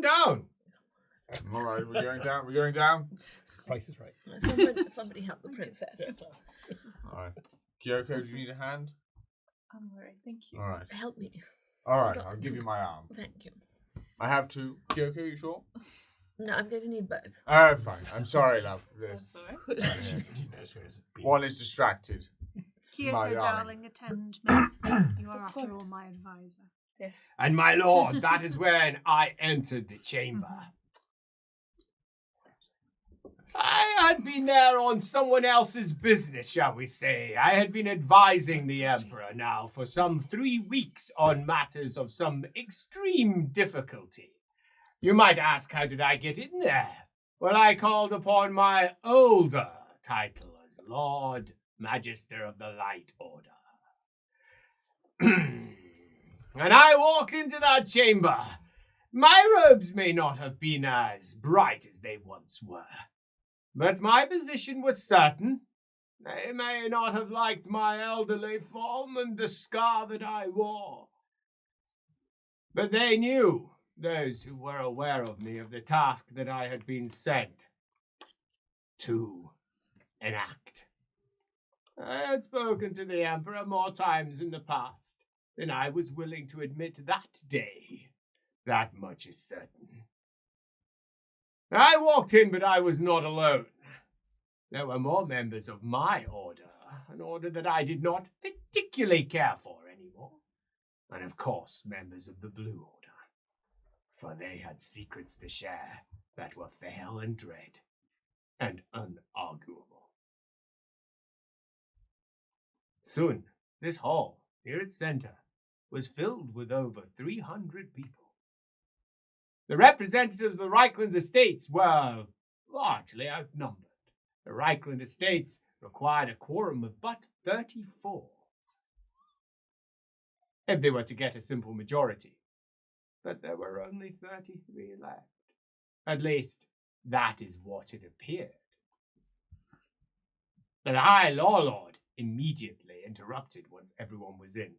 down. All right, we're going down. Price is right. Somebody help the princess. All right. Kyoko, do you need a hand? I'm alright, thank you. All right. Help me. All right, I'll give you my arm. Thank you. I have two. Kyoko, you sure? No, I'm going to need both. Oh, fine. I'm sorry, love. That's This alright. one is distracted. My Kyoko, darling. darling, attend me. You are, Of after all, course. my advisor. Yes. And my lord, that is when I entered the chamber. I had been there on someone else's business, shall we say. I had been advising the Emperor now for some 3 weeks on matters of some extreme difficulty. You might ask, how did I get in there? Well, I called upon my older title as Lord Magister of the Light Order. And I walked into that chamber. My robes may not have been as bright as they once were, but my position was certain. They may not have liked my elderly form and the scar that I wore, but they knew, those who were aware of me, of the task that I had been sent to enact. I had spoken to the Emperor more times in the past than I was willing to admit that day. That much is certain. I walked in, but I was not alone. There were more members of my order, an order that I did not particularly care for anymore. And of course, members of the Blue Order, for they had secrets to share that were fell and dread and unarguable. Soon, this hall, near its center, was filled with over 300 people. The representatives of the Reikland estates were largely outnumbered. The Reikland estates required a quorum of but 34 if they were to get a simple majority. But there were only 33 left. At least, that is what it appeared. The High Law Lord immediately interrupted once everyone was in.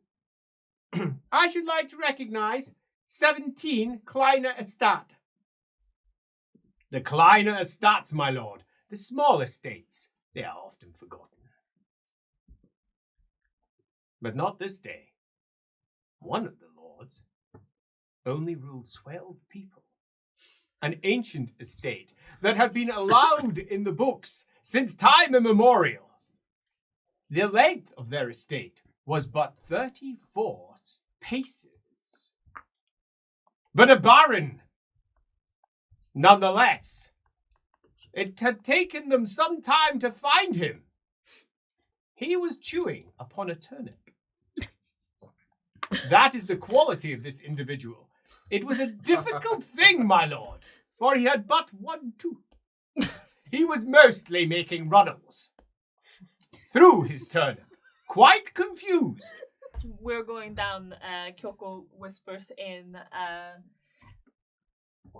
I should like to recognize 17 Kleiner Estate. The Kleiner Estates, my lord, the small estates, they are often forgotten. But not this day. One of the lords only ruled 12 people. An ancient estate that had been allowed in the books since time immemorial. The length of their estate was but 34 paces. But a baron, nonetheless. It had taken them some time to find him. He was chewing upon a turnip. That is the quality of this individual. It was a difficult thing, my lord, for he had but one tooth. He was mostly making runnels through his turnip, quite confused. We're going down, Kyoko whispers in,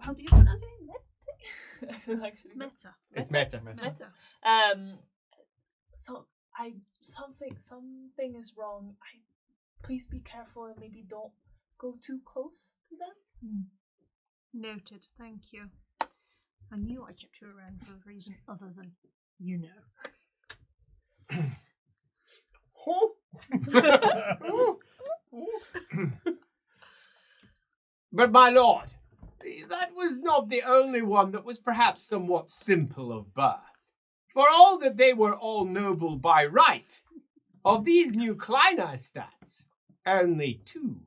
how do you pronounce your name? I don't actually It's meta. It's meta. Meta. Something is wrong. Please be careful and maybe don't go too close to them. Noted. Thank you. I knew I kept you around for a reason other than you know. But my lord, that was not the only one that was perhaps somewhat simple of birth. For all that they were all noble by right, of these new Kleiner estates, only 2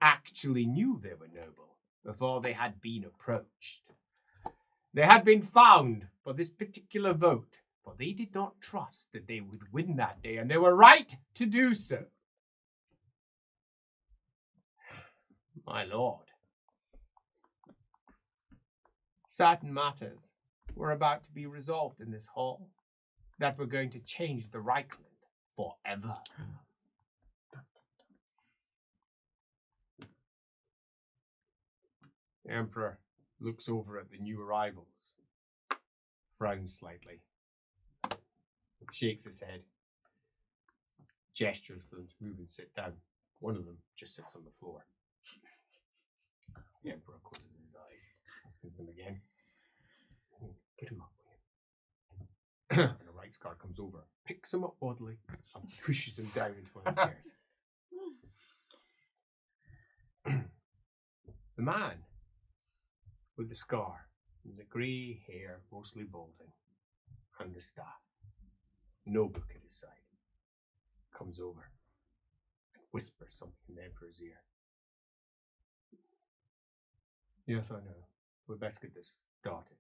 actually knew they were noble before they had been approached. They had been found for this particular vote, for they did not trust that they would win that day, and they were right to do so. My lord, certain matters were about to be resolved in this hall that were going to change the Reikland forever. The Emperor looks over at the new arrivals, frowns slightly, shakes his head, gestures for them to move and sit down. One of them just sits on the floor. The Emperor closes his eyes, opens them again. Get him up, will you? And a right scar comes over, picks him up bodily, and pushes him down into one of the chairs. The man with the scar, and the grey hair mostly balding, and the staff, no book at his side, comes over and whispers something in the Emperor's ear. Yes, I know. We'd best get this started.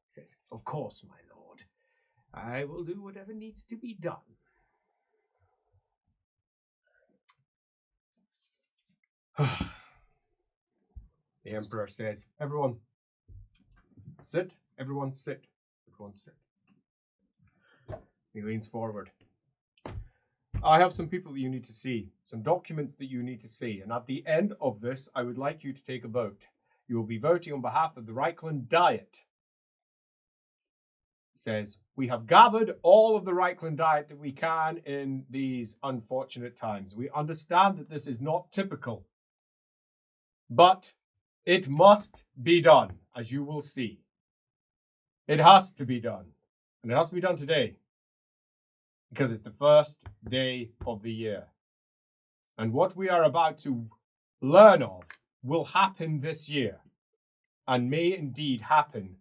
He says, of course, my lord. I will do whatever needs to be done. The Emperor says, everyone sit, everyone sit, everyone sit. He leans forward. I have some people that you need to see, some documents that you need to see, and at the end of this, I would like you to take a vote. You will be voting on behalf of the Reikland Diet. It says, we have gathered all of the Reikland Diet that we can in these unfortunate times. We understand that this is not typical, but it must be done, as you will see. It has to be done, and it has to be done today, because it's the first day of the year. And what we are about to learn of will happen this year, and may indeed happen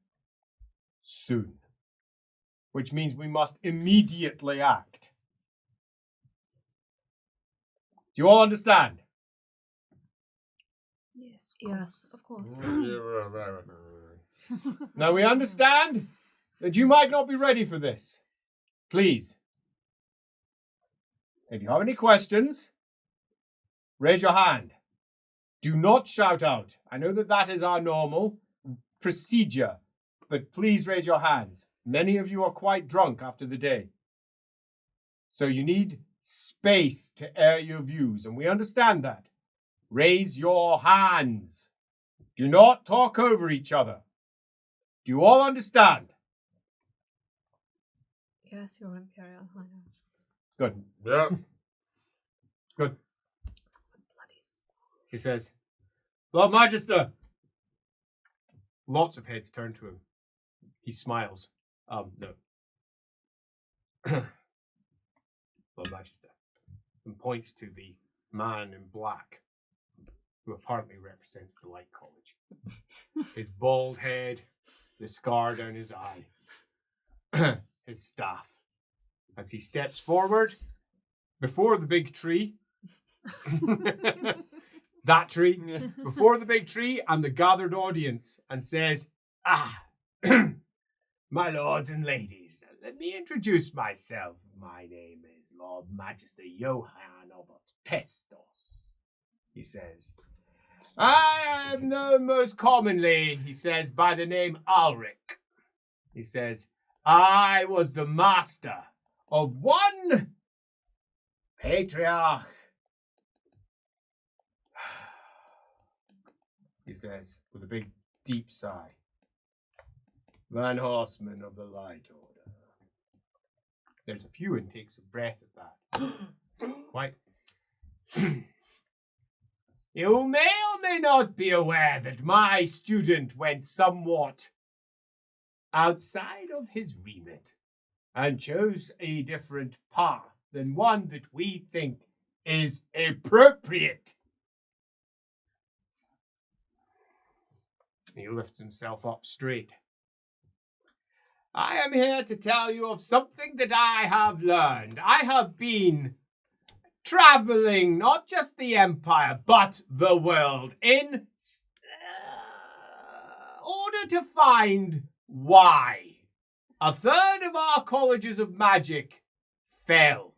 soon, which means we must immediately act. Do you all understand? Yes. Yes, of course. Now we understand that you might not be ready for this. Please, If you have any questions, raise your hand. Do not shout out. I know that is our normal procedure, but please raise your hands. Many of you are quite drunk after the day. So you need space to air your views, and we understand that. Raise your hands. Do not talk over each other. Do you all understand? Yes, Your Imperial Highness. Good. Yeah. Good. Bloody He says, Lord Magister. Lots of heads turn to him. He smiles. No. Lord Magister. And points to the man in black, who apparently represents the Light College. His bald head, the scar down his eye, his staff. As he steps forward, before the big tree, that tree, before the big tree and the gathered audience, and says, my lords and ladies, let me introduce myself. My name is Lord Magister Johann of Pestos, he says. I am known most commonly, he says, by the name Ulrich. He says, I was the master of one patriarch. He says, with a big, deep sigh. Van Horseman of the Light Order. There's a few intakes of breath at that. Quite. You may or may not be aware that my student went somewhat outside of his remit and chose a different path than one that we think is appropriate. He lifts himself up straight. I am here to tell you of something that I have learned. I have been traveling not just the Empire, but the world in order to find why a third of our colleges of magic fell.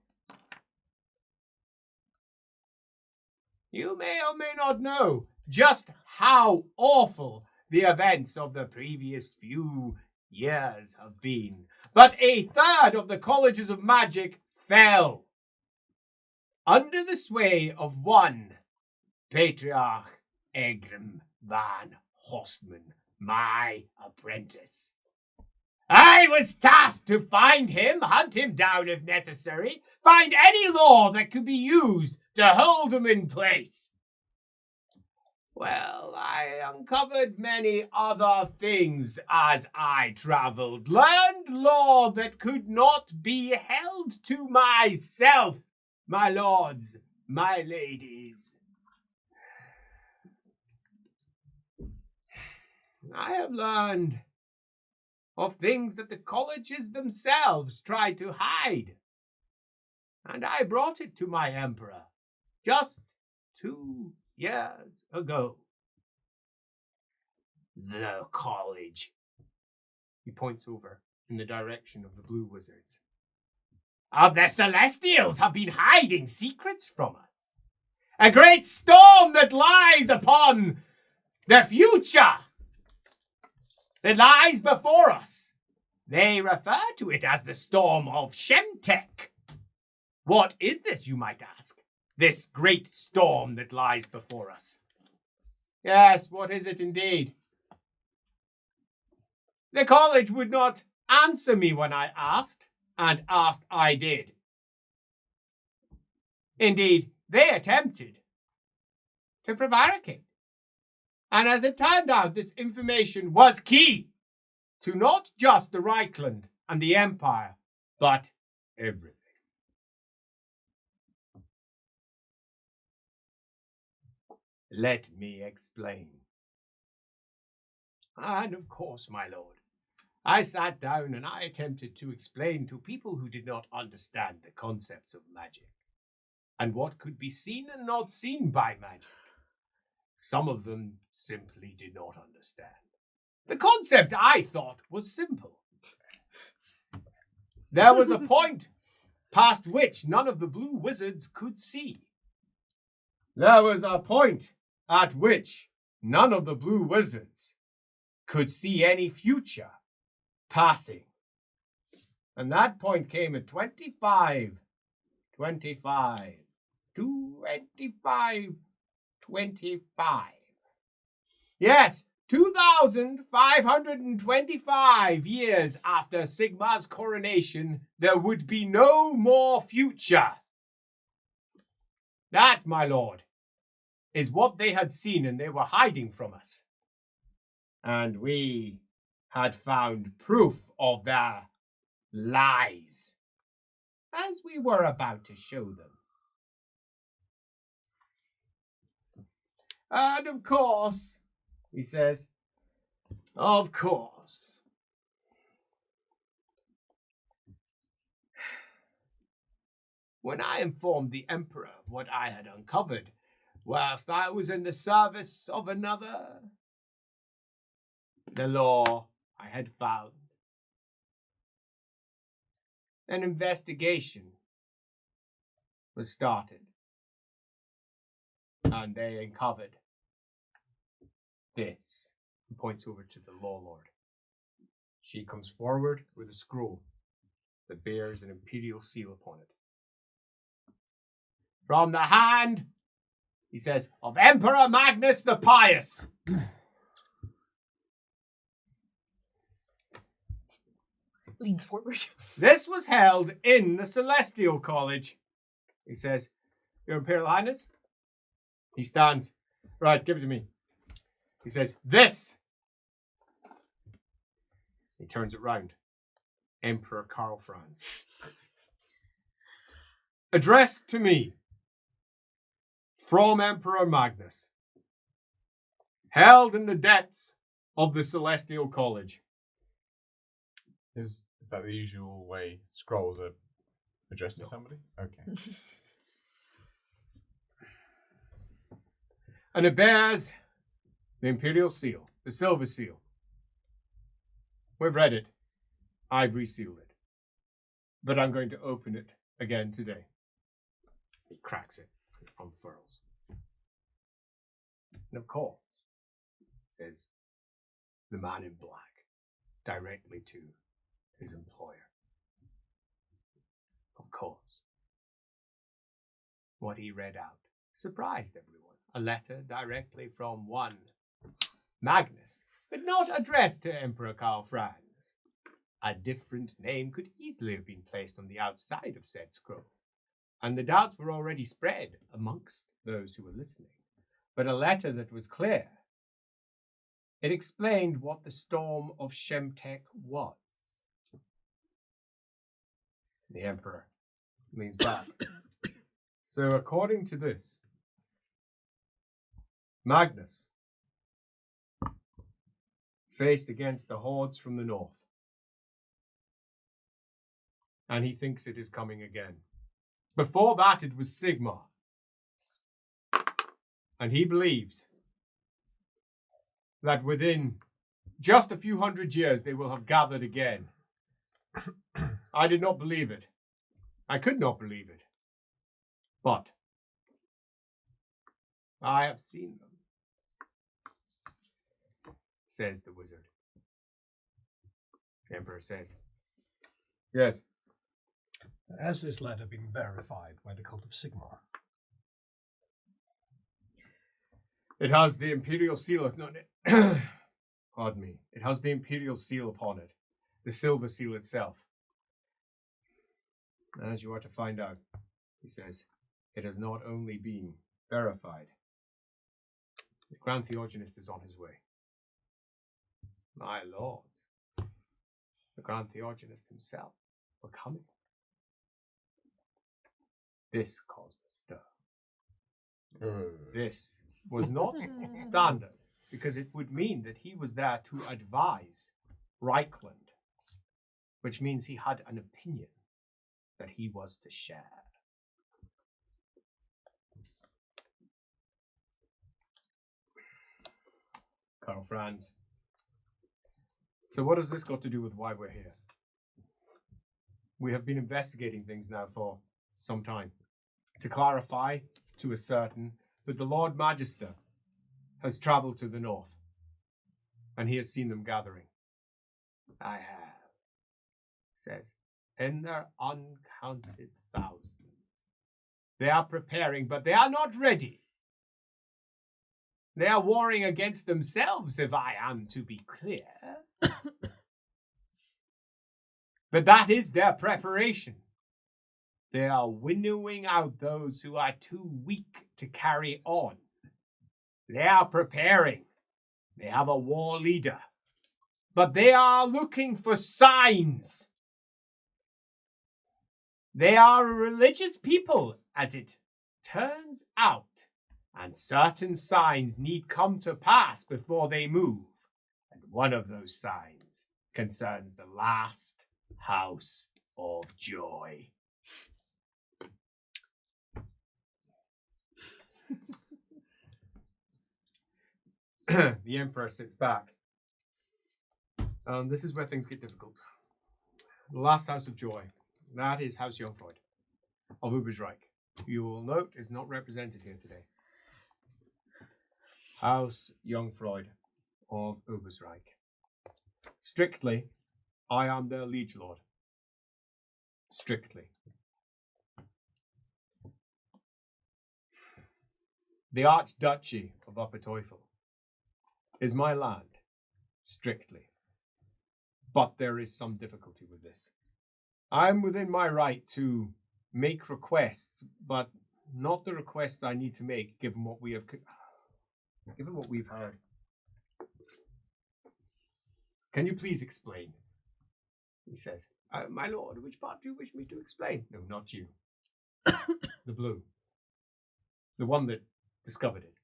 You may or may not know just how awful the events of the previous few years have been, but a third of the colleges of magic fell under the sway of one Patriarch Egrim van Horstman, my apprentice. I was tasked to find him, hunt him down if necessary, find any law that could be used to hold him in place. Well, I uncovered many other things as I travelled, learned law that could not be held to myself, my lords, my ladies. I have learned of things that the colleges themselves tried to hide, and I brought it to my emperor just 2 years ago. The college. He points over in the direction of the blue wizards. Of the Celestials have been hiding secrets from us. A great storm that lies upon the future. That lies before us. They refer to it as the storm of Shemtek. What is this, you might ask? This great storm that lies before us. Yes, what is it indeed? The college would not answer me when I asked, and asked I did. Indeed, they attempted to prevaricate. And as it turned out, this information was key to not just the Reikland and the Empire, but everything. Let me explain. And of course, my lord, I sat down and I attempted to explain to people who did not understand the concepts of magic and what could be seen and not seen by magic. Some of them simply did not understand. The concept, I thought, was simple. There was a point past which none of the blue wizards could see. There was a point at which none of the blue wizards could see any future passing. And that point came at 25. Yes, 2,525 years after Sigmar's coronation, there would be no more future. That, my lord, is what they had seen and they were hiding from us. And we had found proof of their lies, as we were about to show them. And of course, he says, of course, when I informed the Emperor of what I had uncovered whilst I was in the service of another, the law I had found, an investigation was started, and they uncovered this. He points over to the Law Lord. She comes forward with a scroll that bears an Imperial seal upon it. From the hand, he says, of Emperor Magnus the Pious. Leans forward. This was held in the Celestial College. He says, Your Imperial Highness. He stands. Right, give it to me. He says, this. He turns it round. Emperor Karl Franz. Addressed to me. From Emperor Magnus. Held in the depths of the Celestial College. Is that the usual way scrolls are addressed to somebody? Okay. And it bears the Imperial seal, the silver seal. We've read it. I've resealed it. But I'm going to open it again today. He cracks it, unfurls. And of course, says the man in black, directly to his employer. Of course. What he read out surprised everyone. A letter directly from one Magnus, but not addressed to Emperor Karl Franz. A different name could easily have been placed on the outside of said scroll, and the doubts were already spread amongst those who were listening. But a letter that was clear. It explained what the storm of Shemtek was. The Emperor leans back. So according to this, Magnus faced against the hordes from the north. And he thinks it is coming again. Before that, it was Sigmar. And he believes that within just a few hundred years, they will have gathered again. I did not believe it. I could not believe it. But I have seen them, says the wizard. The Emperor says, yes. Has this letter been verified by the cult of Sigmar? It has the Imperial seal. Pardon me. It has the Imperial seal upon it. The silver seal itself. As you are to find out, he says, it has not only been verified. The Grand Theogenist is on his way. My lord, the Grand Theogenist himself were coming. This caused a stir. This was not standard, because it would mean that he was there to advise Reikland, which means he had an opinion that he was to share. Karl Franz. So what has this got to do with why we're here? We have been investigating things now for some time. To clarify, to ascertain that the Lord Magister has travelled to the north, and he has seen them gathering. I have, says, in their uncounted thousands. They are preparing, but they are not ready. They are warring against themselves, if I am to be clear. But that is their preparation. They are winnowing out those who are too weak to carry on. They are preparing. They have a war leader. But they are looking for signs. They are a religious people, as it turns out. And certain signs need come to pass before they move. And one of those signs concerns the last house of joy. The Emperor sits back. This is where things get difficult. The last house of joy. That is House Jungfreud of Ubersreik. You will note is not represented here today. House Jungfreud of Ubersreik. Strictly, I am their liege lord. Strictly. The Archduchy of Upper Teufel is my land, strictly. But there is some difficulty with this. I am within my right to make requests, but not the requests I need to make, given what we've heard. Can you please explain? He says, my lord, which part do you wish me to explain? No, not you. The blue. The one that discovered it.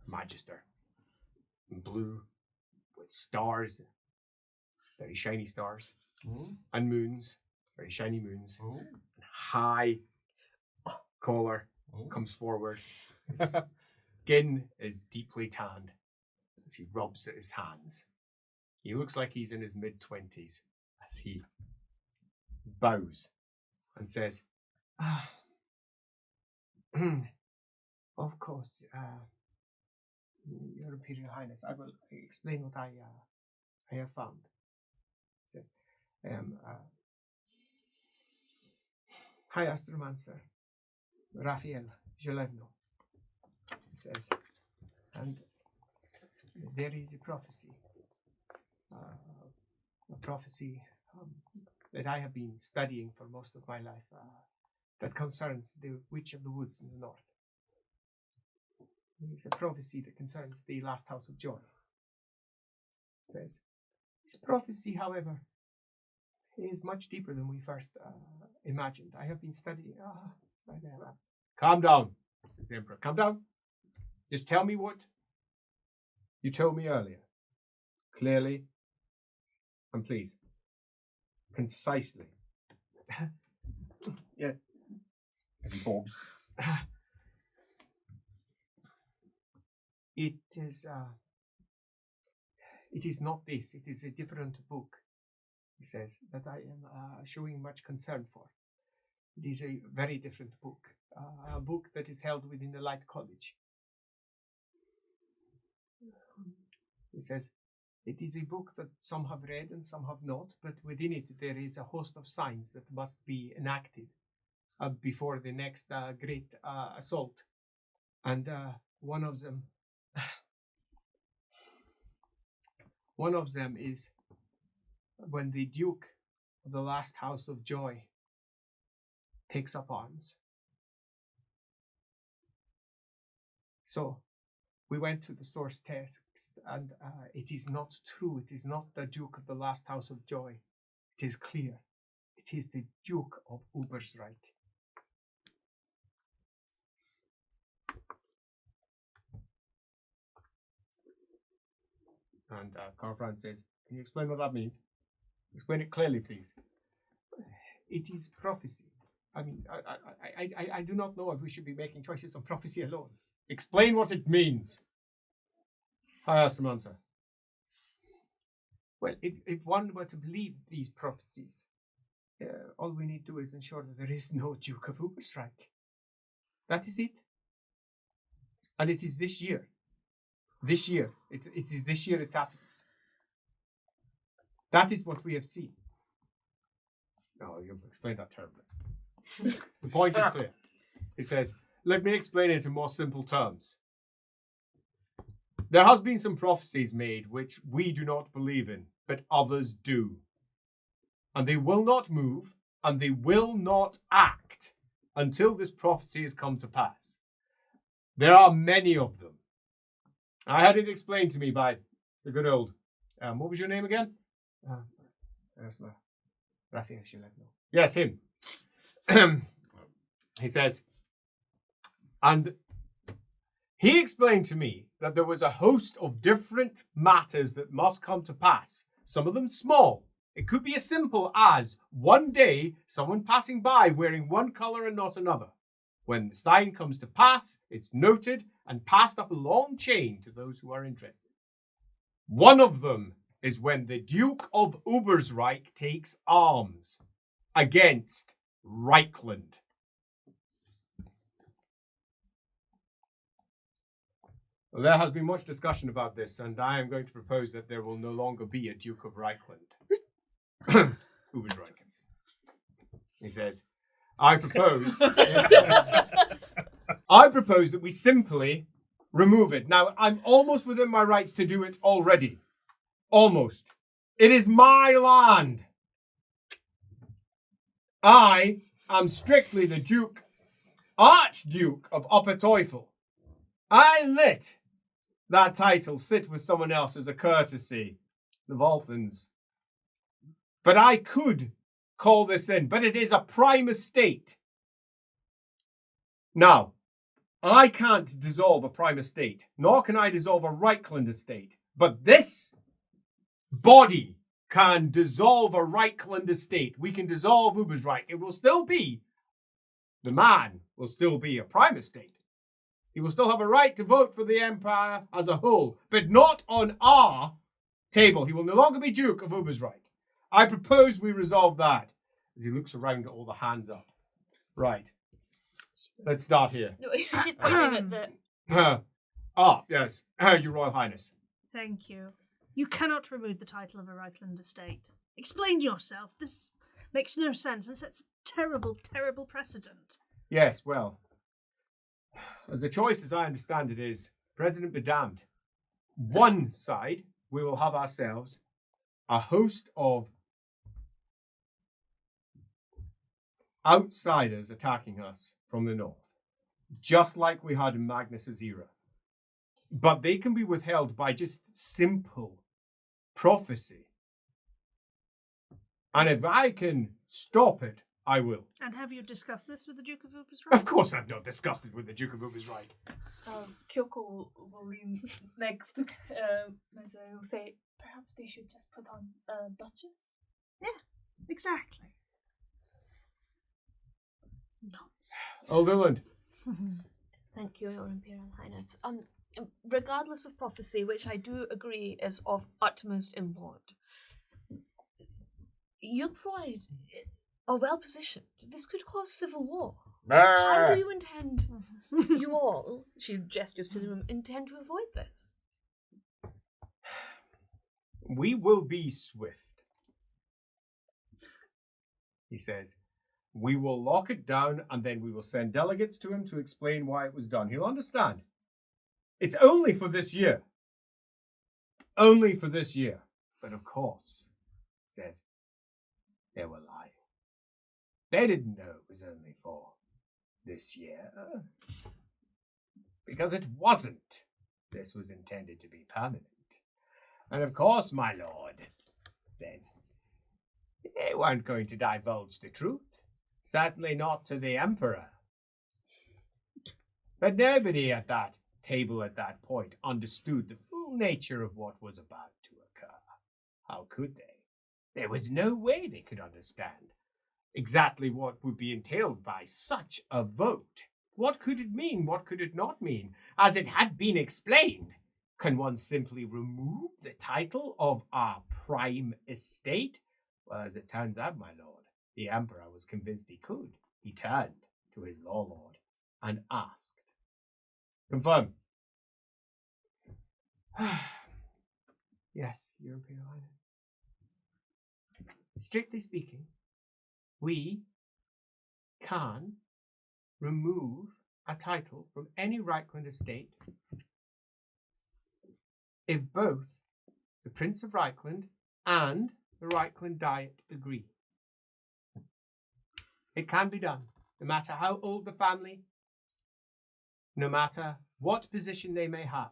Magister. Blue with stars, very shiny stars, and moons, very shiny moons, and high collar comes forward. His skin is deeply tanned as he rubs at his hands. He looks like he's in his mid-20s as he bows and says, of course, Your Imperial Highness, I will explain what I have found. He says, I am High Astromancer Raphael Gelevno. He says, and there is a prophecy that I have been studying for most of my life that concerns the Witch of the Woods in the north. It's a prophecy that concerns the last house of joy. It says, this prophecy, however, is much deeper than we first imagined. I have been studying. Calm down, says the Emperor. Calm down. Just tell me what you told me earlier. Clearly, and please, concisely. Yeah. As he bobs. It is not this. It is a different book, he says, that I am showing much concern for. It is a very different book, a book that is held within the Light College. He says, it is a book that some have read and some have not, but within it there is a host of signs that must be enacted before the next great assault. And one of them is when the Duke of the last house of joy takes up arms. So we went to the source text, and it is not true. It is not the Duke of the last house of joy. It is clear. It is the Duke of Ubersreik. And Karl Franz says, can you explain what that means? Explain it clearly, please. It is prophecy. I mean, I do not know if we should be making choices on prophecy alone. Explain what it means. High Astromancer. Well, if one were to believe these prophecies, all we need to do is ensure that there is no Duke of Ubersreik. That is it. And it is this year. This year. It is this year it happens. That is what we have seen. Oh, you explained that terribly. The point is clear. It says, let me explain it in more simple terms. There has been some prophecies made which we do not believe in, but others do. And they will not move, and they will not act until this prophecy has come to pass. There are many of them. I had it explained to me by the good old, what was your name again? Yes, him. He says, and he explained to me that there was a host of different matters that must come to pass, some of them small. It could be as simple as one day someone passing by wearing one colour and not another. When the sign comes to pass, it's noted and passed up a long chain to those who are interested. One of them is when the Duke of Ubersreik takes arms against Reikland. Well, there has been much discussion about this, and I am going to propose that there will no longer be a Duke of Reikland. Ubersreik. He says, I propose that we simply remove it. Now, I'm almost within my rights to do it already. Almost. It is my land. I am strictly the Duke, Archduke of Upper Teufel. I let that title sit with someone else as a courtesy, the Volthans. But I could call this in, but it is a prime estate. Now, I can't dissolve a prime estate, nor can I dissolve a Reikland estate. But this body can dissolve a Reikland estate. We can dissolve Ubersreik. It will still be, the man will still be a prime estate. He will still have a right to vote for the empire as a whole, but not on our table. He will no longer be Duke of Ubersreik. I propose we resolve that. As he looks around at all the hands up. Right. Let's start here. No, she's pointing at the... Yes. Your Royal Highness. Thank you. You cannot remove the title of a Reikland estate. Explain yourself. This makes no sense and sets a terrible, terrible precedent. Yes, well, as the choice, as I understand it, is President be damned. One side, we will have ourselves a host of outsiders attacking us from the north, just like we had in Magnus's era. But they can be withheld by just simple prophecy. And if I can stop it, I will. And have you discussed this with the Duke of Ubersreik? Of course I've not discussed it with the Duke of Ubersreik. Kyoko will lean next. Will say, perhaps they should just put on Duchess? Yeah, exactly. Nonsense. Old Uland. Thank you, Your Imperial Highness. Regardless of prophecy, which I do agree is of utmost import, you Floyd are well positioned. This could cause civil war. How do you intend, you all, she gestures to the room, intend to avoid this? We will be swift. He says, we will lock it down and then we will send delegates to him to explain why it was done. He'll understand. It's only for this year. Only for this year. But of course, he says, they were lying. They didn't know it was only for this year. Because it wasn't. This was intended to be permanent. And of course, my lord, says, they weren't going to divulge the truth. Certainly not to the Emperor. But nobody at that table at that point understood the full nature of what was about to occur. How could they? There was no way they could understand exactly what would be entailed by such a vote. What could it mean? What could it not mean? As it had been explained, Can one simply remove the title of our prime estate? Well, as it turns out, my lord, the Emperor was convinced he could. He turned to his law lord and asked. Confirm. Yes, Your Imperial Highness. Strictly speaking, we can remove a title from any Reikland estate if both the Prince of Reikland and the Reikland Diet agree. It can be done, no matter how old the family, no matter what position they may have.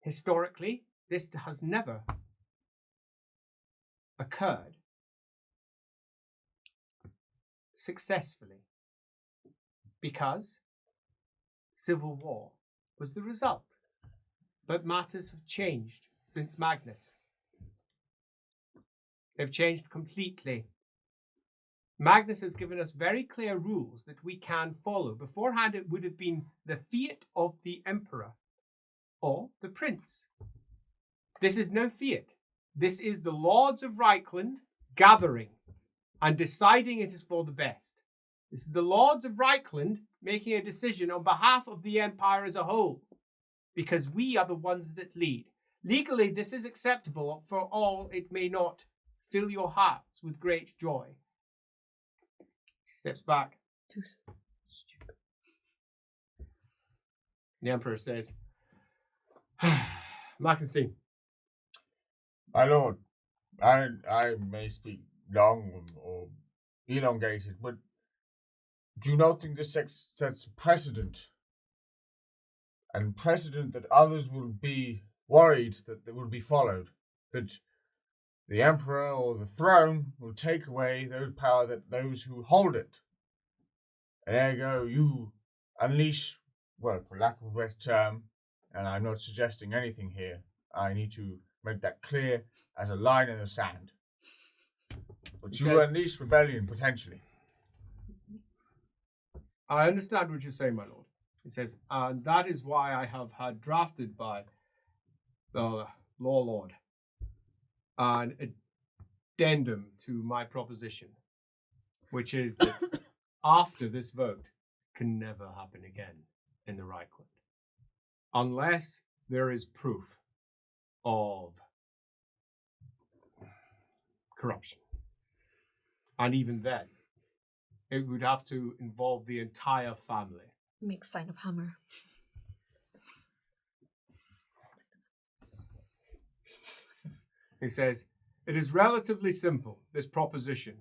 Historically, this has never occurred successfully because civil war was the result. But matters have changed since Magnus. They've changed completely. Magnus has given us very clear rules that we can follow. Beforehand, it would have been the fiat of the Emperor or the Prince. This is no fiat. This is the Lords of Reikland gathering and deciding it is for the best. This is the Lords of Reikland making a decision on behalf of the Empire as a whole, because we are the ones that lead. Legally, this is acceptable, for all it may not fill your hearts with great joy. She steps back. Too stupid. The Emperor says, Markenstein. My lord, I may speak long or elongated, but do you not think this sets precedent? And precedent that others will be worried that they will be followed, that the Emperor or the throne will take away those power that those who hold it. And ergo, you unleash, well, for lack of a better term, and I'm not suggesting anything here, I need to make that clear as a line in the sand. But you unleash rebellion, potentially. I understand what you're saying, my lord. He says, and that is why I have had drafted by the law lord an addendum to my proposition, which is that after this vote can never happen again in the Reikland, unless there is proof of corruption. And even then, it would have to involve the entire family. Make sign of hammer. He says, it is relatively simple, this proposition.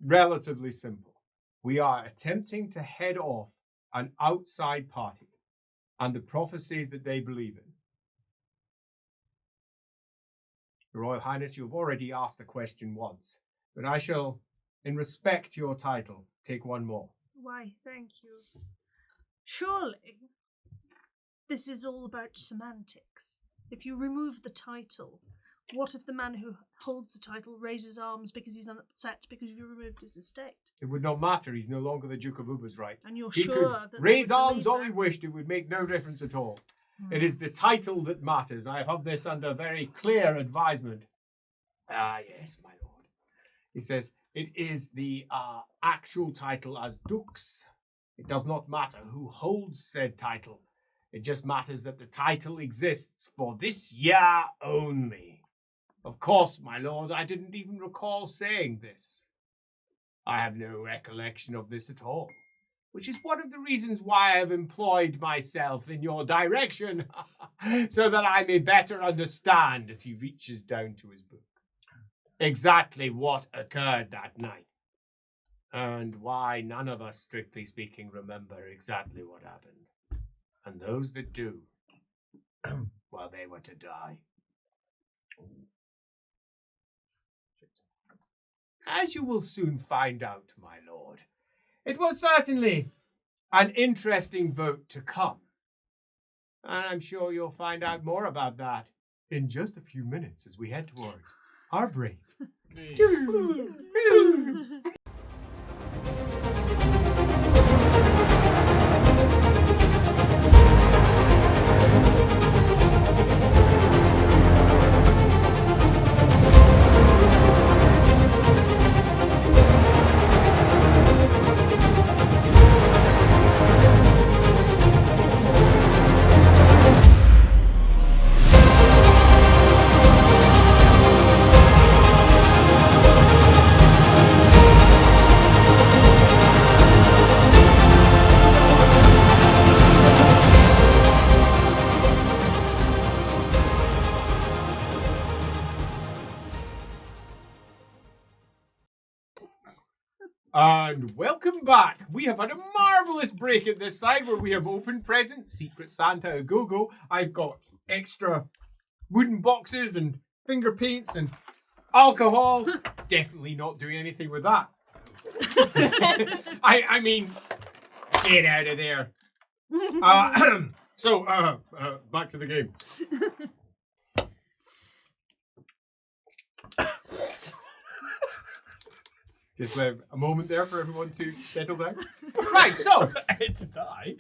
Relatively simple. We are attempting to head off an outside party and the prophecies that they believe in. Your Royal Highness, you have already asked the question once, but I shall, in respect to your title, take one more. Why, thank you. Surely, this is all about semantics. If you remove the title, what if the man who holds the title raises arms because he's upset because you removed his estate? It would not matter. He's no longer the Duke of Ubersreik. And you're He sure could that raise they would arms all believe he that? wished. It would make no difference at all. It is the title that matters. I have this under very clear advisement. Ah, yes, my lord. He says, it is the actual title as Dux. It does not matter who holds said title. It just matters that the title exists for this year only. Of course, my lord, I didn't even recall saying this. I have no recollection of this at all, which is one of the reasons why I have employed myself in your direction, so that I may better understand, as he reaches down to his book, exactly what occurred that night, and why none of us, strictly speaking, remember exactly what happened. And those that do, well, they were to die. As you will soon find out, my lord, it was certainly an interesting vote to come. And I'm sure you'll find out more about that in just a few minutes as we head towards our break. And welcome back. We have had a marvellous break at this side where we have open presents, Secret Santa a go-go. I've got extra wooden boxes and finger paints and alcohol. Definitely not doing anything with that. I mean, get out of there. So, back to the game. Just a moment there for everyone to settle down. Right, so To die.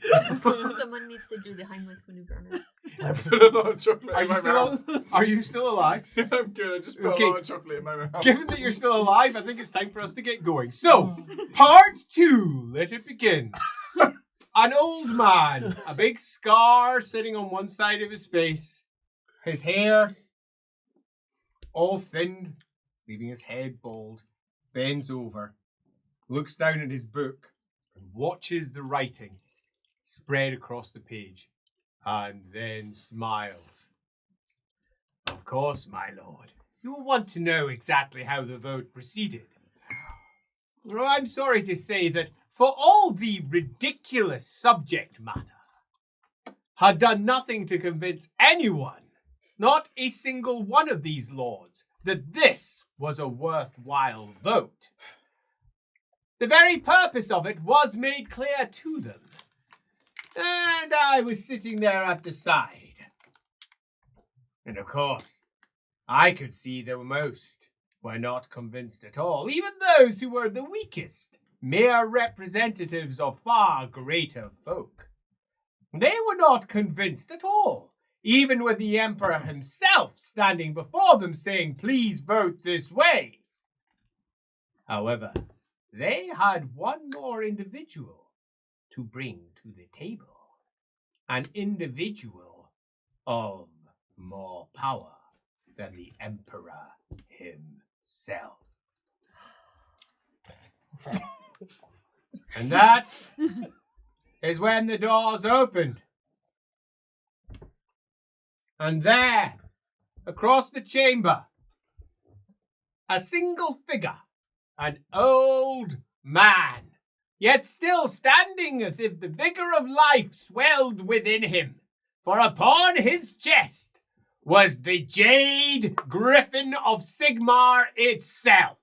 Someone needs to do the Heimlich maneuver now. I put a lot of chocolate are in you my still mouth. are you still alive? I'm good. I just put Okay. a lot of chocolate in my mouth. Given that you're still alive, I think it's time for us to get going. So, part 2. Let it begin. An old man, a big scar sitting on one side of his face, his hair all thinned, leaving his head bald, bends over, looks down at his book, and watches the writing spread across the page, and then smiles. Of course, my lord. You will want to know exactly how the vote proceeded. Well, I'm sorry to say that for all the ridiculous subject matter, had done nothing to convince anyone, not a single one of these lords, that this was a worthwhile vote. The very purpose of it was made clear to them, and I was sitting there at the side. And of course, I could see that most were not convinced at all, even those who were the weakest, mere representatives of far greater folk. They were not convinced at all, even with the Emperor himself standing before them saying, "Please vote this way." However, they had one more individual to bring to the table, an individual of more power than the Emperor himself. And that is when the doors opened. And there, across the chamber, a single figure, an old man, yet still standing as if the vigor of life swelled within him, for upon his chest was the jade griffin of Sigmar itself.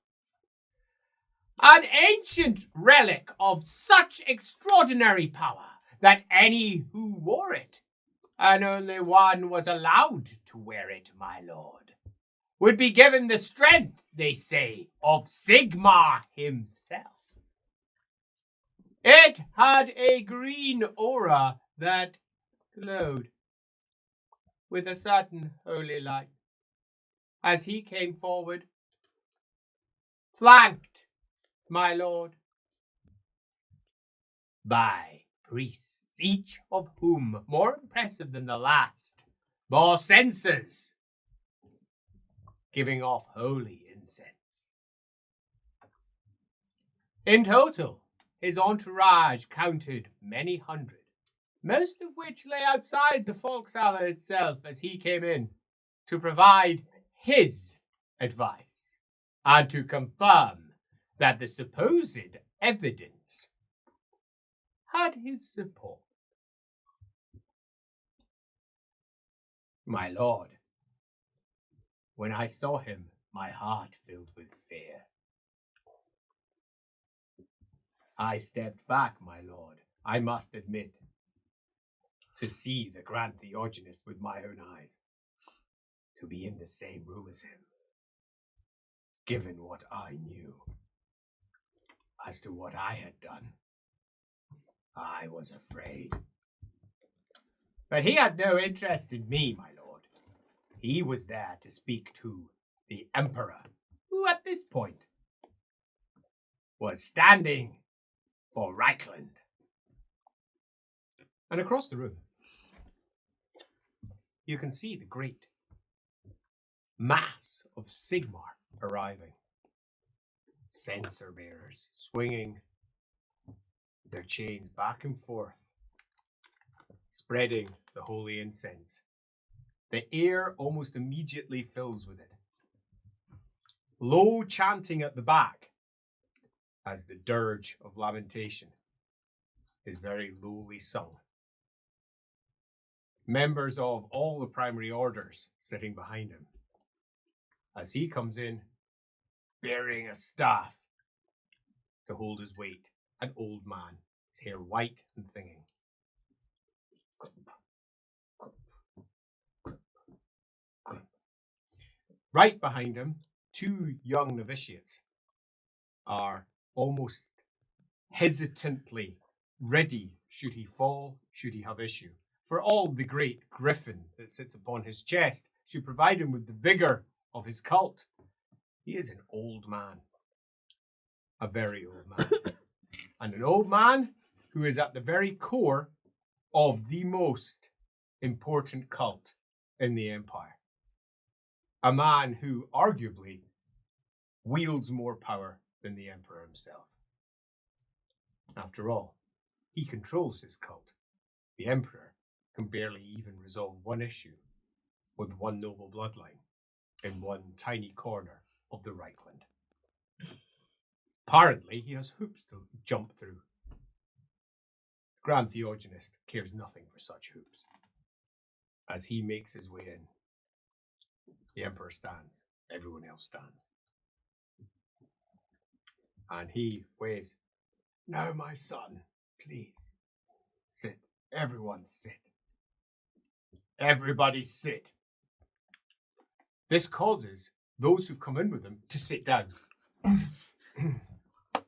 An ancient relic of such extraordinary power that any who wore it, and only one was allowed to wear it, my lord, would be given the strength, they say, of Sigmar himself. It had a green aura that glowed with a certain holy light as he came forward, flanked, my lord, by priests, each of whom more impressive than the last, bore censers, giving off holy incense. In total, his entourage counted many hundred, most of which lay outside the Folksala itself as he came in to provide his advice and to confirm that the supposed evidence had his support. My lord, when I saw him, my heart filled with fear. I stepped back, my lord, I must admit, to see the Grand Theogenist with my own eyes, to be in the same room as him, given what I knew as to what I had done. I was afraid. But he had no interest in me, my lord. He was there to speak to the Emperor, who at this point was standing for Reikland. And across the room, you can see the great mass of Sigmar arriving. Censer bearers swinging their chains back and forth, spreading the holy incense. The air almost immediately fills with it. Low chanting at the back as the dirge of lamentation is very lowly sung. Members of all the primary orders sitting behind him as he comes in bearing a staff to hold his weight, an old man, his hair white and thinning. Right behind him, 2 young novitiates are almost hesitantly ready, should he fall, should he have issue. For all the great griffin that sits upon his chest should provide him with the vigour of his cult. He is an old man. A very old man. And an old man who is at the very core of the most important cult in the Empire. A man who arguably wields more power than the Emperor himself. After all, he controls his cult. The Emperor can barely even resolve one issue with one noble bloodline in one tiny corner of the Reikland. Apparently, he has hoops to jump through. The Grand Theogenist cares nothing for such hoops. As he makes his way in, the Emperor stands. Everyone else stands. And he waves, "No, my son, please. Sit. Everyone sit. Everybody sit." This causes those who've come in with him to sit down.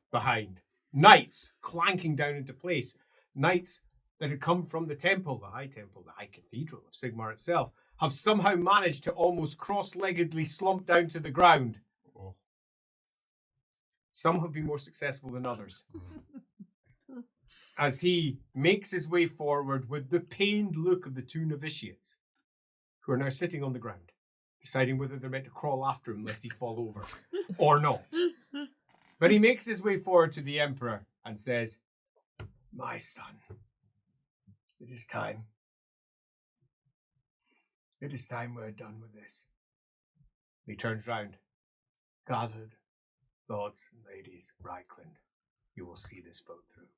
Behind. Knights clanking down into place. Knights that had come from the temple, the high cathedral of Sigmar itself, have somehow managed to almost cross-leggedly slump down to the ground. Oh. Some have been more successful than others. As he makes his way forward with the pained look of the 2 novitiates, who are now sitting on the ground, deciding whether they're meant to crawl after him lest he fall over or not. But he makes his way forward to the Emperor and says, "My son, it is time. It is time we're done with this." He turns round. "Gathered, lords and ladies of Reikland, you will see this vote through.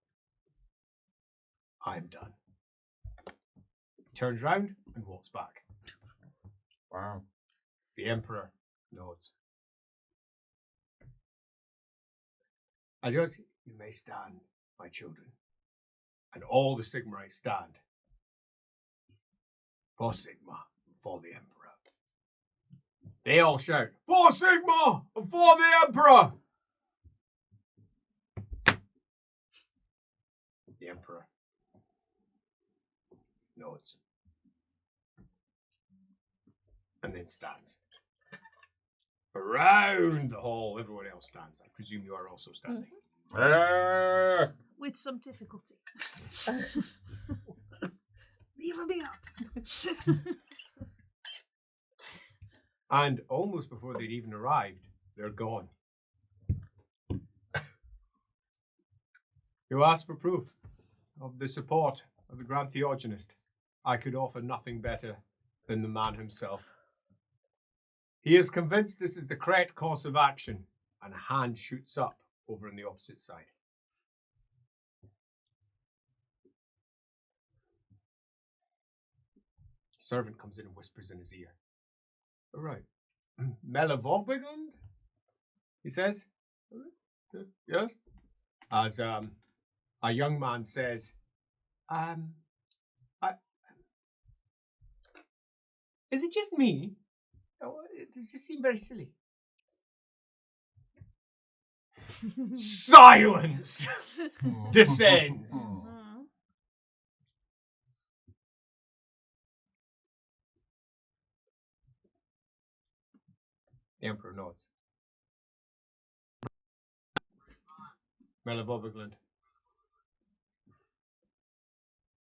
I'm done." He turns round and walks back. Wow. The Emperor nods. "Adios, you may stand, my children." And all the Sigmarites stand. For Sigmar and for the Emperor. They all shout, "For Sigmar and for the Emperor!" The Emperor nods. And then stands. Around the hall, everyone else stands. I presume you are also standing. With some difficulty. Lever me up. And almost before they'd even arrived, they're gone. You asked for proof of the support of the Grand Theogenist. I could offer nothing better than the man himself. He is convinced this is the correct course of action, and a hand shoots up over on the opposite side. The servant comes in and whispers in his ear. "All right. Melavogbigland?" he says. "Yes?" As a young man says, is it just me? Does this seem very silly? Silence descends. The Emperor nods. Melavogbigland,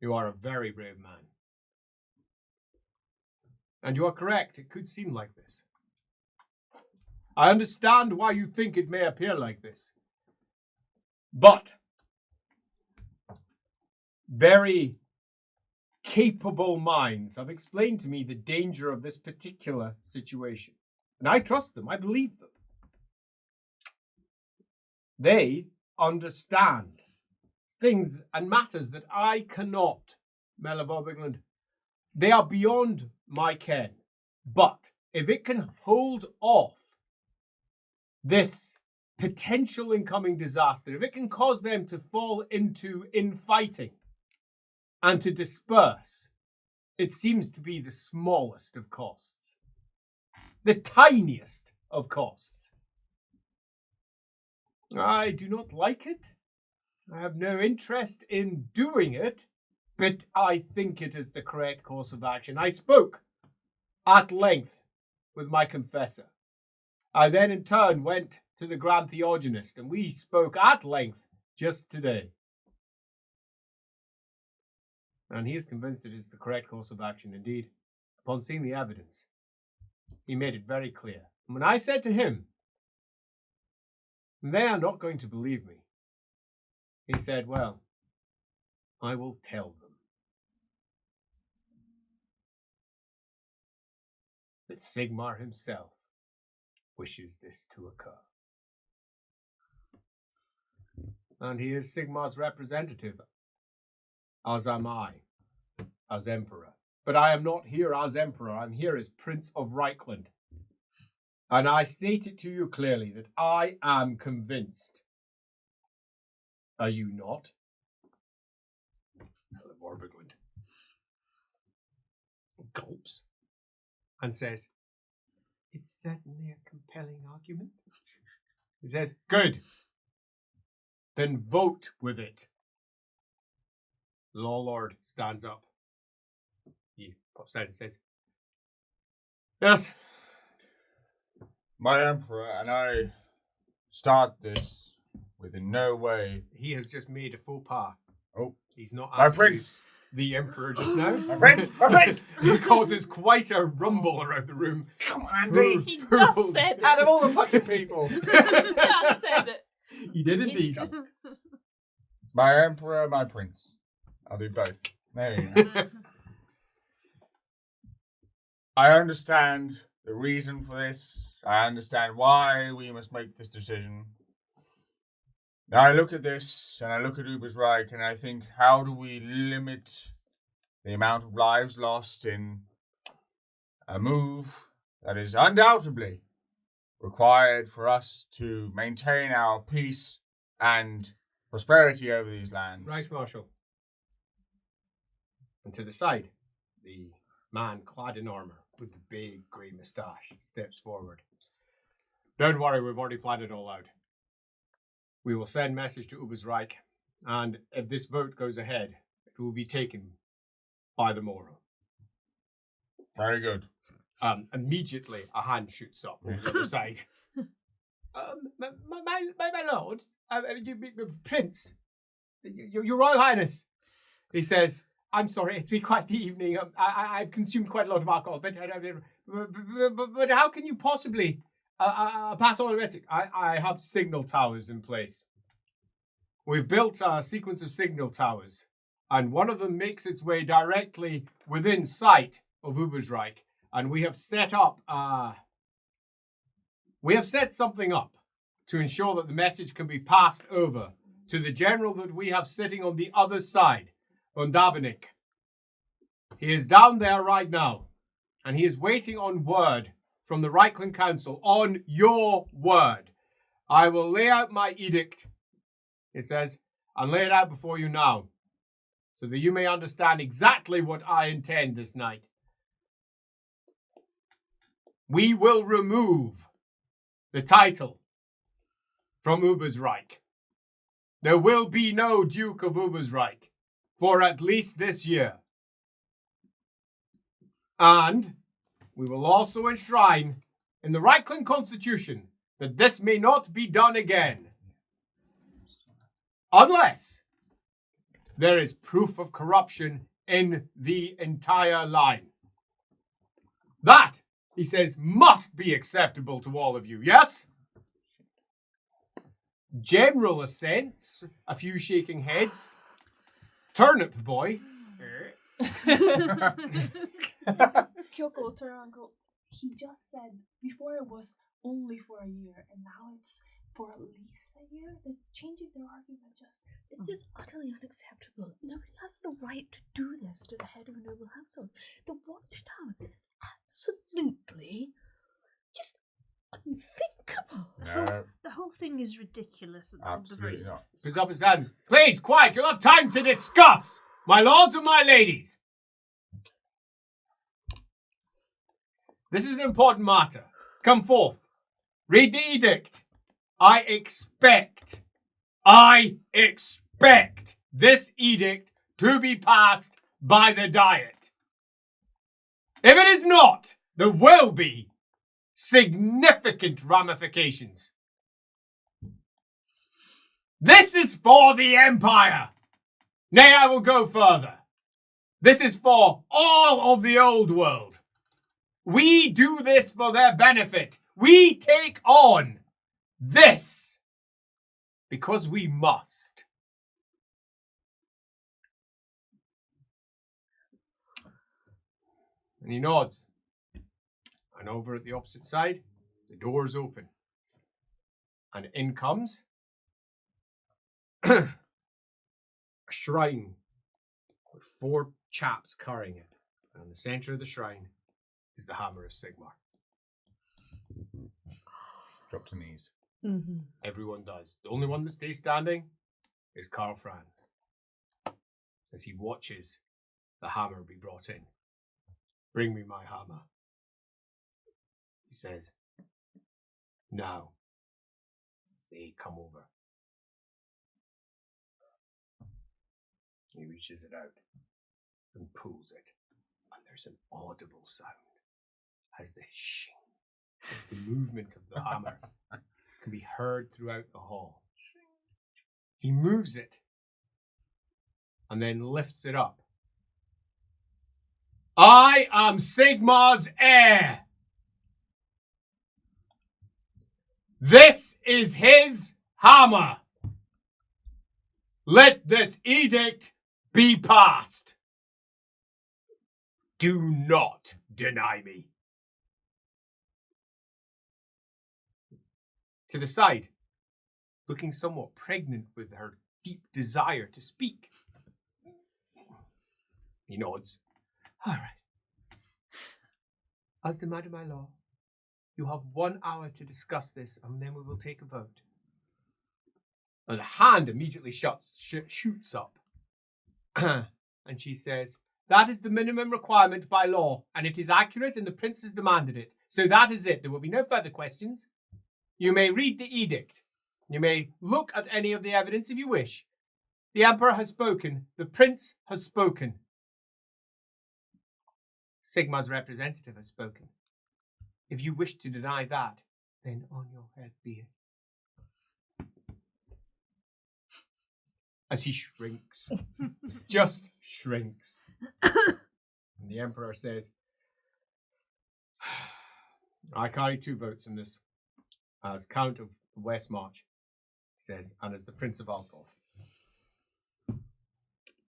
you are a very brave man. And you are correct, it could seem like this. I understand why you think it may appear like this. But very capable minds have explained to me the danger of this particular situation. And I trust them, I believe them. They understand things and matters that I cannot, Mela Bobbingland. They are beyond my ken. But if it can hold off this potential incoming disaster, if it can cause them to fall into infighting and to disperse, it seems to be the smallest of costs. The tiniest of costs. I do not like it. I have no interest in doing it, but I think it is the correct course of action. I spoke at length with my confessor. I then in turn went to the Grand Theogenist, and we spoke at length just today. And he is convinced it is the correct course of action indeed. Upon seeing the evidence, he made it very clear. And when I said to him, they are not going to believe me, he said, well, I will tell them that Sigmar himself wishes this to occur. And he is Sigmar's representative, as am I, as Emperor. But I am not here as Emperor, I'm here as Prince of Reikland. And I state it to you clearly that I am convinced. Are you not? Morbidland gulps and says, it's certainly a compelling argument. He says, good. Then vote with it. Law Lord stands up. He pops down and says, yes. My Emperor and I start this with in no way. He has just made a faux pas. Oh. He's not My actually prince. the Emperor just now. My prince! My prince! It causes quite a rumble around the room. Come on, Andy! He just said it. Out of all the fucking people! He just said it. He did He's indeed. drunk. My Emperor, my prince. I'll do both. There you go. I understand the reason for this. I understand why we must make this decision. Now I look at this, and I look at Ubersreik, and I think, how do we limit the amount of lives lost in a move that is undoubtedly required for us to maintain our peace and prosperity over these lands? Right, Marshal. And to the side, the man clad in armour with the big grey moustache steps forward. Don't worry, we've already planned it all out. We will send message to Ubersreik, and if this vote goes ahead, it will be taken by the morrow. Very good. Immediately, a hand shoots up on the other side. My lord, Prince, your Royal Highness, he says, I'm sorry, it's been quite the evening. I've consumed quite a lot of alcohol, but how can you possibly pass on a message? I have signal towers in place. We've built a sequence of signal towers, and one of them makes its way directly within sight of Ubersreik, and we have set something up to ensure that the message can be passed over to the general that we have sitting on the other side, on Dabenik. He is down there right now, and he is waiting on word from the Reikland Council, on your word. I will lay out my edict, he says, and lay it out before you now, so that you may understand exactly what I intend this night. We will remove the title from Ubersreik. There will be no Duke of Ubersreik for at least this year. And we will also enshrine in the Reikland Constitution that this may not be done again. Unless there is proof of corruption in the entire line. That, he says, must be acceptable to all of you, yes? General assents, a few shaking heads. Turnip boy. Kyoko will turn around and go, he just said before it was only for a year, and now it's for at least a year. They're changing their argument just. This is utterly unacceptable. Nobody has the right to do this to the head of a noble household. The Watchtowers, this is absolutely just unthinkable. No, The whole thing is ridiculous. At the very absolutely not. Puts up his hand. Please, quiet. You'll have time to discuss. My lords and my ladies. This is an important matter. Come forth. Read the edict. I expect this edict to be passed by the Diet. If it is not, there will be significant ramifications. This is for the Empire. Nay, I will go further. This is for all of the old world. We do this for their benefit. We take on this because we must. And he nods. And over at the opposite side, the door's open. And in comes a shrine with 4 chaps carrying it. And in the center of the shrine is the hammer of Sigmar. Drop to knees. Mm-hmm. Everyone does. The only one that stays standing is Karl Franz as he watches the hammer be brought in. Bring me my hammer, he says. Now, as they come over. He reaches it out and pulls it, and there's an audible sound as the shing, the movement of the hammer can be heard throughout the hall. He moves it and then lifts it up. I am Sigmar's heir. This is his hammer. Let this edict be passed. Do not deny me. To the side, looking somewhat pregnant with her deep desire to speak. He nods. All right. As the Madam My Law, you have 1 hour to discuss this, and then we will take a vote. And a hand immediately shoots up. And she says, that is the minimum requirement by law, and it is accurate, and the prince has demanded it. So that is it. There will be no further questions. You may read the edict. You may look at any of the evidence if you wish. The Emperor has spoken. The Prince has spoken. Sigmar's representative has spoken. If you wish to deny that, then on your head be it. As he shrinks. Just shrinks. And the Emperor says, I carry 2 votes in this. As Count of the West March, he says, and as the Prince of Alkov.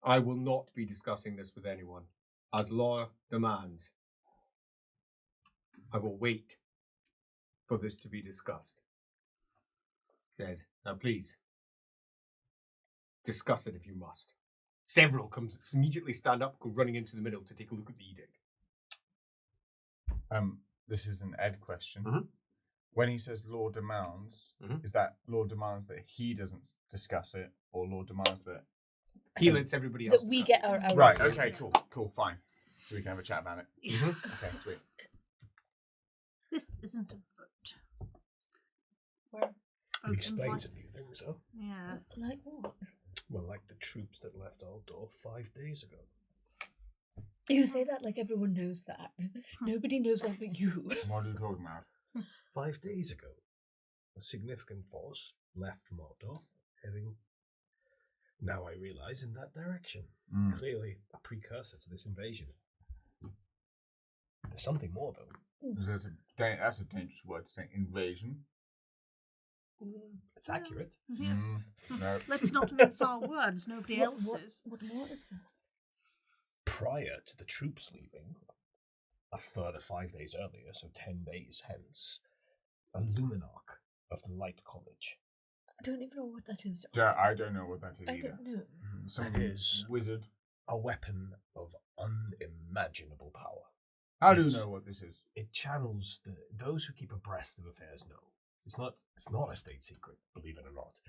I will not be discussing this with anyone, as law demands. I will wait for this to be discussed. He says, now please, discuss it if you must. Several immediately stand up, go running into the middle to take a look at the edict. This is an Ed question. Mhm. When he says law demands, is that law demands that he doesn't discuss it, or law demands that He lets everybody else That we discuss get it. our right? own. Okay, cool, fine. So we can have a chat about it. Okay, sweet. This isn't a vote. Where? It explains a few things, though. Yeah. Like what? Well, like the troops that left Aldor 5 days ago. You say that like everyone knows that. Nobody knows that but you. What are you talking about? 5 days ago, a significant force left from Aldor, heading, now I realise, in that direction. Clearly a precursor to this invasion. There's something more, though. That's a dangerous word to say. Invasion. It's accurate. Yes. No. Let's not mince our words. Nobody else is. What more is there? Prior to the troops leaving, a further 5 days earlier, so 10 days hence, a Luminarch of the Light College. I don't even know what that is. Yeah, I don't know what that is I either. don't know. Some That is wizard. a weapon of unimaginable power. I do It's- know what this is. It channels those who keep abreast of affairs know. It's not a state secret, believe it or not.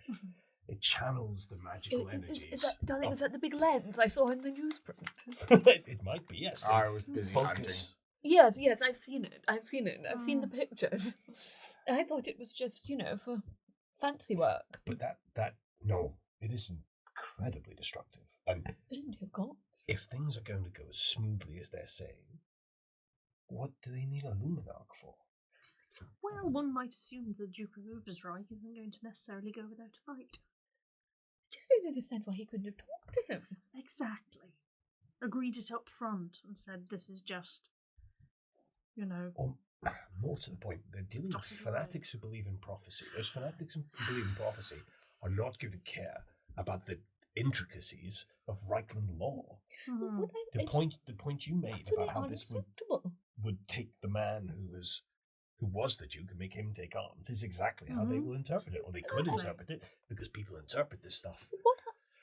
It channels the magical energies. Is that, darling, was that the big lens I saw in the newsprint? It might be, yes. I was busy Focus. Yes, I've seen it. I've seen the pictures. I thought it was just, for fancy work. But that no, it is incredibly destructive. And Oh, dear God. if things are going to go as smoothly as they're saying, what do they need a luminarch for? Well, one might assume the Duke of Ubersreik isn't going to necessarily go without a fight. I just don't understand why he couldn't have talked to him. Exactly. Agreed it up front and said this is just, Or more to the point, they're dealing with Dotted fanatics who believe in prophecy. Those fanatics who believe in prophecy are not going to care about the intricacies of Reikland law. Hmm. The point you made Utterly about how this unacceptable. would take the man who was the Duke and make him take arms is exactly how they will interpret it, or they could Exactly. interpret it, because people interpret this stuff.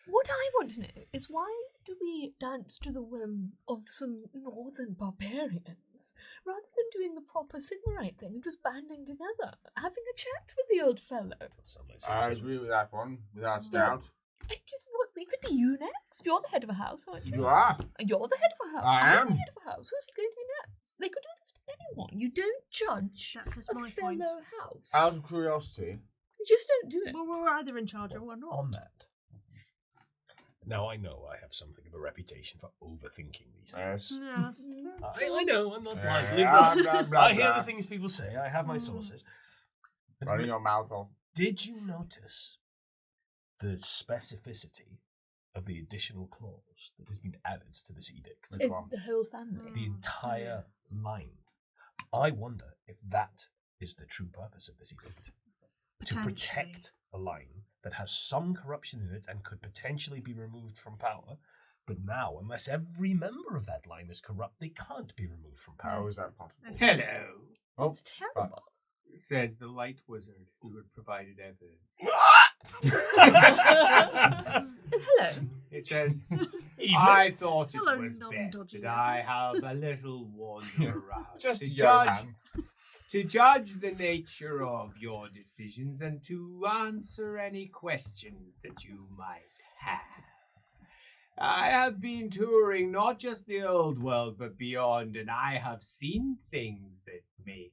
What I want to know is why do we dance to the whim of some northern barbarians rather than doing the proper Sigmarite thing and just banding together, having a chat with the old fellow? Some might say, I agree with that one, without Yeah. doubt. It could be you next. You're the head of a house, aren't you? You are. And you're the head of a house. I I'm am. the head of a house. Who's going to be next? They could do this to anyone. You don't judge That was a my fellow point. house. Out of curiosity, You just don't do it. Well, we're either in charge or we're not. on that. Now I know I have something of a reputation for overthinking these things. yes. Yes. I know, I'm not blind. Blah, blah, blah, I hear blah. the things people say, I have my sources. But Running your mouth off. did you notice the specificity of the additional clause that has been added to this edict? Which one? The whole family. The entire line. I wonder if that is the true purpose of this edict. To protect a line that has some corruption in it and could potentially be removed from power, but now, unless every member of that line is corrupt, they can't be removed from How power. is that possible? Hello. Oh, It's terrible. It says the light wizard who had provided evidence. Oh, hello. It says, Evening. I thought it Hello, was best non-dodgy. that I have a little wander around Just to Johan. judge the nature of your decisions and to answer any questions that you might have. I have been touring not just the old world but beyond, and I have seen things that make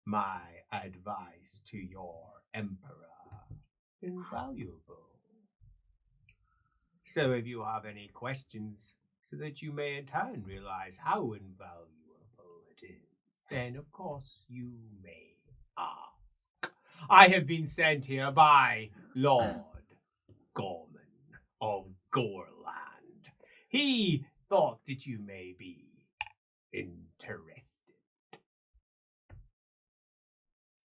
my advice to your emperor invaluable. So if you have any questions, so that you may in turn realize how invaluable it is, then of course you may ask. I have been sent here by Lord Gorman of Goreland. He thought that you may be interested.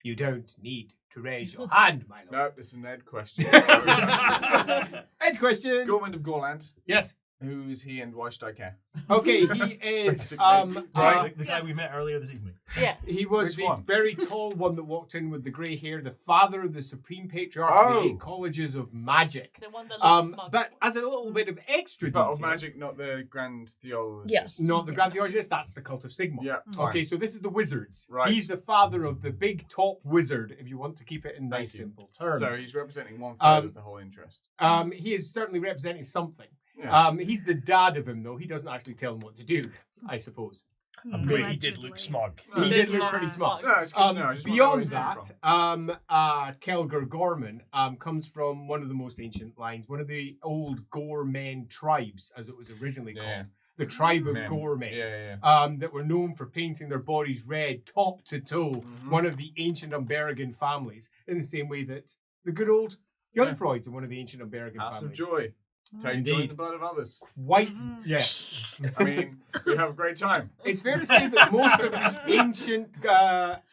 You don't need to raise your hand, my lord. No, this is an Ed question. So that's- Ed question. Gorman of Goreland. Yes. Who is he and why should I care? Okay, he is Right, the guy we met earlier this evening. Yeah. he was Which the one? very tall one that walked in with the grey hair, the father of the Supreme Patriarch of the Oh. 8 Colleges of Magic. The one that looks smug. But as a little bit of extra But detail, of magic, not the Grand Theologist. Yes. not the Grand Theologist, that's the Cult of Sigmar. Yeah. Okay, so this is the wizards. Right. He's the father of the big top wizard, if you want to keep it in Thank nice you. simple terms. So he's representing 1/3 Um, of the whole interest. He is certainly representing something. Yeah. He's the dad of him, though. He doesn't actually tell him what to do, I suppose. But he did look Allegedly. smug. He did look pretty smart. No, it's good to know. I just wanna know where Beyond he's coming that, Kelgar Gorman comes from one of the most ancient lines, one of the old Gormen tribes, as it was originally Yeah. called. The tribe of Men. Gormen. Yeah. That were known for painting their bodies red, top to toe. Mhm. One of the ancient Umberrigan families, in the same way that the good old Jungfreuds are one of the ancient Umberrigan House of families. Joy. Take joy in Indeed. the blood of others. Quite, Mhm. yes. I mean, we have a great time. It's fair to say that most of the ancient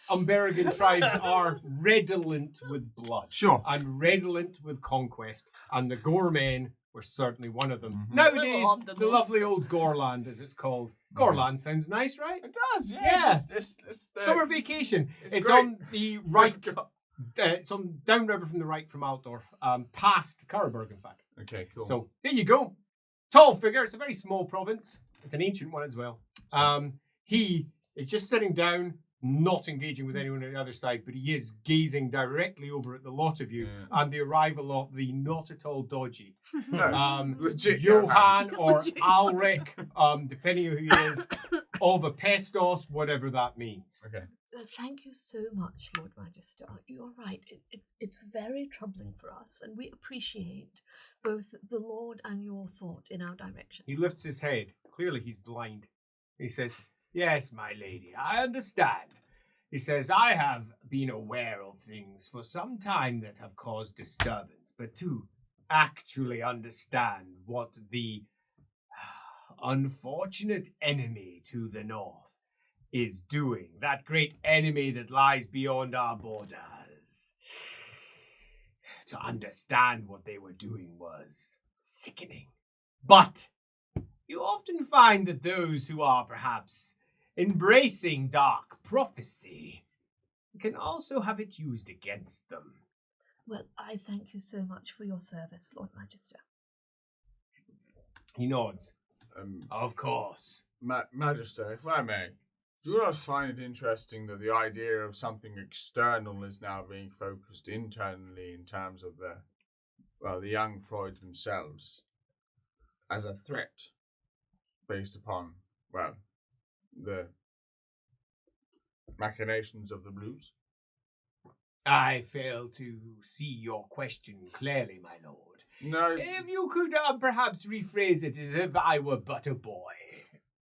Umberrigan tribes are redolent with blood. Sure. And redolent with conquest. And the Gormen were certainly one of them. Mhm. Nowadays, Little on the the nose. lovely old Gorland, as it's called. Gorland sounds nice, right? It does, yeah. Yeah. It's the, Summer vacation. It's It's great. on the right. We've got It's on downriver from the right from Altdorf, past Karlberg, in fact. Okay, cool. So there you go. Tall figure. It's a very small province. It's an ancient one as well. He is just sitting down, not engaging with anyone on the other side, but he is gazing directly over at the lot of you and the arrival of the not at all dodgy Legit Johann or Legit Alric, depending on who he is, of a pestos, whatever that means. Okay. Thank you so much, Lord Magister. You're right. It's very troubling for us, and we appreciate both the Lord and your thought in our direction. He lifts his head. Clearly he's blind. He says, "Yes, my lady, I understand." He says, "I have been aware of things for some time that have caused disturbance, but to actually understand what the unfortunate enemy to the north is doing, that great enemy that lies beyond our borders, to understand what they were doing was sickening. But you often find that those who are perhaps embracing dark prophecy can also have it used against them." Well, I thank you so much for your service, Lord Magister. He nods. Of course. Magister, if I may, do you not find it interesting that the idea of something external is now being focused internally in terms of the young Freuds themselves as a threat based upon, the machinations of the Blues? I fail to see your question clearly, my lord. No. If you could perhaps rephrase it as if I were but a boy.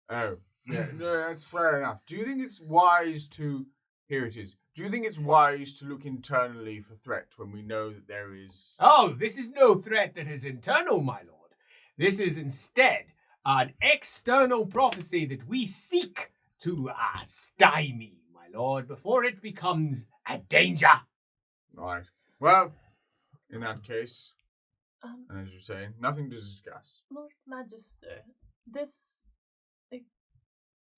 Oh, yeah, no, that's fair enough. Do you think it's wise to... Here it is. Do you think it's wise to look internally for threat when we know that there is... Oh, this is no threat that is internal, my lord. This is instead an external prophecy that we seek to stymie, my lord, before it becomes a danger. Right. Well, in that case, and as you say, nothing to discuss. Lord Magister, this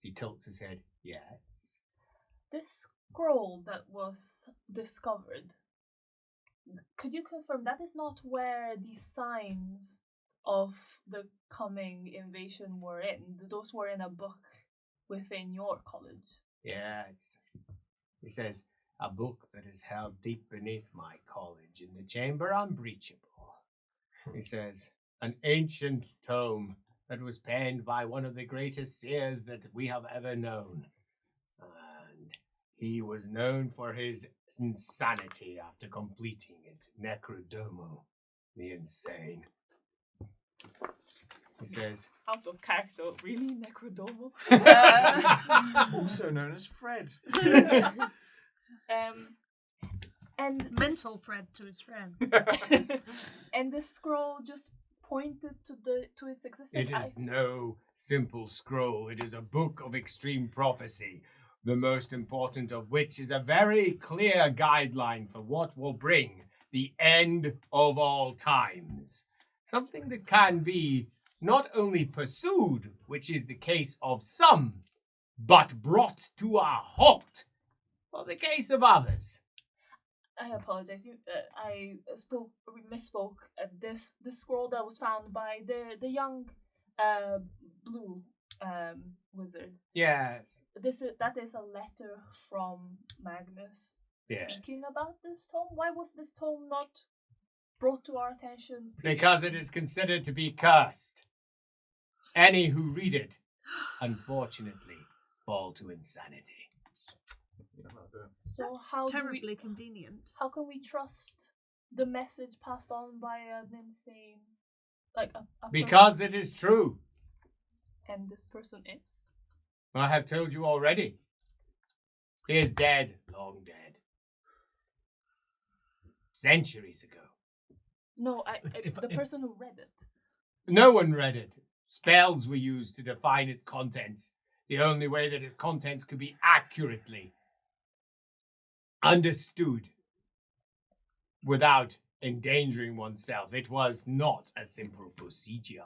He tilts his head. Yes. this scroll that was discovered, could you confirm that is not where the signs of the coming invasion were in? Those were in a book within your college. Yes. He says, "A book that is held deep beneath my college in the chamber unbreachable." He says, "An ancient tome that was penned by one of the greatest seers that we have ever known. And he was known for his insanity after completing it. Necrodomo, the insane." He says, Out of character, really, Necrodomo? Also known as Fred. And Mental Fred to his friend. and the scroll just pointed to its existence. "It is no simple scroll. It is a book of extreme prophecy, the most important of which is a very clear guideline for what will bring the end of all times. Something that can be not only pursued, which is the case of some, but brought to a halt for the case of others." I apologize. I misspoke. This scroll that was found by the young blue wizard. Yes. That is a letter from Magnus Yes. speaking about this tome. Why was this tome not brought to our attention Because it is considered to be cursed. Any who read it, unfortunately, fall to insanity. So That's how terribly convenient. how can we trust the message passed on by an insane, like a Because it is true. and this person is? I have told you already. He is dead, long dead. Centuries ago. No, If- the if- person who read it. No one read it. Spells were used to define its contents. The only way that its contents could be accurately understood without endangering oneself. It was not a simple procedure.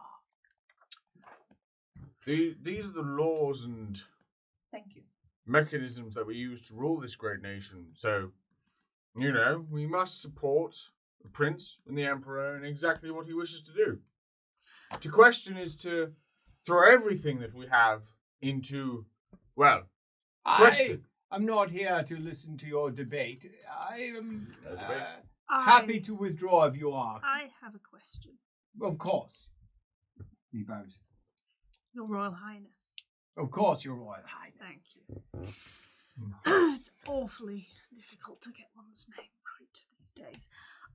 These are the laws and Thank you. mechanisms that we use to rule this great nation. So You know, we must support the prince and the emperor in exactly what he wishes to do. To question is to throw everything that we have into, well, question. I'm not here to listen to your debate. I am debate. happy to withdraw if you are. I have a question. Of course. He bows. Your Royal Highness. Of course, Your Royal Highness. Thank you. It's awfully difficult to get one's name right these days.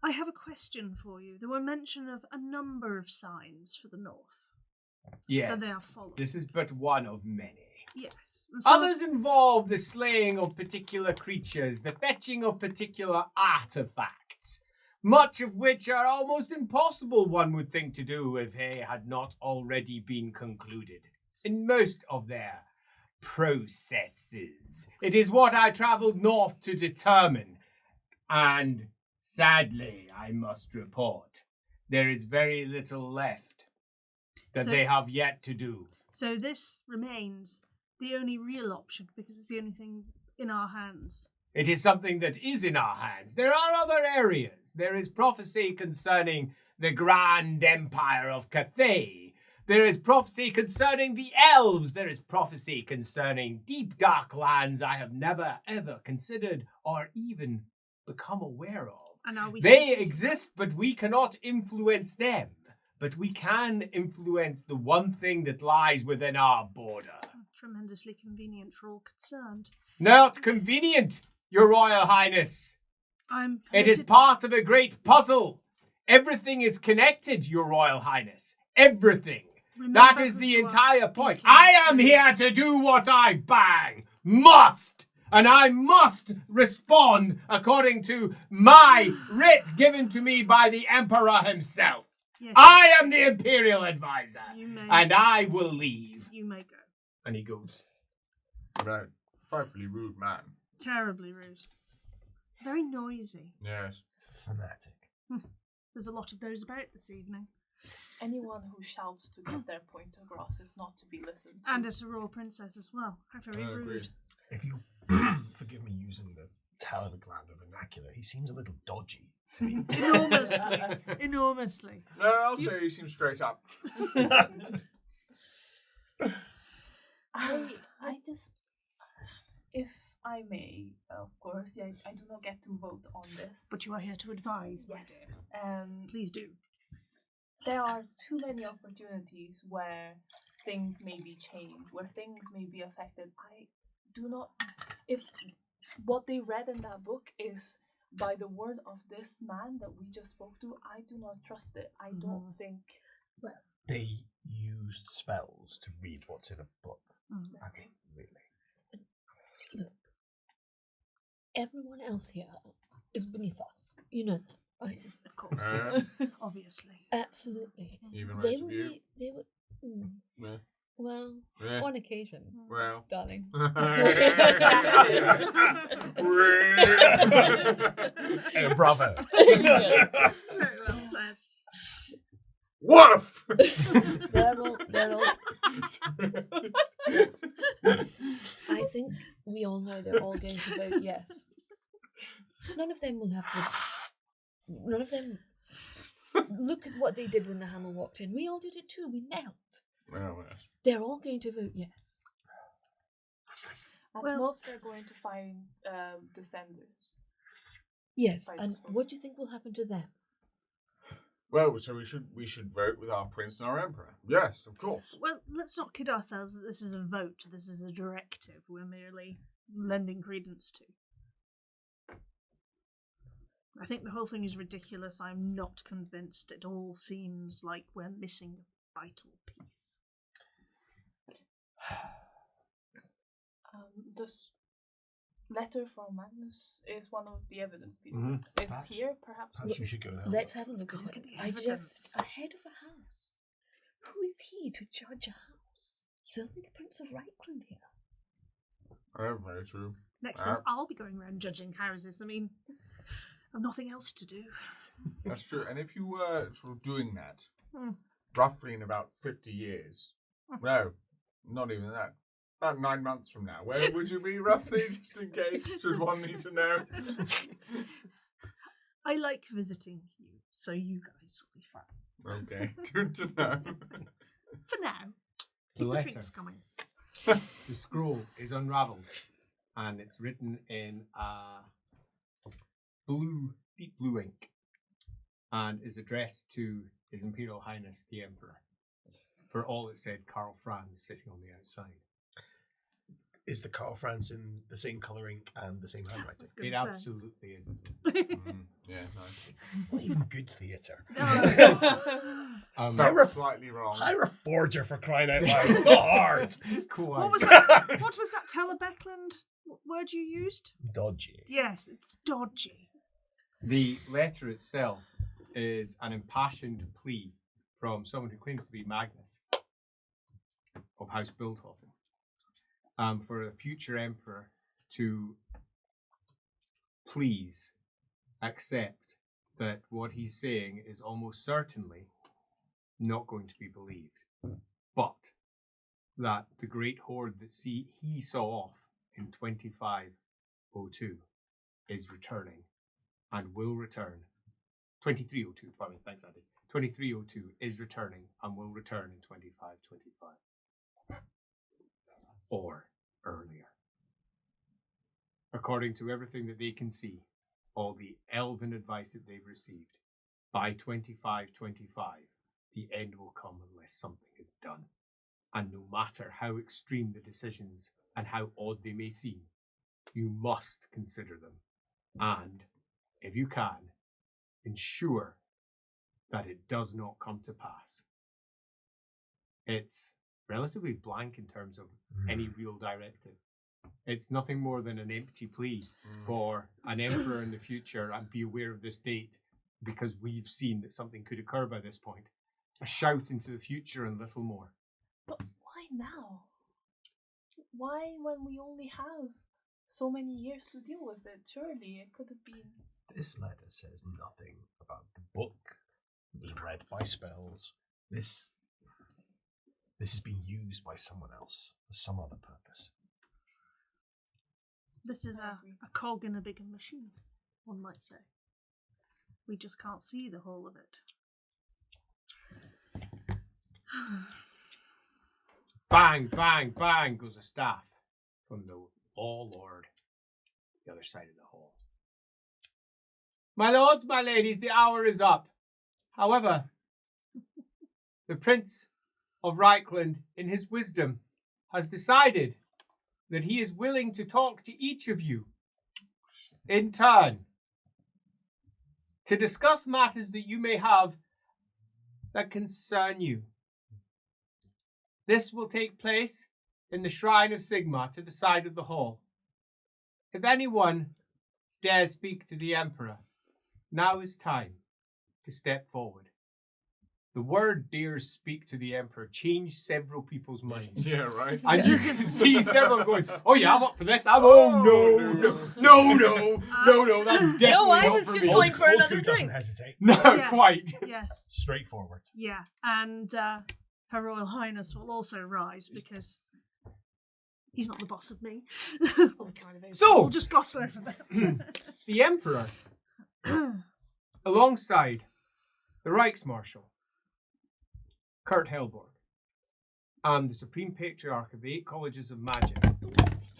I have a question for you. There were mention of a number of signs for the north. Yes. That they are followed. This is but one of many. Yes. And some Others involve the slaying of particular creatures, the fetching of particular artifacts, much of which are almost impossible, one would think, to do if they had not already been concluded in most of their processes. It is what I travelled north to determine, and sadly, I must report, there is very little left that So- they have yet to do. So this remains the only real option because it's the only thing in our hands. It is something that is in our hands. There are other areas. There is prophecy concerning the grand empire of Cathay. There is prophecy concerning the elves. There is prophecy concerning deep, dark lands I have never, ever considered or even become aware of. And are we They supposed- exist, but we cannot influence them. But we can influence the one thing that lies within our border. Tremendously convenient for all concerned. Not convenient, Your Royal Highness. I'm It is permitted- part of a great puzzle. Everything is connected, Your Royal Highness. Everything. That Remember is who the you are entire point. speaking I am to. here to do what I must. And I must respond according to my writ given to me by the Emperor himself. Yes, I am the Imperial advisor. You may. And I will leave. You may go. And he goes. Right. Frightfully rude man. Terribly rude. Very noisy. Yes. It's a fanatic. There's a lot of those about this evening. Anyone who shouts to get their point across is not to be listened to. And it's a royal princess as well. How very I agree. rude. If you forgive me using the Talabaglander vernacular, he seems a little dodgy to me. Enormously. Enormously. No, I'll say he seems straight up. I just, if I may, of course, I do not get to vote on this. But you are here to advise, my Yes. dear. Please do. There are too many opportunities where things may be changed, where things may be affected. I do not, if what they read in that book is by the word of this man that we just spoke to, I do not trust it. I don't think. They used spells to read what's in a book. Mm. I mean, really. Look, everyone else here is beneath us. You know that, right? Of course. Obviously. Absolutely. Even They rest will of you. be. They will. Yeah. Well, Yeah. on occasion, Well. darling. Oh, bravo. Yes. Very well said. Woof! They're all. I think we all know they're all going to vote yes. None of them will have to. None of them. Look at what they did when the hammer walked in. We all did it too. We knelt. Well. They're all going to vote yes. At Well- most, they're going to find descendants. Yes. Right, And so- what do you think will happen to them? Well, so we should vote with our prince and our emperor. Yes, of course. Well, let's not kid ourselves that this is a vote. This is a directive we're merely lending credence to. I think the whole thing is ridiculous. I'm not convinced. It all seems like we're missing a vital piece. This letter from Magnus is one of the evidence pieces. Mhm. Is Perhaps- here, perhaps. Perhaps we should go and have Let's a have a look go at look it. at the I just evidence. a head of a house. Who is he to judge a house? He's only the Prince of Reikland here. Oh, very true. Next time, I'll be going around judging houses. I mean, I've nothing else to do. That's true. And if you were sort of doing that, Hmm. roughly in about 50 years, no, not even that, About 9 months from now. Where would you be roughly, just in case? Should one need to know? I like visiting you, so you guys will be fine. Okay, good to know. For now. The Keep the letter. drinks coming. The scroll is unravelled, and it's written in deep blue ink, and is addressed to His Imperial Highness the Emperor. For all it said, Karl Franz sitting on the outside. Is the Karl Franz in the same colour ink and the same handwriting? It absolutely isn't. Yeah, nice. Not even good theatre. Spelled slightly wrong. Hire a forger for crying out loud. It's not hard. What was that? What was that Telebeckland word you used? Dodgy. Yes, it's dodgy. The letter itself is an impassioned plea from someone who claims to be Magnus of House Bildhofen, for a future emperor to please accept that what he's saying is almost certainly not going to be believed, but that the great horde that he saw off in 2502 is returning and will return. 2302, pardon me, thanks Andy. 2302 is returning and will return in 2525. Or earlier. According to everything that they can see, all the elven advice that they've received, by 2525, the end will come unless something is done. And no matter how extreme the decisions and how odd they may seem, you must consider them. And, if you can, ensure that it does not come to pass. It's relatively blank in terms of any real directive. It's nothing more than an empty plea for an emperor in the future, and be aware of this date because we've seen that something could occur by this point. A shout into the future and little more. But why now? Why when we only have so many years to deal with it? Surely it could have been... This letter says nothing about the book. It was read by spells. This is being used by someone else for some other purpose. This is a cog in a bigger machine, one might say. We just can't see the whole of it. Bang, bang, bang goes a staff from the Lord, the other side of the hall. My lords, my ladies, the hour is up. However, the Prince of Reikland, in his wisdom, has decided that he is willing to talk to each of you in turn to discuss matters that you may have that concern you. This will take place in the Shrine of Sigma to the side of the hall. If anyone dares speak to the Emperor, now is time to step forward. The word dares speak to the Emperor changed several people's minds. Yeah, right. And you can see several going, oh yeah, I'm up for this. No, that's definitely No, I not was for just me. going for Old another school doesn't drink. hesitate. No, Yeah. quite. Yes, Straightforward. yeah. And Her Royal Highness will also rise because he's not the boss of me. Well, kind of is. So- we'll just gloss over that. The Emperor, alongside the Reichsmarshal, Kurt Helborg, and the Supreme Patriarch of the 8 Colleges of Magic,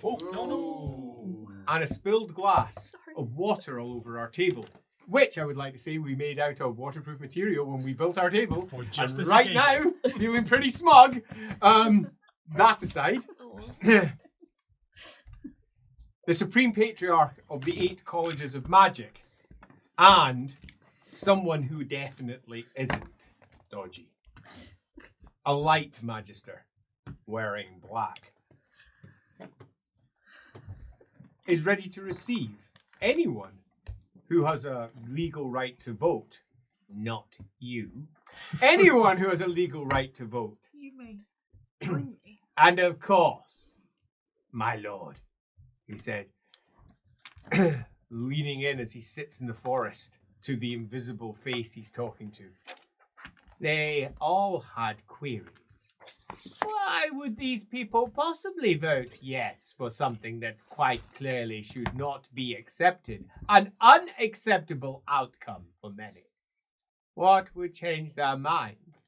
Oh, no. and a spilled glass of water all over our table, which I would like to say we made out of waterproof material when we built our table. For just And this right occasion. now, feeling pretty smug. That aside, the Supreme Patriarch of the 8 Colleges of Magic, and someone who definitely isn't dodgy. A light magister wearing black is ready to receive anyone who has a legal right to vote. Not you. Anyone who has a legal right to vote. You may join me. And of course, my lord, he said, leaning in as he sits in the forest to the invisible face he's talking to. They all had queries. Why would these people possibly vote yes for something that quite clearly should not be accepted? An unacceptable outcome for many. What would change their minds?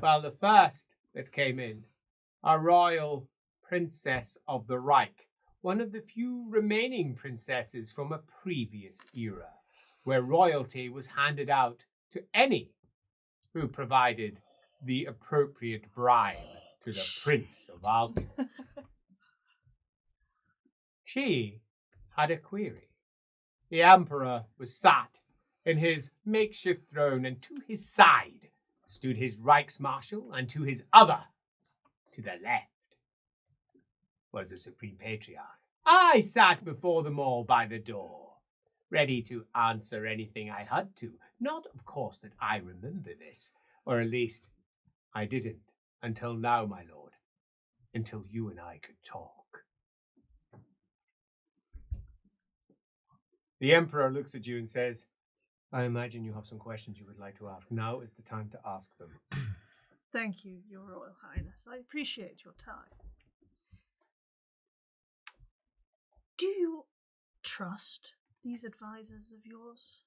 Well, the first that came in, a royal princess of the Reich, one of the few remaining princesses from a previous era, where royalty was handed out to any who provided the appropriate bribe to the Prince of Alton. She had a query. The Emperor was sat in his makeshift throne, and to his side stood his Reichsmarshal, and to his other, to the left, was the Supreme Patriarch. I sat before them all by the door, ready to answer anything I had to. Not, of course, that I remember this, or at least I didn't until now, my lord, until you and I could talk. The Emperor looks at you and says, I imagine you have some questions you would like to ask. Now is the time to ask them. Thank you, Your Royal Highness. I appreciate your time. Do you trust these advisors of yours?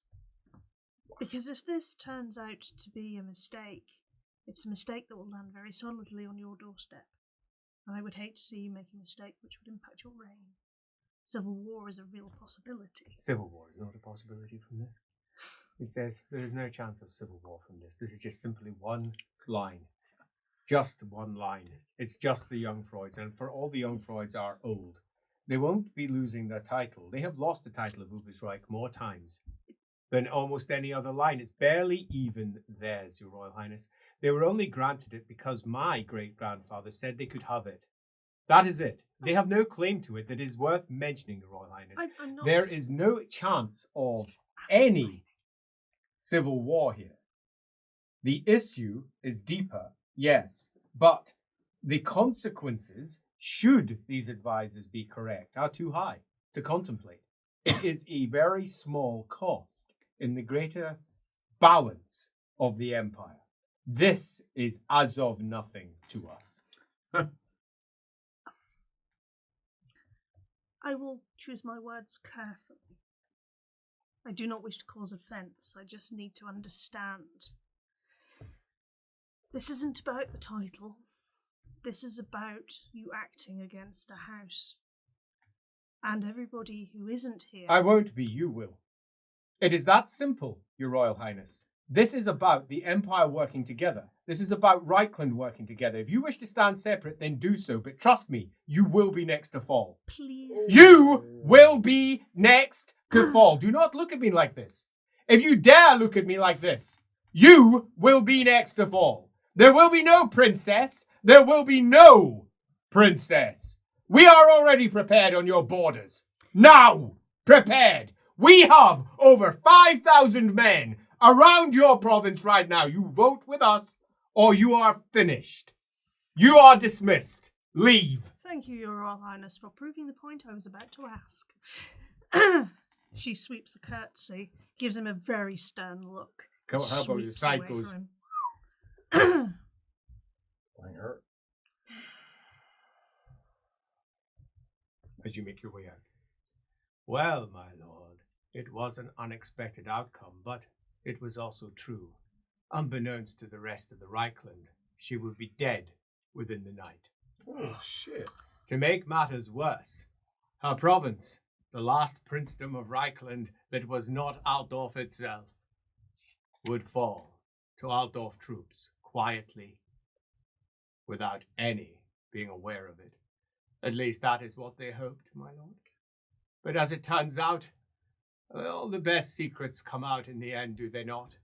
Because if this turns out to be a mistake, it's a mistake that will land very solidly on your doorstep. And I would hate to see you make a mistake which would impact your reign. Civil war is a real possibility. Civil war is not a possibility from this. It says there is no chance of civil war from this. This is just simply one line. Just one line. It's just the young Freuds, and for all the young Freuds are old. They won't be losing their title. They have lost the title of Ubersreik more times than almost any other line. It's barely even theirs, Your Royal Highness. They were only granted it because my great-grandfather said they could have it. That is it. They have no claim to it that is worth mentioning, Your Royal Highness. I'm not... There is no chance of any civil war here. The issue is deeper, yes, but the consequences, should these advisors be correct, are too high to contemplate. It is a very small cost in the greater balance of the empire. This is as of nothing to us. I will choose my words carefully. I do not wish to cause offence, I just need to understand. This isn't about the title. This is about you acting against a house. And everybody who isn't here... I won't be, you will. It is that simple, Your Royal Highness. This is about the Empire working together. This is about Reikland working together. If you wish to stand separate, then do so. But trust me, you will be next to fall. Please. You will be next to fall. Do not look at me like this. If you dare look at me like this, you will be next to fall. There will be no princess. There will be no princess. We are already prepared on your borders. Now, prepared. We have over 5,000 men around your province right now. You vote with us or you are finished. You are dismissed. Leave. Thank you, Your Royal Highness, for proving the point I was about to ask. She sweeps a curtsy, gives him a very stern look. How about the sweeps side away goes? from him. As you make your way out. Well, my lord, it was an unexpected outcome, but it was also true. Unbeknownst to the rest of the Reikland, she would be dead within the night. Oh, shit. To make matters worse, her province, the last princedom of Reikland that was not Altdorf itself, would fall to Altdorf troops quietly, without any being aware of it. At least that is what they hoped, my lord. But as it turns out, all the best secrets come out in the end, do they not?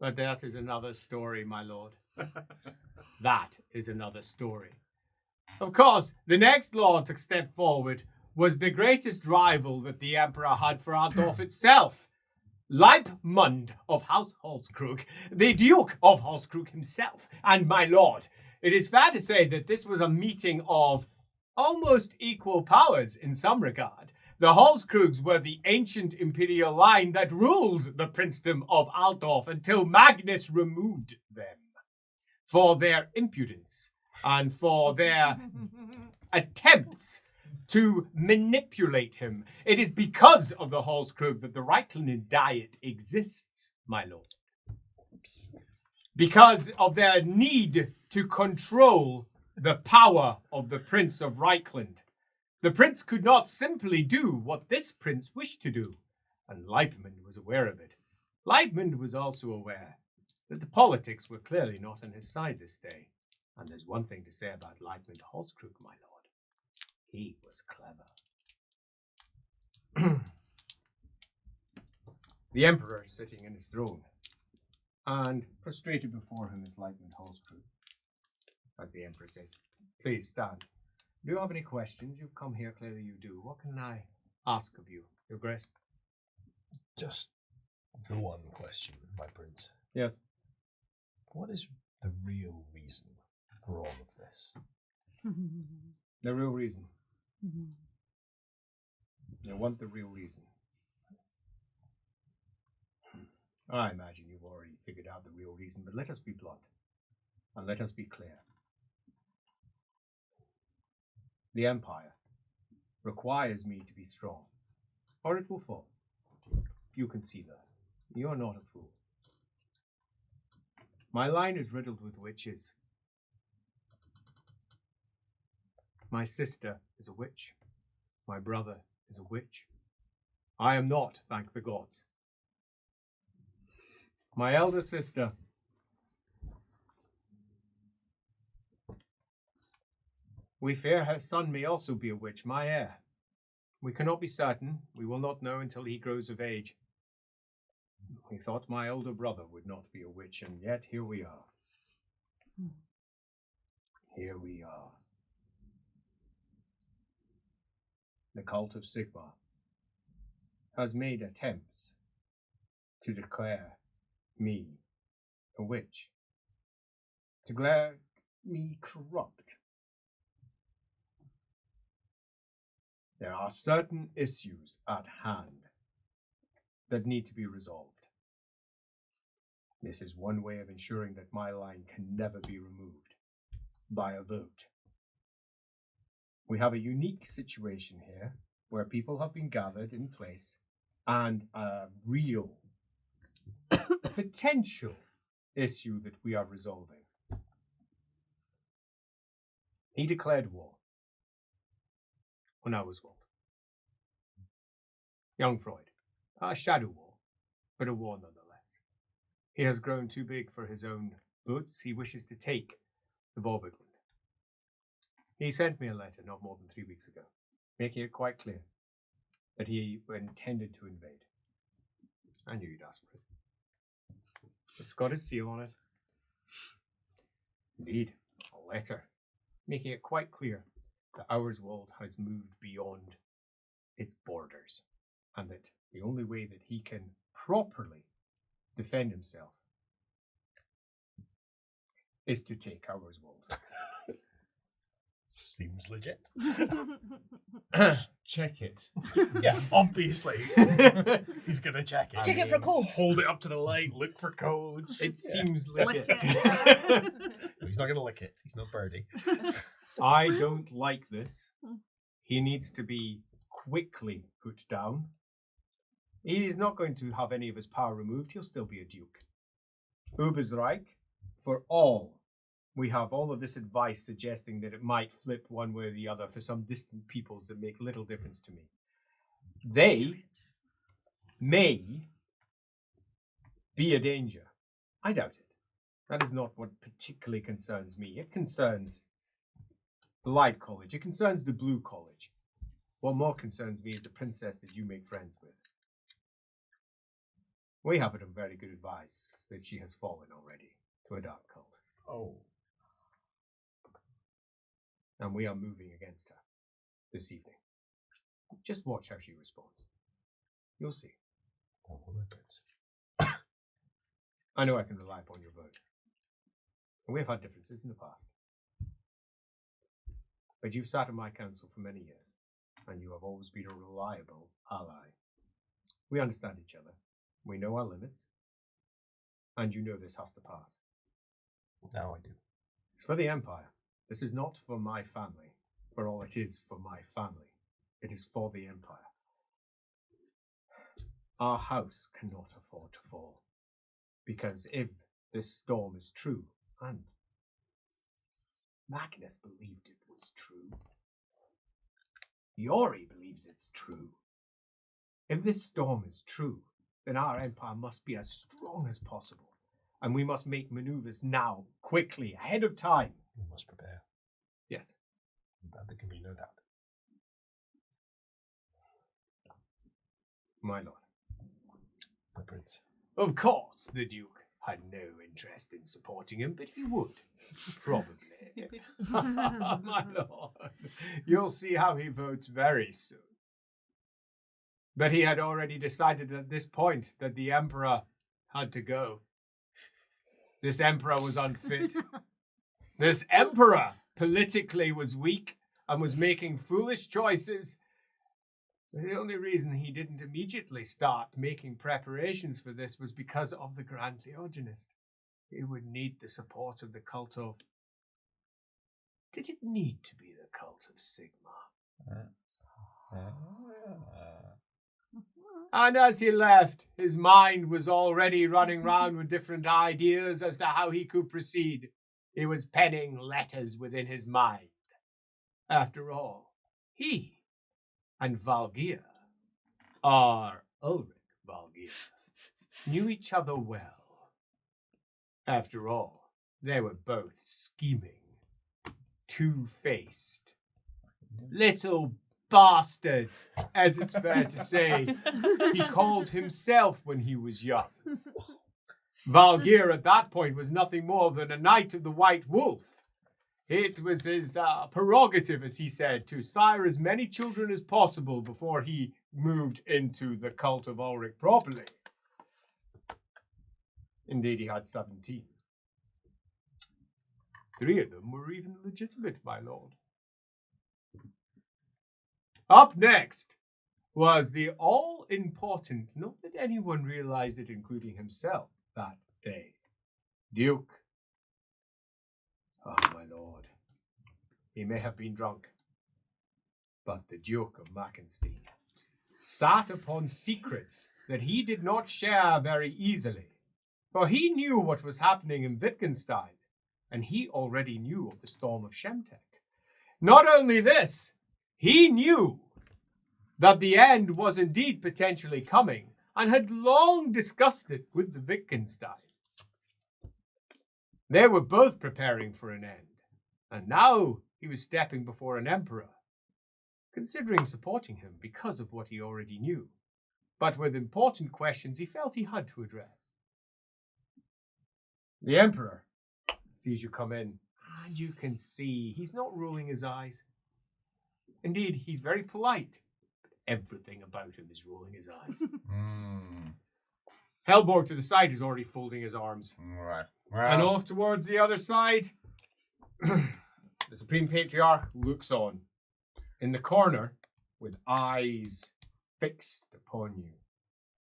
But that is another story, my lord. That is another story. Of course, the next lord to step forward was the greatest rival that the Emperor had for Altdorf itself. Leibmund of House Holzkrug, the Duke of Holzkrug himself, and my lord. It is fair to say that this was a meeting of almost equal powers in some regard. The Halskrugs were the ancient Imperial line that ruled the princedom of Altdorf until Magnus removed them for their impudence and for their attempts to manipulate him. It is because of the Halskrug that the Reikland diet exists, my lord. Because of their need to control the power of the Prince of Reikland. The prince could not simply do what this prince wished to do, and Leibmund was aware of it. Leibmund was also aware that the politics were clearly not on his side this day. And there's one thing to say about Leibmund Halskrug, my lord. He was clever. The emperor is sitting in his throne, and prostrated before him is Leibmund Halskrug. As the emperor says, please stand. Do you have any questions? You've come here, clearly you do. What can I ask of you, Your Grace? Just the one question, my prince. Yes. What is the real reason for all of this? The real reason. I want the real reason. I imagine you've already figured out the real reason, but let us be blunt, and let us be clear. The Empire requires me to be strong, or it will fall. You can see that. You are not a fool. My line is riddled with witches. My sister is a witch. My brother is a witch. I am not, thank the gods. My elder sister we fear her son may also be a witch, my heir. We cannot be certain. We will not know until he grows of age. We thought my older brother would not be a witch, and yet here we are. Here we are. The cult of Sigmar has made attempts to declare me a witch, to declare me corrupt. There are certain issues at hand that need to be resolved. This is one way of ensuring that my line can never be removed by a vote. We have a unique situation here where people have been gathered in place and a real potential issue that we are resolving. He declared war when I was old. Young Freud. A shadow war, but a war nonetheless. He has grown too big for his own boots. He wishes to take the Vorbergland. He sent me a letter not more than 3 weeks ago, making it quite clear that he intended to invade. I knew you'd ask for it. It's got his seal on it. Indeed, a letter, making it quite clear that ours world has moved beyond its borders, and that the only way that he can properly defend himself is to take ours world. Seems legit. Check it. Yeah, obviously. He's going to check it. Check it for codes. Hold it up to the light, look for codes. It seems legit. No, he's not going to lick it. He's not Birdie. I don't like this. He needs to be quickly put down. He is not going to have any of his power removed. He'll still be a duke. Ubersreik, for all. We have all of this advice suggesting that it might flip one way or the other for some distant peoples that make little difference to me. They may be a danger. I doubt it. That is not what particularly concerns me. It concerns the Light College. It concerns the Blue College. What more concerns me is the princess that you make friends with. We have it on very good advice that she has fallen already to a dark cult. Oh. And we are moving against her this evening. Just watch how she responds. You'll see. I know I can rely upon your vote. And we have had differences in the past. But you've sat in my council for many years. and you have always been a reliable ally. We understand each other. We know our limits. And you know this has to pass. Now I do. It's for the Empire. This is not for my family, for all it is for my family. It is for the Empire. Our house cannot afford to fall. Because if this storm is true, and Magnus believed it was true, Yori believes it's true. If this storm is true, then our empire must be as strong as possible, and we must make maneuvers now, quickly, ahead of time. We must prepare. Yes. But there can be no doubt. My lord. My prince. Of course, the Duke had no interest in supporting him, but he would. Probably. My lord. You'll see how he votes very soon. But he had already decided at this point that the Emperor had to go. This Emperor was unfit. This Emperor politically was weak and was making foolish choices. The only reason he didn't immediately start making preparations for this was because of the Grand Theogenist. He would need the support of the cult of... Did it need to be the cult of Sigma? And as he left, his mind was already running round with different ideas as to how he could proceed. He was penning letters within his mind. After all, he and Valgir, or Ulrich Valgir, knew each other well. After all, they were both scheming, two-faced, little bastards, as it's fair to say. He called himself when he was young. Valgir at that point was nothing more than a knight of the White Wolf. It was his prerogative, as he said, to sire as many children as possible before he moved into the cult of Ulrich properly. Indeed, he had 17. 3 of them were even legitimate, my lord. Up next was the all-important, not that anyone realized it, including himself, that day, Duke. Oh, my lord. He may have been drunk, but the Duke of Mackenstein sat upon secrets that he did not share very easily, for he knew what was happening in Wittgenstein, and he already knew of the storm of Shemtek. Not only this, he knew that the end was indeed potentially coming, and had long discussed it with the Wittgensteins. They were both preparing for an end, and now he was stepping before an emperor, considering supporting him because of what he already knew, but with important questions he felt he had to address. The emperor sees you come in, and you can see he's not rolling his eyes. Indeed, he's very polite, but everything about him is rolling his eyes. Helborg to the side is already folding his arms. Right. And off towards the other side, the Supreme Patriarch looks on. In the corner, with eyes fixed upon you,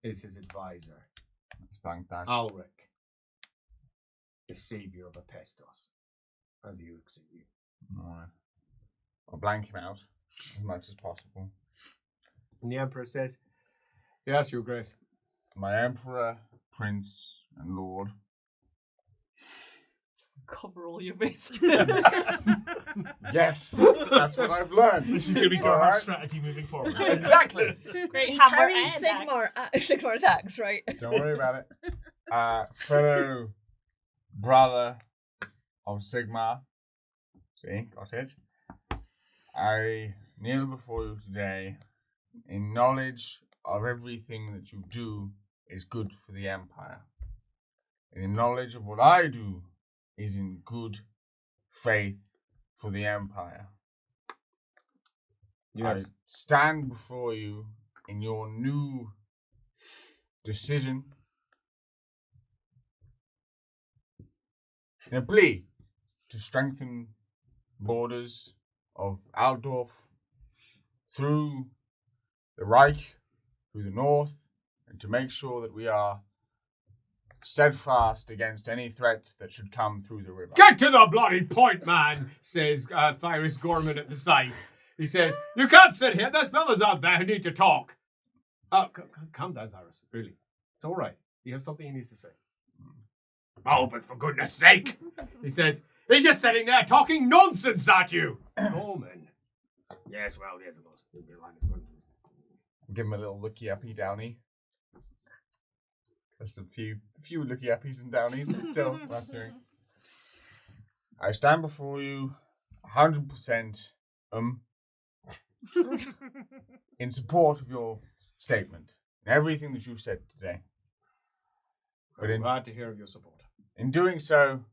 is his advisor, Ulrich, the savior of Apestos, as he looks at you. Alright. I'll blank him out as much as possible. And the Emperor says, "Yes, Your Grace." My Emperor, Prince, and Lord. Cover all your bases. Yes, that's what I've learned. This is going to be Gerhard's strategy moving forward. Exactly. Great He hammer carries and axe. Sigmar attacks, right? Don't worry about it. Fellow brother of Sigmar. See, got it. I kneel before you today in knowledge of everything that you do is good for the Empire. And in knowledge of what I do is in good faith for the Empire. Yes. I stand before you in your new decision in a plea to strengthen borders of Altdorf, through the Reich, through the north, and to make sure that we are steadfast against any threats that should come through the river. Get to the bloody point, man, says Tyrus Gorman at the side. He says, you can't sit here. There's fellas out there who need to talk. Oh, calm down, Tyrus. Really. It's all right. He has something he needs to say. Oh, but for goodness sake, he says, he's just sitting there talking nonsense at you. Gorman. Yes, well, yes, of course. Give him a little looky-uppy downy. There's a few looky-uppies and downies, but still, not doing. I stand before you 100% in support of your statement and everything that you've said today. But I'm glad to hear of your support. In doing so,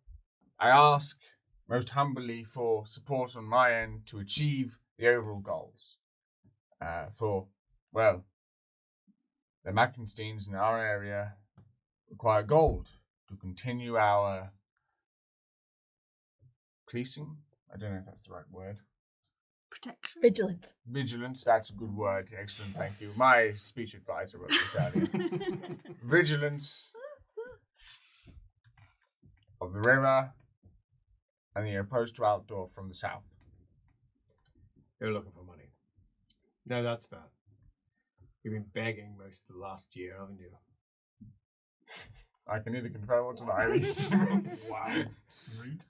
I ask most humbly for support on my end to achieve the overall goals. The Mackensteins in our area require gold to continue our policing. I don't know if that's the right word. Protection. Vigilant. Vigilance, that's a good word. Excellent, thank you. My speech advisor wrote this earlier. Vigilance of the river and the approach to outdoor from the south. You're looking for money. No, that's fair. You've been begging most of the last year, haven't you? I can neither confirm or deny these. Wow. Rude.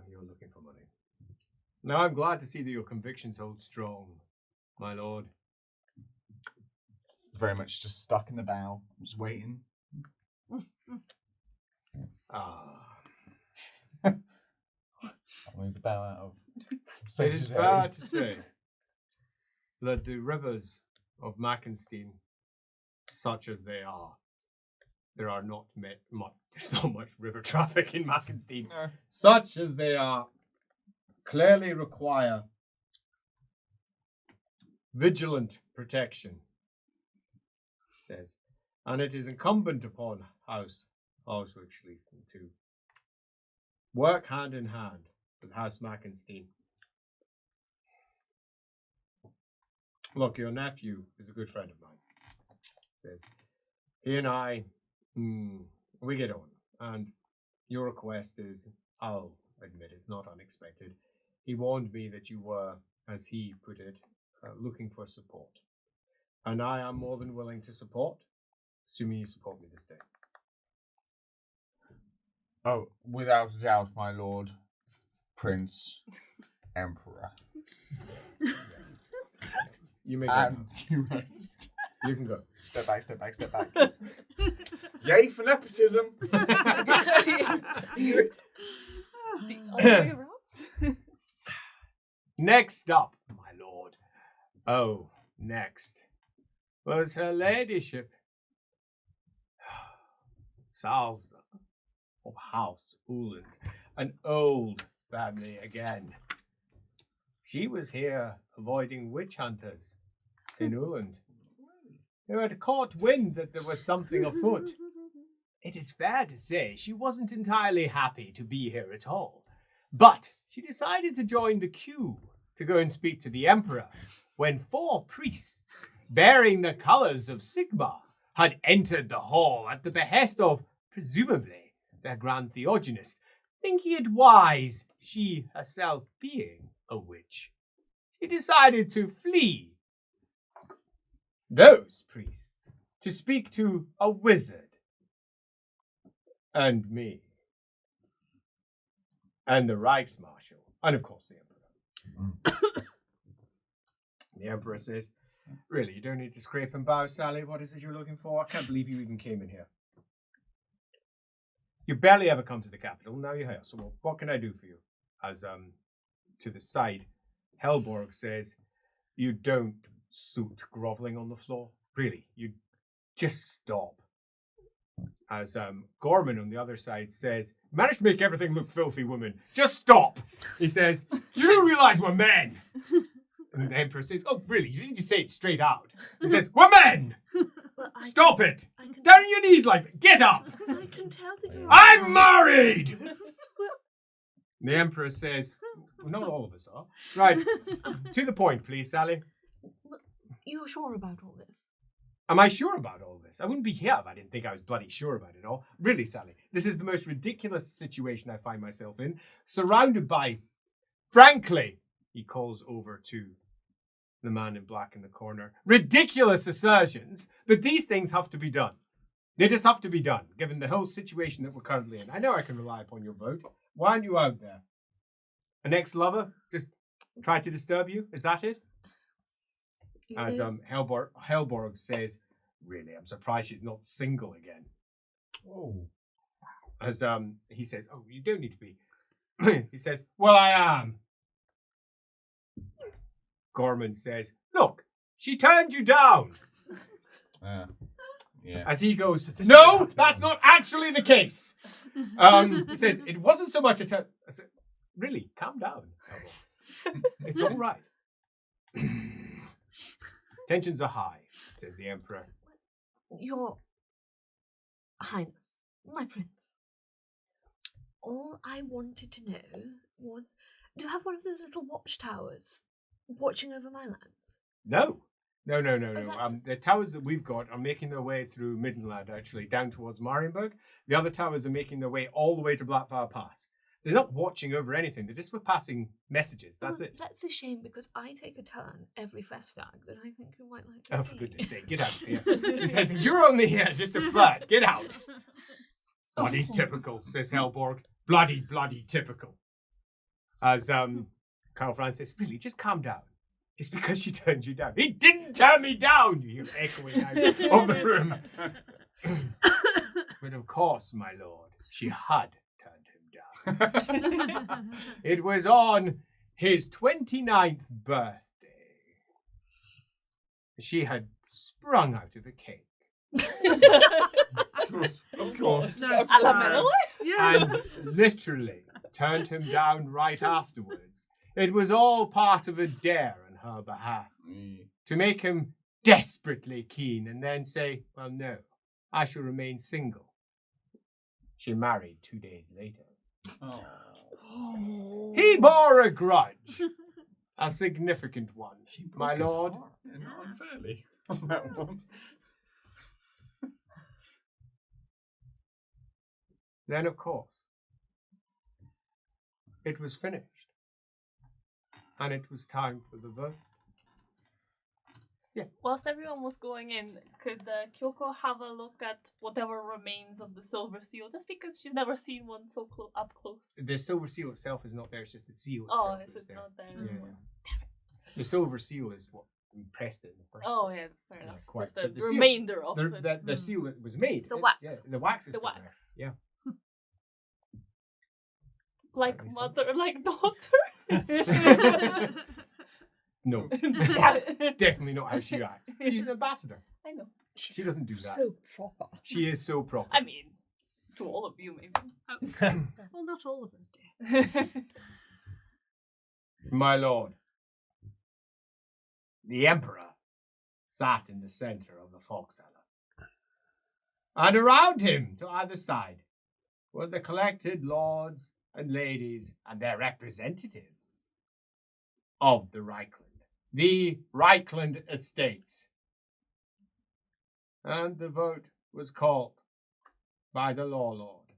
You're looking for money. Now, I'm glad to see that your convictions hold strong, my lord. Very much just stuck in the bow. I'm just waiting. Ah. I'll move the bow out of. It is fair to say that the rivers of Mackenstein, such as they are, there's not much river traffic in Mackenstein. No. Such as they are, clearly require vigilant protection, says, and it is incumbent upon House Schließen to work hand in hand with House Mackenstein. Look, your nephew is a good friend of mine, says. He and I, we get on, and your request is, I'll admit, it's not unexpected. He warned me that you were, as he put it, looking for support. And I am more than willing to support, assuming you support me this day. Oh, without a doubt, my lord, Prince, Emperor. You may go. And you rest. You can go. Step back, step back, step back. Yay for nepotism! The other way around? Next up, my lord. Oh, next was her ladyship, Salsa of House Uland, an old family again. She was here avoiding witch hunters in Uland, who had caught wind that there was something afoot. It is fair to say she wasn't entirely happy to be here at all, but she decided to join the queue to go and speak to the Emperor when 4 priests bearing the colours of Sigma had entered the hall at the behest of, presumably, their Grand Theogenist, thinking it wise, she herself being a witch. She decided to flee those priests to speak to a wizard and me and the Reichsmarshal and of course the Emperor. The Emperor says, really, you don't need to scrape and bow, Sally. What is it you're looking for? I can't believe you even came in here. You barely ever come to the capital, now you're here. So what can I do for you? As to the side, Helborg says, you don't suit groveling on the floor. Really, you just stop. As Gorman on the other side says, managed to make everything look filthy, woman. Just stop. He says, you do realize we're men. And the Emperor says, oh, really? You need to say it straight out. He says, we're men. Well, Stop it. Down on your knees like that. Get up. I can tell that you're... I'm married. Well, The Emperor says, well, not all of us are. Right, to the point, please, Sally. You're sure about all this? Am I sure about all this? I wouldn't be here if I didn't think I was bloody sure about it all. Really, Sally, this is the most ridiculous situation I find myself in, surrounded by, frankly, he calls over to the man in black in the corner, ridiculous assertions, but these things have to be done. They just have to be done, given the whole situation that we're currently in. I know I can rely upon your vote. Why aren't you out there? An ex-lover just tried to disturb you? Is that it? As Helborg says, really, I'm surprised she's not single again. Oh. As he says, oh, you don't need to be. He says, well, I am. Gorman says, look, she turned you down. Yeah. As he goes, no, that's not actually the case. He says, it wasn't so much a turn. I said, really, calm down, Helborg. It's all right. Tensions are high, says the Emperor. Your Highness, my prince. All I wanted to know was, do you have one of those little watchtowers watching over my lands? No. Oh, The towers that we've got are making their way through Middenland, actually, down towards Marienburg. The other towers are making their way all the way to Blackfire Pass. They're not watching over anything. They're just for passing messages. That's it. That's a shame, because I take a turn every FESTIVE that I think you might like to Oh, see. for goodness sake, get out of here. He says, you're only here just to flirt. Get out. Bloody typical, says Helborg. Bloody typical. As Carl Franz says, really, just calm down. Just because she turned you down. He didn't turn me down, you hear echoing out of the room. But of course, my lord, she had turned him down. It was on his 29th birthday. She had sprung out of the cake. Of course. No surprise. Yes. And literally turned him down right afterwards. It was all part of a dare on her behalf to make him desperately keen and then say, well, no, I shall remain single. She married 2 days later. Oh. He bore a grudge, a significant one, my broke his lord. heart. Yeah, not unfairly on that one. Then, of course, it was finished. And it was time for the vote. Whilst everyone was going in, could Kyoko have a look at whatever remains of the silver seal? Just because she's never seen one so up close. The silver seal itself is not there, it's just the seal Oh, itself is that's it there. not there? Yeah. The silver seal is what impressed it in the first Oh, place. yeah, fair enough. quite. Just the, But the seal- remainder of it. The seal that was made. The it's- wax. Yeah, the wax is The still wax. there. Yeah. Like Certainly mother, like daughter. No. Damn it. Definitely not how she acts. She's an ambassador. I know. She doesn't do that. So proper. She is so proper. I mean, to all of you, maybe. Well, not all of us do. My lord, the Emperor sat in the center of the foxcellar. And around him, to either side, were the collected lords and ladies and their representatives of the Reikland estates. And the vote was called by the Law Lord.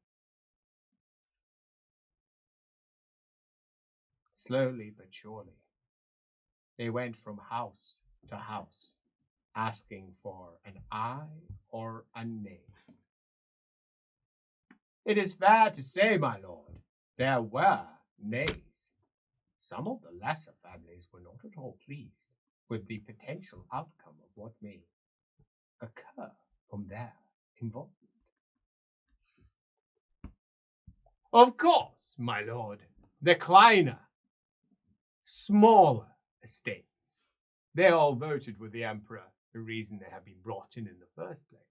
Slowly but surely, they went from house to house, asking for an aye or a nay. It is fair to say, my lord, there were nays. Some of the lesser families were not at all pleased with the potential outcome of what may occur from their involvement. Of course, my lord, the kleiner, smaller estates, they all voted with the Emperor, the reason they had been brought in the first place.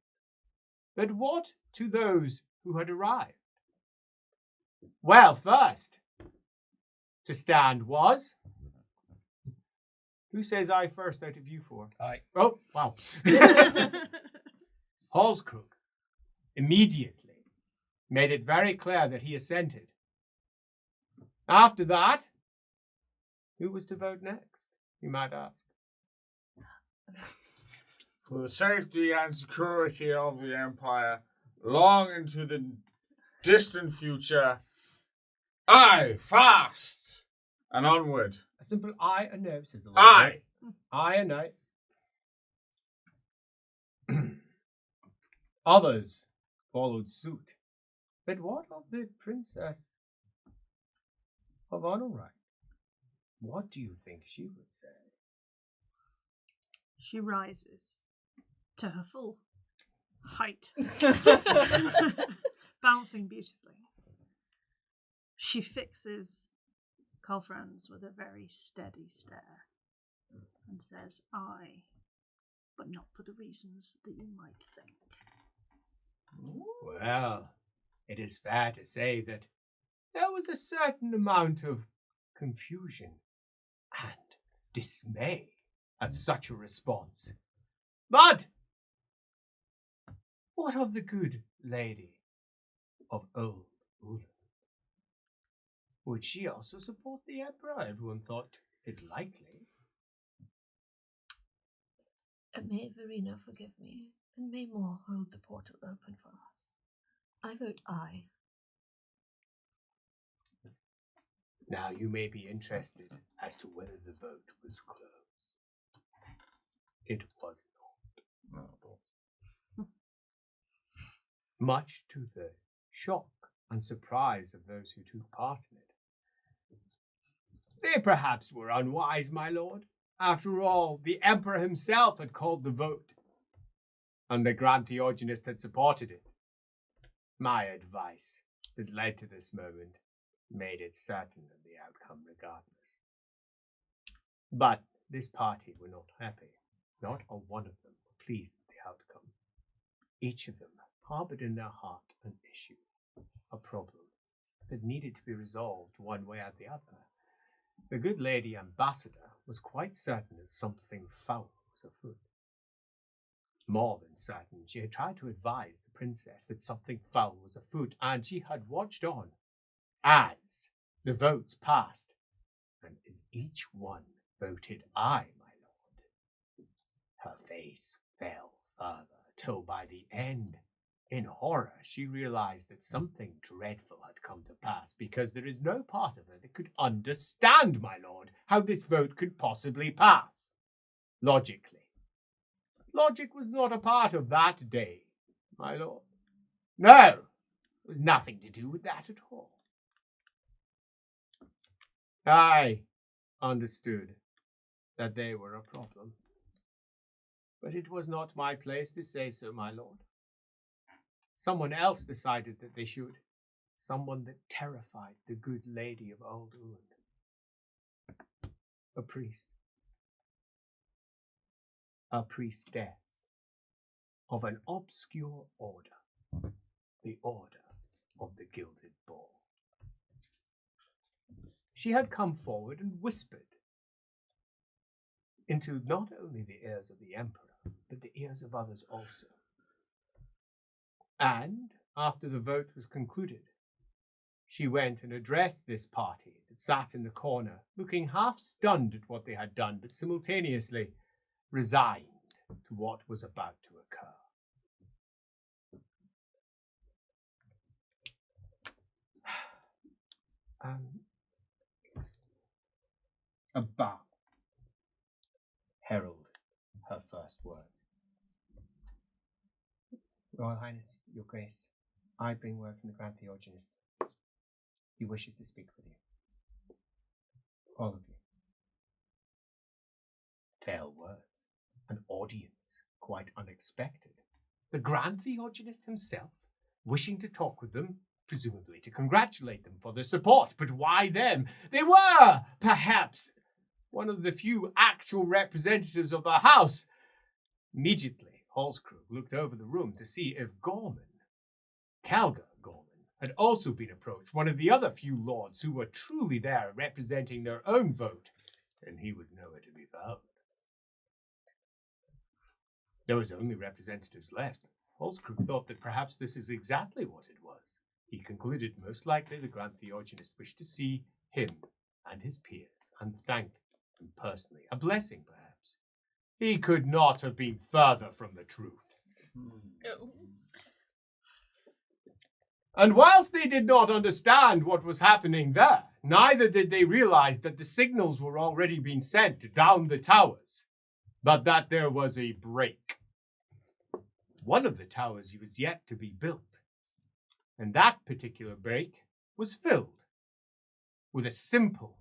But what to those who had arrived? Well, first to stand was... Who says I first out of you four? Aye. Oh, wow. Halskrug immediately made it very clear that he assented. After that, who was to vote next, you might ask? For the safety and security of the Empire, long into the distant future, aye, fast and onward. A simple aye and no, says the Lord. Aye. Aye and no. Others followed suit. But what of the Princess of Honorite? What do you think she would say? She rises to her full height, bouncing beautifully. She fixes Colfranz with a very steady stare and says, "Aye, but not for the reasons that you might think." Well, it is fair to say that there was a certain amount of confusion and dismay at such a response. But what of the good lady of Old Ulan? Would she also support the Emperor? Everyone thought it likely. May Verena forgive me, and may more hold the portal open for us. I vote aye. Now you may be interested as to whether the vote was closed. It was not. Much to the shock and surprise of those who took part in it. They perhaps were unwise, my lord. After all, the Emperor himself had called the vote, and the Grand Theogenist had supported it. My advice that led to this moment made it certain of the outcome regardless. But this party were not happy. Not a one of them were pleased with the outcome. Each of them harbored in their heart an issue, a problem that needed to be resolved one way or the other. The good lady ambassador was quite certain that something foul was afoot. More than certain, she had tried to advise the princess that something foul was afoot, and she had watched on as the votes passed, and as each one voted aye, my lord. Her face fell further, till by the end, in horror, she realized that something dreadful had come to pass, because there is no part of her that could understand, my lord, how this vote could possibly pass. Logically. Logic was not a part of that day, my lord. No, it was nothing to do with that at all. I understood that they were a problem, but it was not my place to say so, my lord. Someone else decided that they should. Someone that terrified the good lady of Old Uland. A priest. A priestess of an obscure order. The Order of the Gilded Ball. She had come forward and whispered into not only the ears of the Emperor, but the ears of others also. And, after the vote was concluded, she went and addressed this party that sat in the corner, looking half stunned at what they had done, but simultaneously resigned to what was about to occur. A bow heralded her first words. Royal Highness, Your Grace, I bring word from the Grand Theogenist. He wishes to speak with you. All of you. Fair words. An audience quite unexpected. The Grand Theogenist himself, wishing to talk with them, presumably to congratulate them for their support. But why them? They were, perhaps, one of the few actual representatives of the house. Immediately, Halskrug looked over the room to see if Calgar Gorman, had also been approached, one of the other few lords who were truly there representing their own vote, and he was nowhere to be found. There was only representatives left. Halskrug thought that perhaps this is exactly what it was. He concluded most likely the Grand Theogenist wished to see him and his peers and thank him personally. A blessing, perhaps. He could not have been further from the truth. Oh. And whilst they did not understand what was happening there, neither did they realize that the signals were already being sent down the towers, but that there was a break. One of the towers was yet to be built, and that particular break was filled with a simple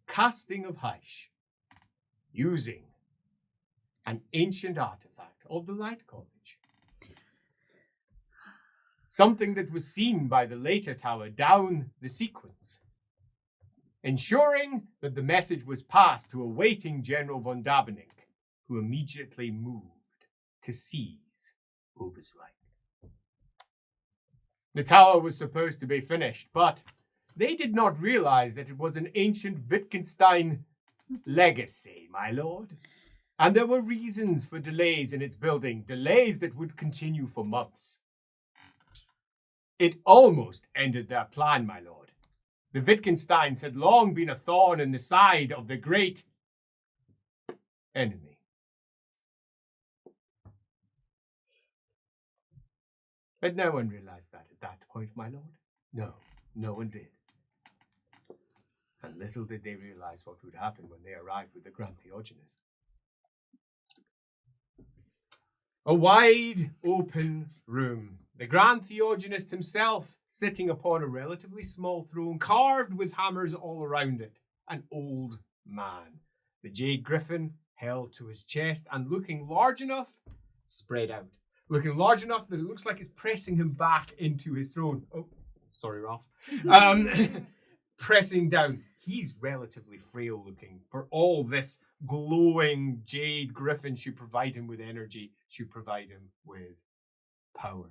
casting of Heish using an ancient artifact of the Light College. Something that was seen by the later tower down the sequence, ensuring that the message was passed to a waiting General von Dabenink, who immediately moved to seize Ubersreik. The tower was supposed to be finished, but they did not realize that it was an ancient Wittgenstein legacy, my lord. And there were reasons for delays in its building, delays that would continue for months. It almost ended their plan, my lord. The Wittgensteins had long been a thorn in the side of the great enemy. But no one realized that at that point, my lord. No, no one did. And little did they realize what would happen when they arrived with the Grand Theogenes. A wide, open room. The Grand Theogenist himself sitting upon a relatively small throne, carved with hammers all around it. An old man. The jade griffin held to his chest and looking large enough, spread out. Looking large enough that it looks like it's pressing him back into his throne. Oh, sorry, Ralph. Pressing down. He's relatively frail looking. For all this glowing jade griffin should provide him with energy, should provide him with power.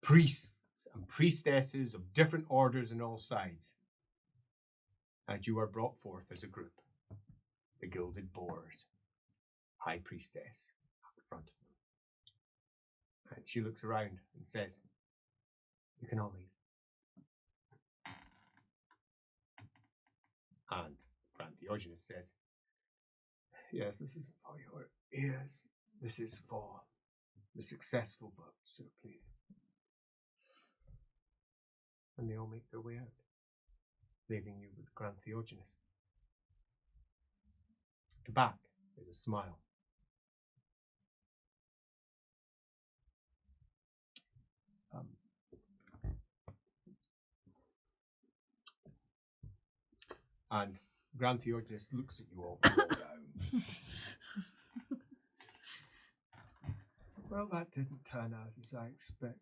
Priests and priestesses of different orders on all sides. And you are brought forth as a group. The Gilded Boars. High Priestess up front of them. And she looks around and says, "You can all leave." And Grand Theogenes says, "Yes, this is for your ears. This is for the successful vote, so please." And they all make their way out, leaving you with Grand Theogenes. At the back is a smile. And Grand Theogenes looks at you all down. Well, that didn't turn out as I expected,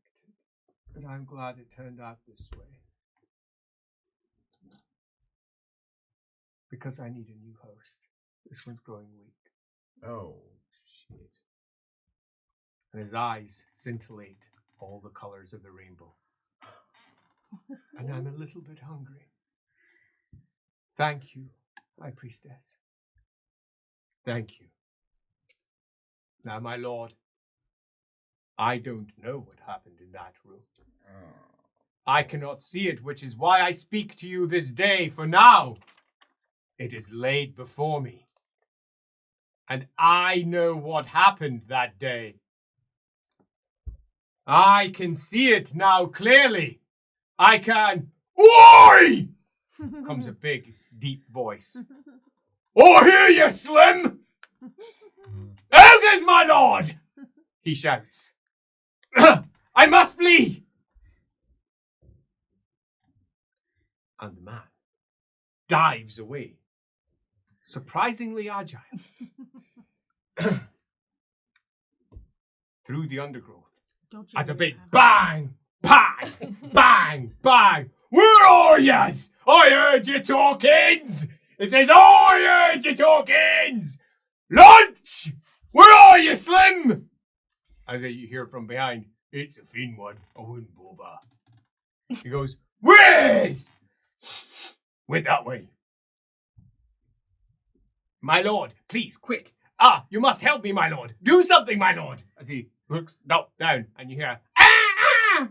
but I'm glad it turned out this way. Because I need a new host. This one's growing weak. Oh, shit. And his eyes scintillate all the colors of the rainbow. And I'm a little bit hungry. Thank you, High Priestess. Thank you. Now, my lord, I don't know what happened in that room. I cannot see it, which is why I speak to you this day, for now it is laid before me. And I know what happened that day. I can see it now clearly. I can... Oi! Comes a big, deep voice. Oh, hear you, Slim! Ogres, my lord! He shouts. I must flee! And the man dives away. Surprisingly agile. Through the undergrowth. As a big bang, bang, bang, bang. Where are yas? I heard you talkings! It says, I heard you talkings! Lunch! Where are you, Slim? As you hear from behind, it's a thin one, I wouldn't bother. He goes, where's? Went that way. My lord, please, quick. Ah, you must help me, my lord. Do something, my lord. As he looks down, and you hear a, ah!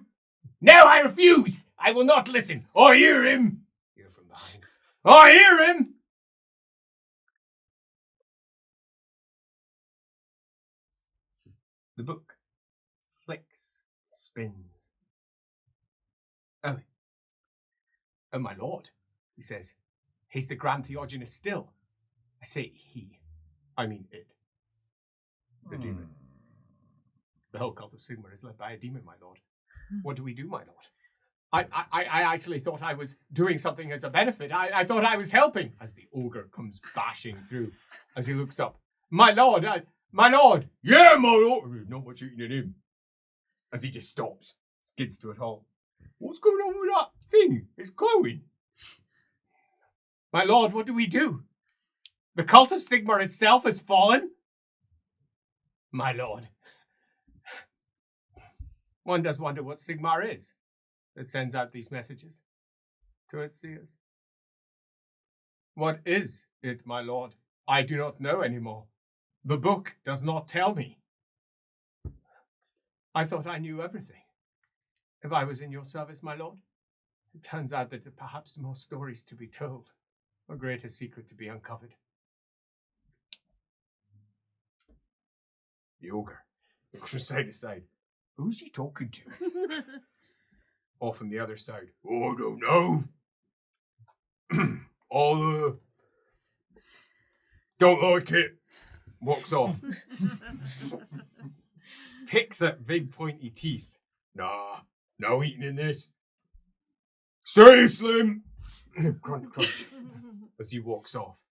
No, I refuse. I will not listen. Or hear him. Hear hear from behind. I hear him! The book flicks, spins. Oh, my lord, he says. He's the Grand Theogenist still. I say he. I mean it. The demon. The whole cult of Sigmar is led by a demon, my lord. What do we do, my lord? I actually thought I was doing something as a benefit. I thought I was helping. As the ogre comes bashing through, as he looks up. My lord, my lord! Yeah, my lord! There's not much eating in him. As he just stops, skids to a halt. What's going on with that thing? It's glowing. My lord, what do we do? The cult of Sigmar itself has fallen? My lord. One does wonder what Sigmar is that sends out these messages to its seers. What is it, my lord? I do not know anymore. The book does not tell me. I thought I knew everything. If I was in your service, my lord, it turns out that there are perhaps more stories to be told, a greater secret to be uncovered. The ogre looks from side to side. Who's he talking to? Or from the other side. Oh, I don't know. Don't like it. Walks off. Picks up big pointy teeth. Nah, no eating in this. Say, Slim. Crunch, crunch. As he walks off.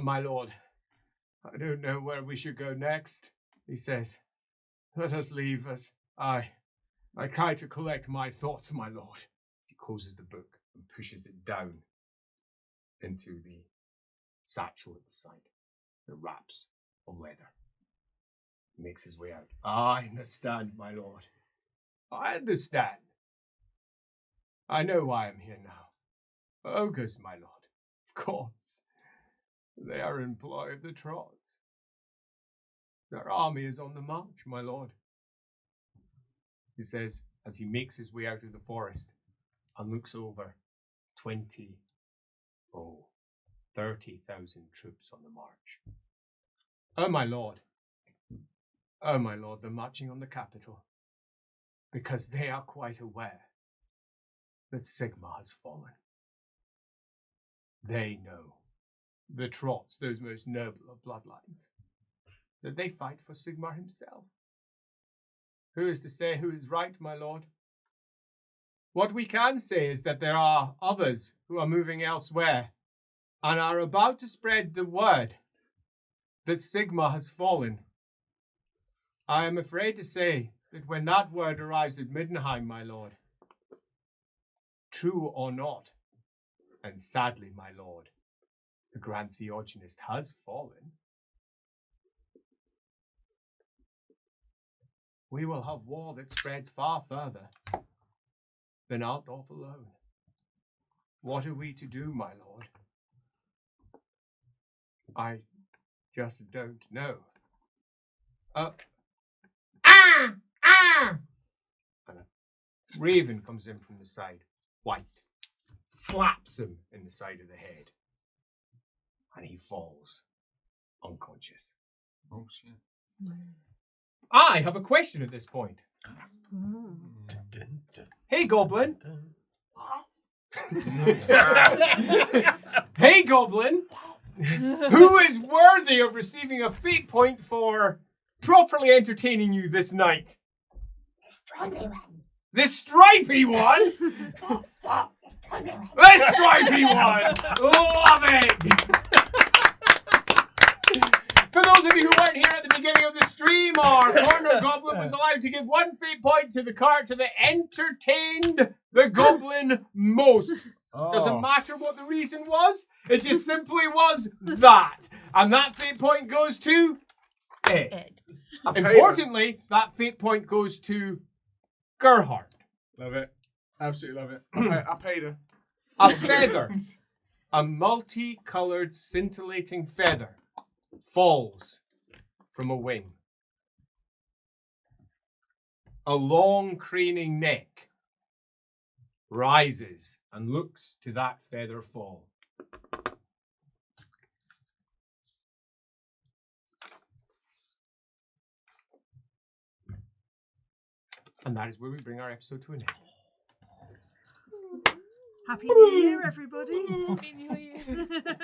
My lord, I don't know where we should go next, he says. Let us leave as I try to collect my thoughts, my lord. He closes the book and pushes it down into the satchel at the side. The wraps of leather. He makes his way out. I understand, my lord. I understand. I know why I'm here now. Ogres, my lord. Of course. They are in employ of the Trolls. Their army is on the march, my lord. He says, as he makes his way out of the forest and looks over 30,000 troops on the march. Oh, my lord. Oh, my lord, they're marching on the capital because they are quite aware that Sigmar has fallen. They know, the Trots, those most noble of bloodlines, that they fight for Sigmar himself. Who is to say who is right, my lord? What we can say is that there are others who are moving elsewhere and are about to spread the word that Sigmar has fallen. I am afraid to say that when that word arrives at Middenheim, my lord, true or not, and sadly, my lord, the Grand Theogenist has fallen, we will have war that spreads far further than Altdorf alone. What are we to do, my lord? I just don't know. And a raven comes in from the side, white, slaps him in the side of the head, and he falls unconscious. Oh, shit. I have a question at this point. Hey, Goblin. Hey, Goblin. Who is worthy of receiving a fate point for properly entertaining you this night? The stripy one. The stripy one? The stripy one! Love it! For those of you who weren't here at the beginning of the stream, our corner goblin was allowed to give one fate point to the character that entertained the goblin most. Doesn't matter what the reason was, it just simply was that. And that fate point goes to Ed. Importantly, that fate point goes to Gerhard. Love it. Absolutely love it. I paid her. A feather, a multicolored scintillating feather, falls from a wing. A long craning neck rises and looks to that feather fall. And that is where we bring our episode to an end. Happy New Year, everybody. Happy New Year.